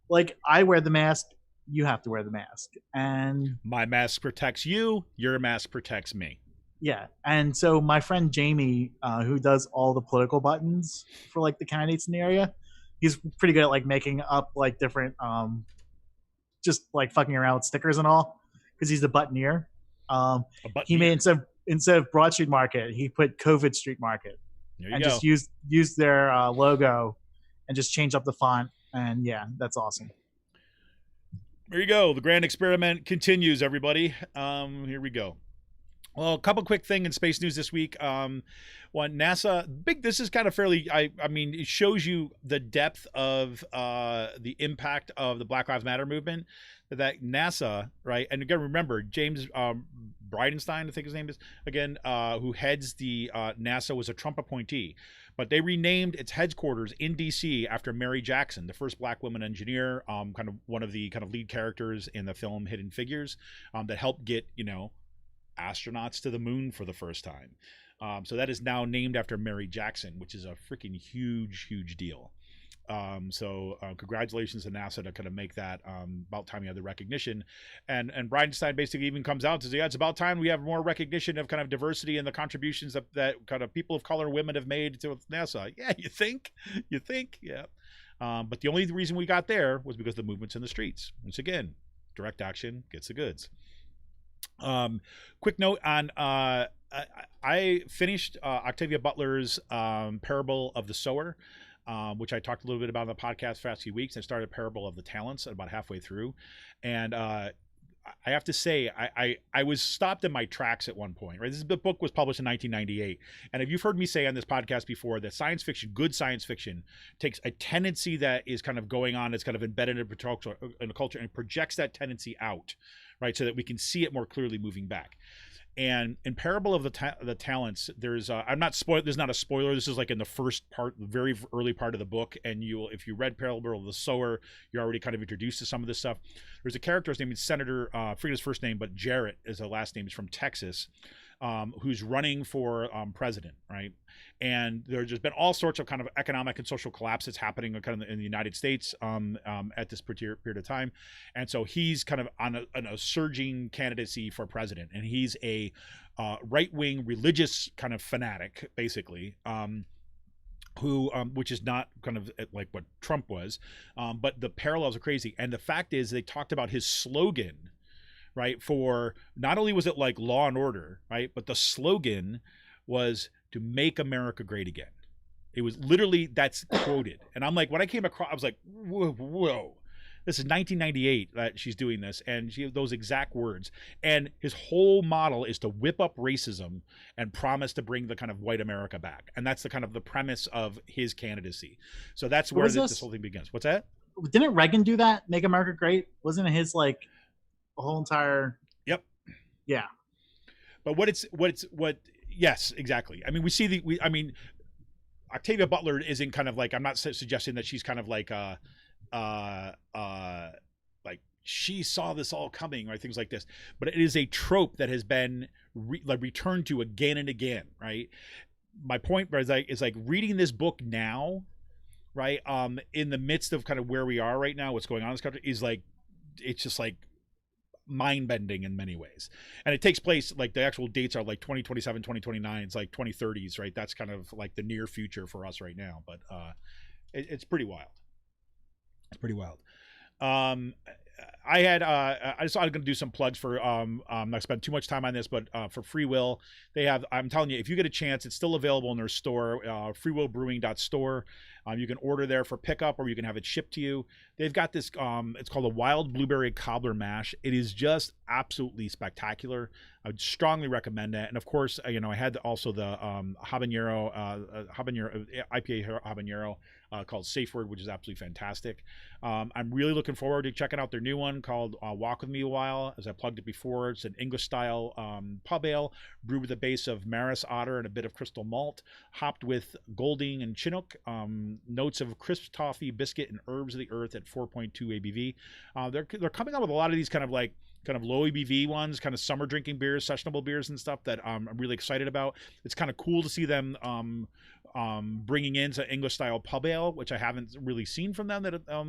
C: like I wear the mask, you have to wear the mask. And
B: my mask protects you, your mask protects me.
C: Yeah. And so my friend Jamie, who does all the political buttons for like the candidates in the area, he's pretty good at like making up like different just like fucking around with stickers and all, because he's the buttoneer. He made instead of Broad Street Market, he put COVID Street Market. And just use their logo and just change up the font. And yeah, that's awesome.
B: There you go. The grand experiment continues, everybody. Here we go. Well, a couple quick thing in space news this week. One, NASA, this is kind of fairly, I mean, it shows you the depth of the impact of the Black Lives Matter movement. That NASA, right, and again, remember, James Bridenstine, I think his name is, again, who heads the NASA, was a Trump appointee. But they renamed its headquarters in D.C. after Mary Jackson, the first black woman engineer, kind of one of the kind of lead characters in the film Hidden Figures, that helped get, astronauts to the moon for the first time. So that is now named after Mary Jackson, which is a freaking huge deal. So congratulations to NASA to kind of make that about time you have the recognition. And Bridenstine basically even comes out and says, yeah, it's about time we have more recognition of kind of diversity and the contributions that kind of people of color, women have made to NASA. Yeah, you think? Yeah. But the only reason we got there was because the movement's in the streets. Once again, direct action gets the goods. Quick note on I finished Octavia Butler's Parable of the Sower, which I talked a little bit about on the podcast for the past few weeks. I started Parable of the Talents about halfway through, and I have to say I was stopped in my tracks at one point. Right, the book was published in 1998, and if you've heard me say on this podcast before that science fiction, good science fiction, takes a tendency that is kind of going on, it's kind of embedded in a culture, and projects that tendency out, right, so that we can see it more clearly moving back. And in Parable of the Talents, there's I'm not spoil. There's not a spoiler. This is like in the first part, the very early part of the book. And if you read Parable of the Sower, you're already kind of introduced to some of this stuff. There's a character, his name is Senator, I forget his first name, but Jarrett is the last name. He's from Texas, who's running for president, right? And there's just been all sorts of kind of economic and social collapses happening kind of in the United States at this period of time. And so he's kind of on a surging candidacy for president. And he's a right-wing religious kind of fanatic, basically, who which is not kind of like what Trump was. But the parallels are crazy. And the fact is they talked about his slogan, right, for not only was it like law and order, right, but the slogan was to make America great again. It was literally, that's quoted. And I'm like, when I came across, I was like, whoa. This is 1998 that she's doing this, and those exact words. And his whole model is to whip up racism and promise to bring the kind of white America back. And that's the kind of the premise of his candidacy. So that's where this whole thing begins. What's that?
C: Didn't Reagan do that? Make America Great? Wasn't it his like a whole entire?
B: Yep.
C: Yeah.
B: But yes, exactly. I mean, we see Octavia Butler isn't kind of like, I'm not suggesting that she's kind of like like she saw this all coming, right? Things like this. But it is a trope that has been returned to again and again, right? My point is like reading this book now, right? In the midst of kind of where we are right now, what's going on in this country is like, it's just like mind-bending in many ways. And it takes place, like the actual dates are like 2027, 2029, it's like 2030s, right? That's kind of like the near future for us right now. But it's pretty wild. It's pretty wild. I just thought I was going to do some plugs for not spend too much time on this, but for Free Will, they have, I'm telling you, if you get a chance, it's still available in their store, freewillbrewing.store. You can order there for pickup, or you can have it shipped to you. They've got this, it's called a Wild Blueberry Cobbler Mash. It is just absolutely spectacular. I would strongly recommend that. And of course, I had also the habanero IPA habanero called Safe Word, which is absolutely fantastic. I'm really looking forward to checking out their new one called Walk With Me a While. As I plugged it before, it's an English style pub ale brewed with a base of Maris Otter and a bit of crystal malt, hopped with Golding and Chinook, notes of crisp toffee, biscuit, and herbs of the earth at 4.2 ABV. They're coming out with a lot of these kind of low ABV ones, kind of summer drinking beers, sessionable beers and stuff that I'm really excited about. It's kind of cool to see them bringing in some English style pub ale, which I haven't really seen from them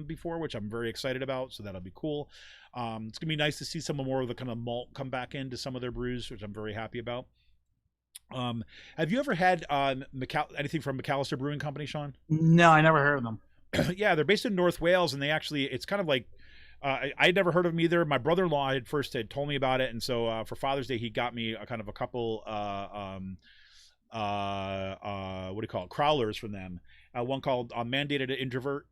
B: before, which I'm very excited about. So that'll be cool. It's gonna be nice to see some more of the kind of malt come back into some of their brews, which I'm very happy about. Have you ever had anything from McAllister Brewing Company, Sean?
C: No, I never heard of them.
B: Yeah, they're based in North Wales, and it's kind of like, I'd never heard of them either. My brother-in-law had told me about it, and so for Father's Day, he got me a kind of a couple what do you call it, crowlers from them. One called Mandated Introvert,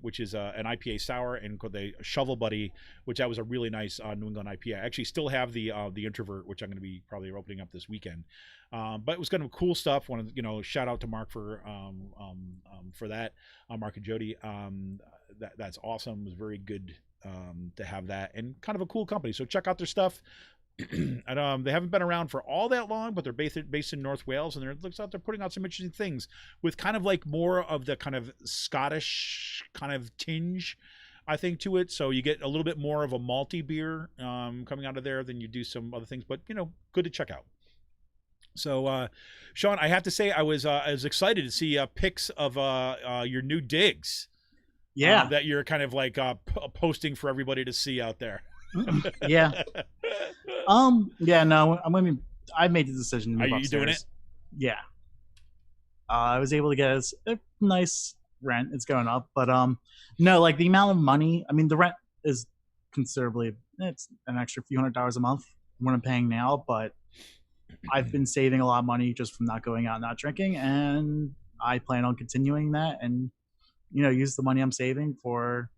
B: which is an IPA sour, and called the Shovel Buddy, which that was a really nice New England IPA. I actually still have the Introvert, which I'm going to be probably opening up this weekend. But it was kind of cool stuff. Want to shout out to Mark for that, Mark and Jody. That's awesome. It was very good to have that, and kind of a cool company. So check out their stuff. And they haven't been around for all that long, but they're based in North Wales, and it looks like they're putting out some interesting things with kind of like more of the kind of Scottish kind of tinge, I think, to it. So you get a little bit more of a malty beer coming out of there than you do some other things, but good to check out. So, Sean, I have to say I was excited to see pics of your new digs.
C: Yeah,
B: that you're kind of like posting for everybody to see out there.
C: Yeah. Yeah, no, I made the decision to move
B: upstairs. Are you doing it?
C: Yeah. I was able to get a nice rent. It's going up, but no, like the amount of money, I mean, the rent is considerably, it's an extra few $100s a month. what I'm paying now, but I've been saving a lot of money just from not going out and not drinking, and I plan on continuing that and, use the money I'm saving for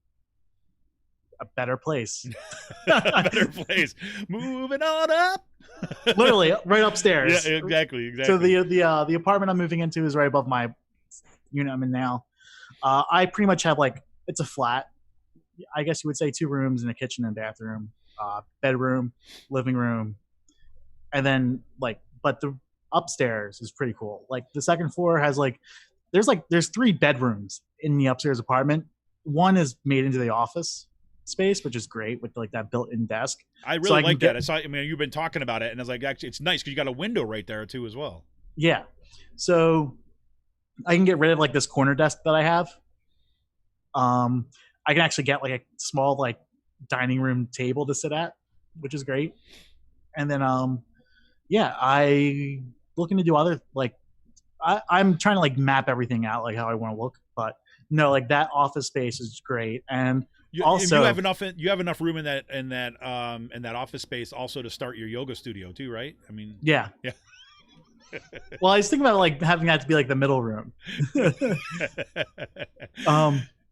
C: a better place.
B: A better place. Moving on up.
C: Literally right upstairs.
B: Yeah, exactly.
C: So the apartment I'm moving into is right above my unit I'm in now. I pretty much have it's a flat. I guess you would say 2 rooms and a kitchen and bathroom, bedroom, living room, and then but the upstairs is pretty cool. Like the second floor has there's 3 bedrooms in the upstairs apartment. One is made into the office space, which is great with that built-in desk.
B: I really like that. I mean, you've been talking about it, and I was like, actually, it's nice because you got a window right there too as well.
C: Yeah, so I can get rid of this corner desk that I have. I can actually get a small dining room table to sit at, which is great. And then I looking to do other I'm trying to map everything out how I want to look, but no, that office space is great. And also
B: you have enough room in that office space also to start your yoga studio too, right? I mean,
C: yeah. Well, I was thinking about having that to be the middle room.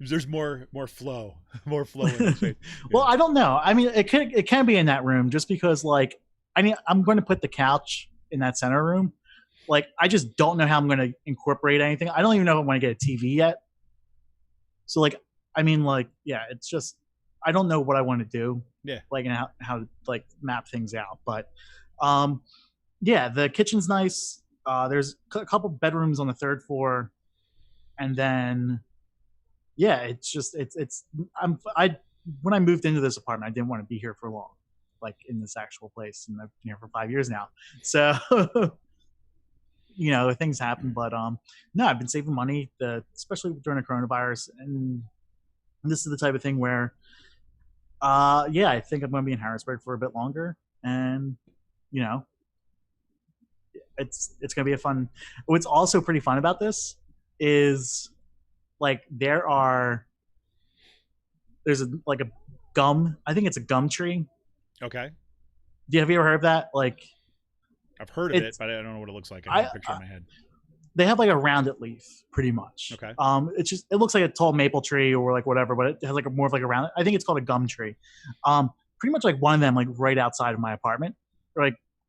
B: There's more flow in the space.
C: Well, I don't know. I mean, it can be in that room just because I'm going to put the couch in that center room. I just don't know how I'm going to incorporate anything. I don't even know if I want to get a TV yet. So yeah, it's just I don't know what I want to do.
B: Yeah.
C: And how to map things out. But yeah, the kitchen's nice. There's a couple bedrooms on the 3rd floor, and then yeah, it's just when I moved into this apartment, I didn't want to be here for long, in this actual place, and I've been here for 5 years now. So things happen, but no, I've been saving money, especially during the coronavirus, and this is the type of thing where yeah, I think I'm going to be in Harrisburg for a bit longer, and it's going to be a fun. What's also pretty fun about this is there's a gum. I think it's a gum tree.
B: Okay.
C: Have you ever heard of that?
B: I've heard of it, but I don't know what it looks like. I have a picture in my head.
C: They have a rounded leaf, pretty much.
B: Okay.
C: It looks like a tall maple tree or whatever, but it has more of a round. I think it's called a gum tree. Pretty much one of them right outside of my apartment,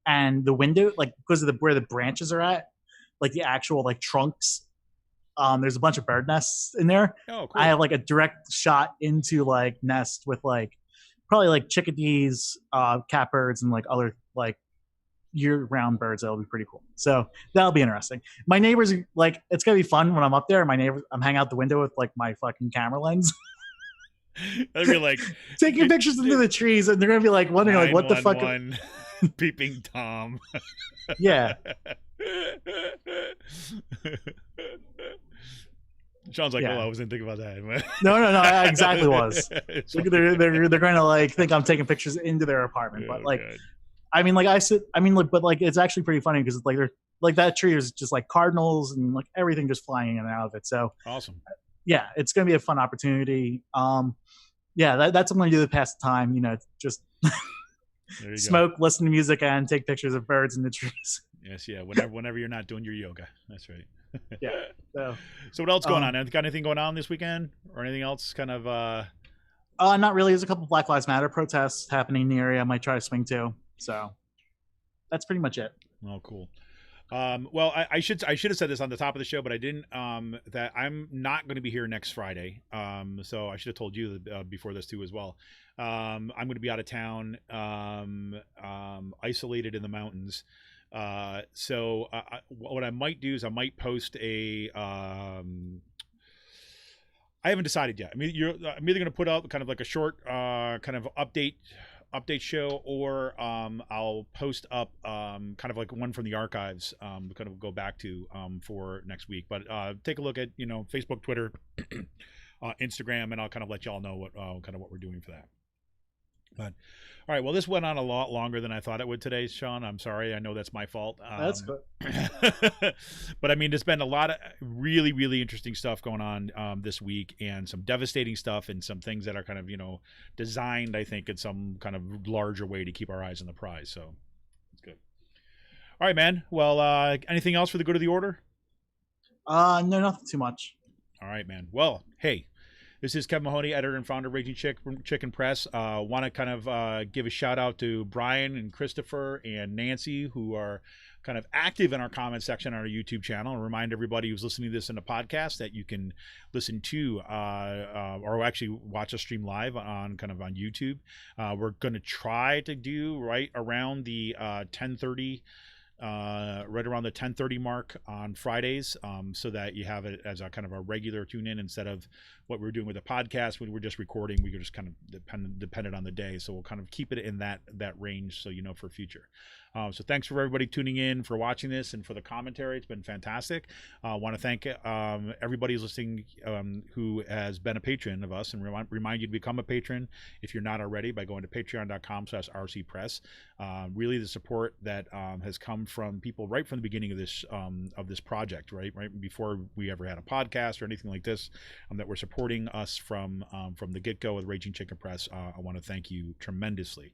C: and the window because of where the branches are at, the actual trunks. There's a bunch of bird nests in there.
B: Oh, cool.
C: I have a direct shot into nest with probably chickadees, catbirds, and other year-round birds. That'll be pretty cool. So that'll be interesting. My neighbors it's gonna be fun when I'm up there. I'm hanging out the window with my fucking camera lens.
B: I'd be
C: taking pictures into the trees, and they're gonna be wondering what the fuck.
B: Peeping Tom.
C: Yeah.
B: Sean's like, I wasn't thinking about that.
C: No, I exactly was. They're going to think I'm taking pictures into their apartment, but
B: God.
C: but it's actually pretty funny because they're that tree is just cardinals and everything just flying in and out of it. So
B: awesome.
C: Yeah, it's going to be a fun opportunity. Yeah, that's what I'm going to do to pass the time. Just smoke, listen to music, and take pictures of birds in the trees.
B: Yes, yeah. Whenever you're not doing your yoga, that's right.
C: Yeah.
B: So what else going on? Got anything going on this weekend, or anything else? Kind of.
C: Not really. There's a couple Black Lives Matter protests happening in the area. I might try to swing to. So that's pretty much it.
B: Oh, cool. Well, I should have said this on the top of the show, but I didn't. That I'm not going to be here next Friday. So I should have told you before this too as well. I'm going to be out of town, isolated in the mountains. So what I might do is I might post a. I haven't decided yet. I'm either going to put out kind of a short kind of update show, or I'll post up kind of one from the archives to kind of go back to for next week. But take a look at Facebook, Twitter, Instagram, and I'll kind of let y'all know what kind of what we're doing for that. But all right, well, this went on a lot longer than I thought it would today, Sean. I'm sorry. I know that's my fault.
C: That's good.
B: But I mean, there's been a lot of really, really interesting stuff going on this week, and some devastating stuff, and some things that are kind of, designed, I think, in some kind of larger way to keep our eyes on the prize. So it's good. All right, man. Well, anything else for the good of the order?
C: No, nothing too much.
B: All right, man. Well, hey. This is Kevin Mahoney, editor and founder of Raging Chicken Press. Want to kind of give a shout out to Brian and Christopher and Nancy, who are kind of active in our comment section on our YouTube channel, and remind everybody who's listening to this in the podcast that you can listen to or actually watch us stream live on YouTube. We're going to try to do right around the 10:30. Right around the 10:30 mark on Fridays, so that you have it as a kind of a regular tune in instead of what we're doing with the podcast when we're just recording. We just kind of dependent on the day, so we'll kind of keep it in that range, so for future. So thanks for everybody tuning in, for watching this, and for the commentary. It's been fantastic. I want to thank everybody who's listening who has been a patron of us, and remind you to become a patron if you're not already by going to patreon.com/rcpress. Really, the support that has come from people right from the beginning of this project, right before we ever had a podcast or anything like this, that were supporting us from the get-go with Raging Chicken Press. I want to thank you tremendously.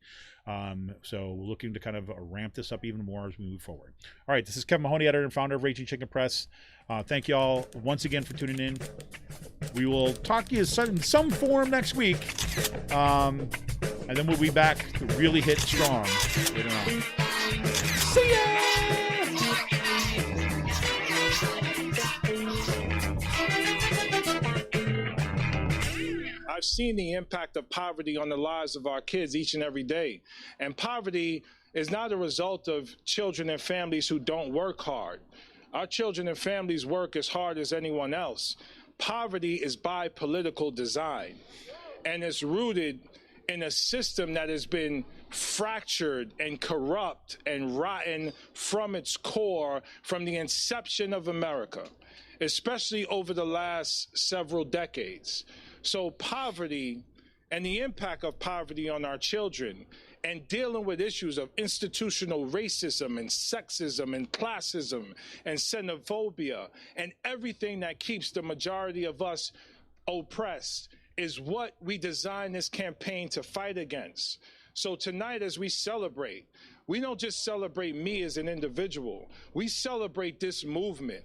B: So we're looking to kind of ramp this up even more as we move forward. All right, this is Kevin Mahoney, editor and founder of Raging Chicken Press. Thank you all once again for tuning in. We will talk to you in some form next week, and then we'll be back to really hit strong later on. See ya!
A: I've seen the impact of poverty on the lives of our kids each and every day. And poverty is not a result of children and families who don't work hard. Our children and families work as hard as anyone else. Poverty is by political design, and it's rooted in a system that has been fractured and corrupt and rotten from its core from the inception of America, especially over the last several decades. So poverty and the impact of poverty on our children, and dealing with issues of institutional racism and sexism and classism and xenophobia and everything that keeps the majority of us oppressed, is what we designed this campaign to fight against. So tonight, as we celebrate, we don't just celebrate me as an individual. We celebrate this movement.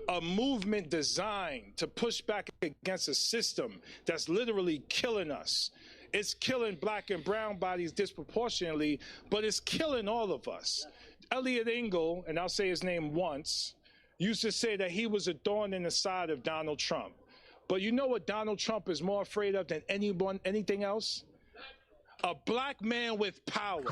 A: A movement designed to push back against a system that's literally killing us. It's killing black and brown bodies disproportionately, but it's killing all of us. Eliot Engle, and I'll say his name once, used to say that he was a thorn in the side of Donald Trump. But you know what Donald Trump is more afraid of than anything else? A black man with power.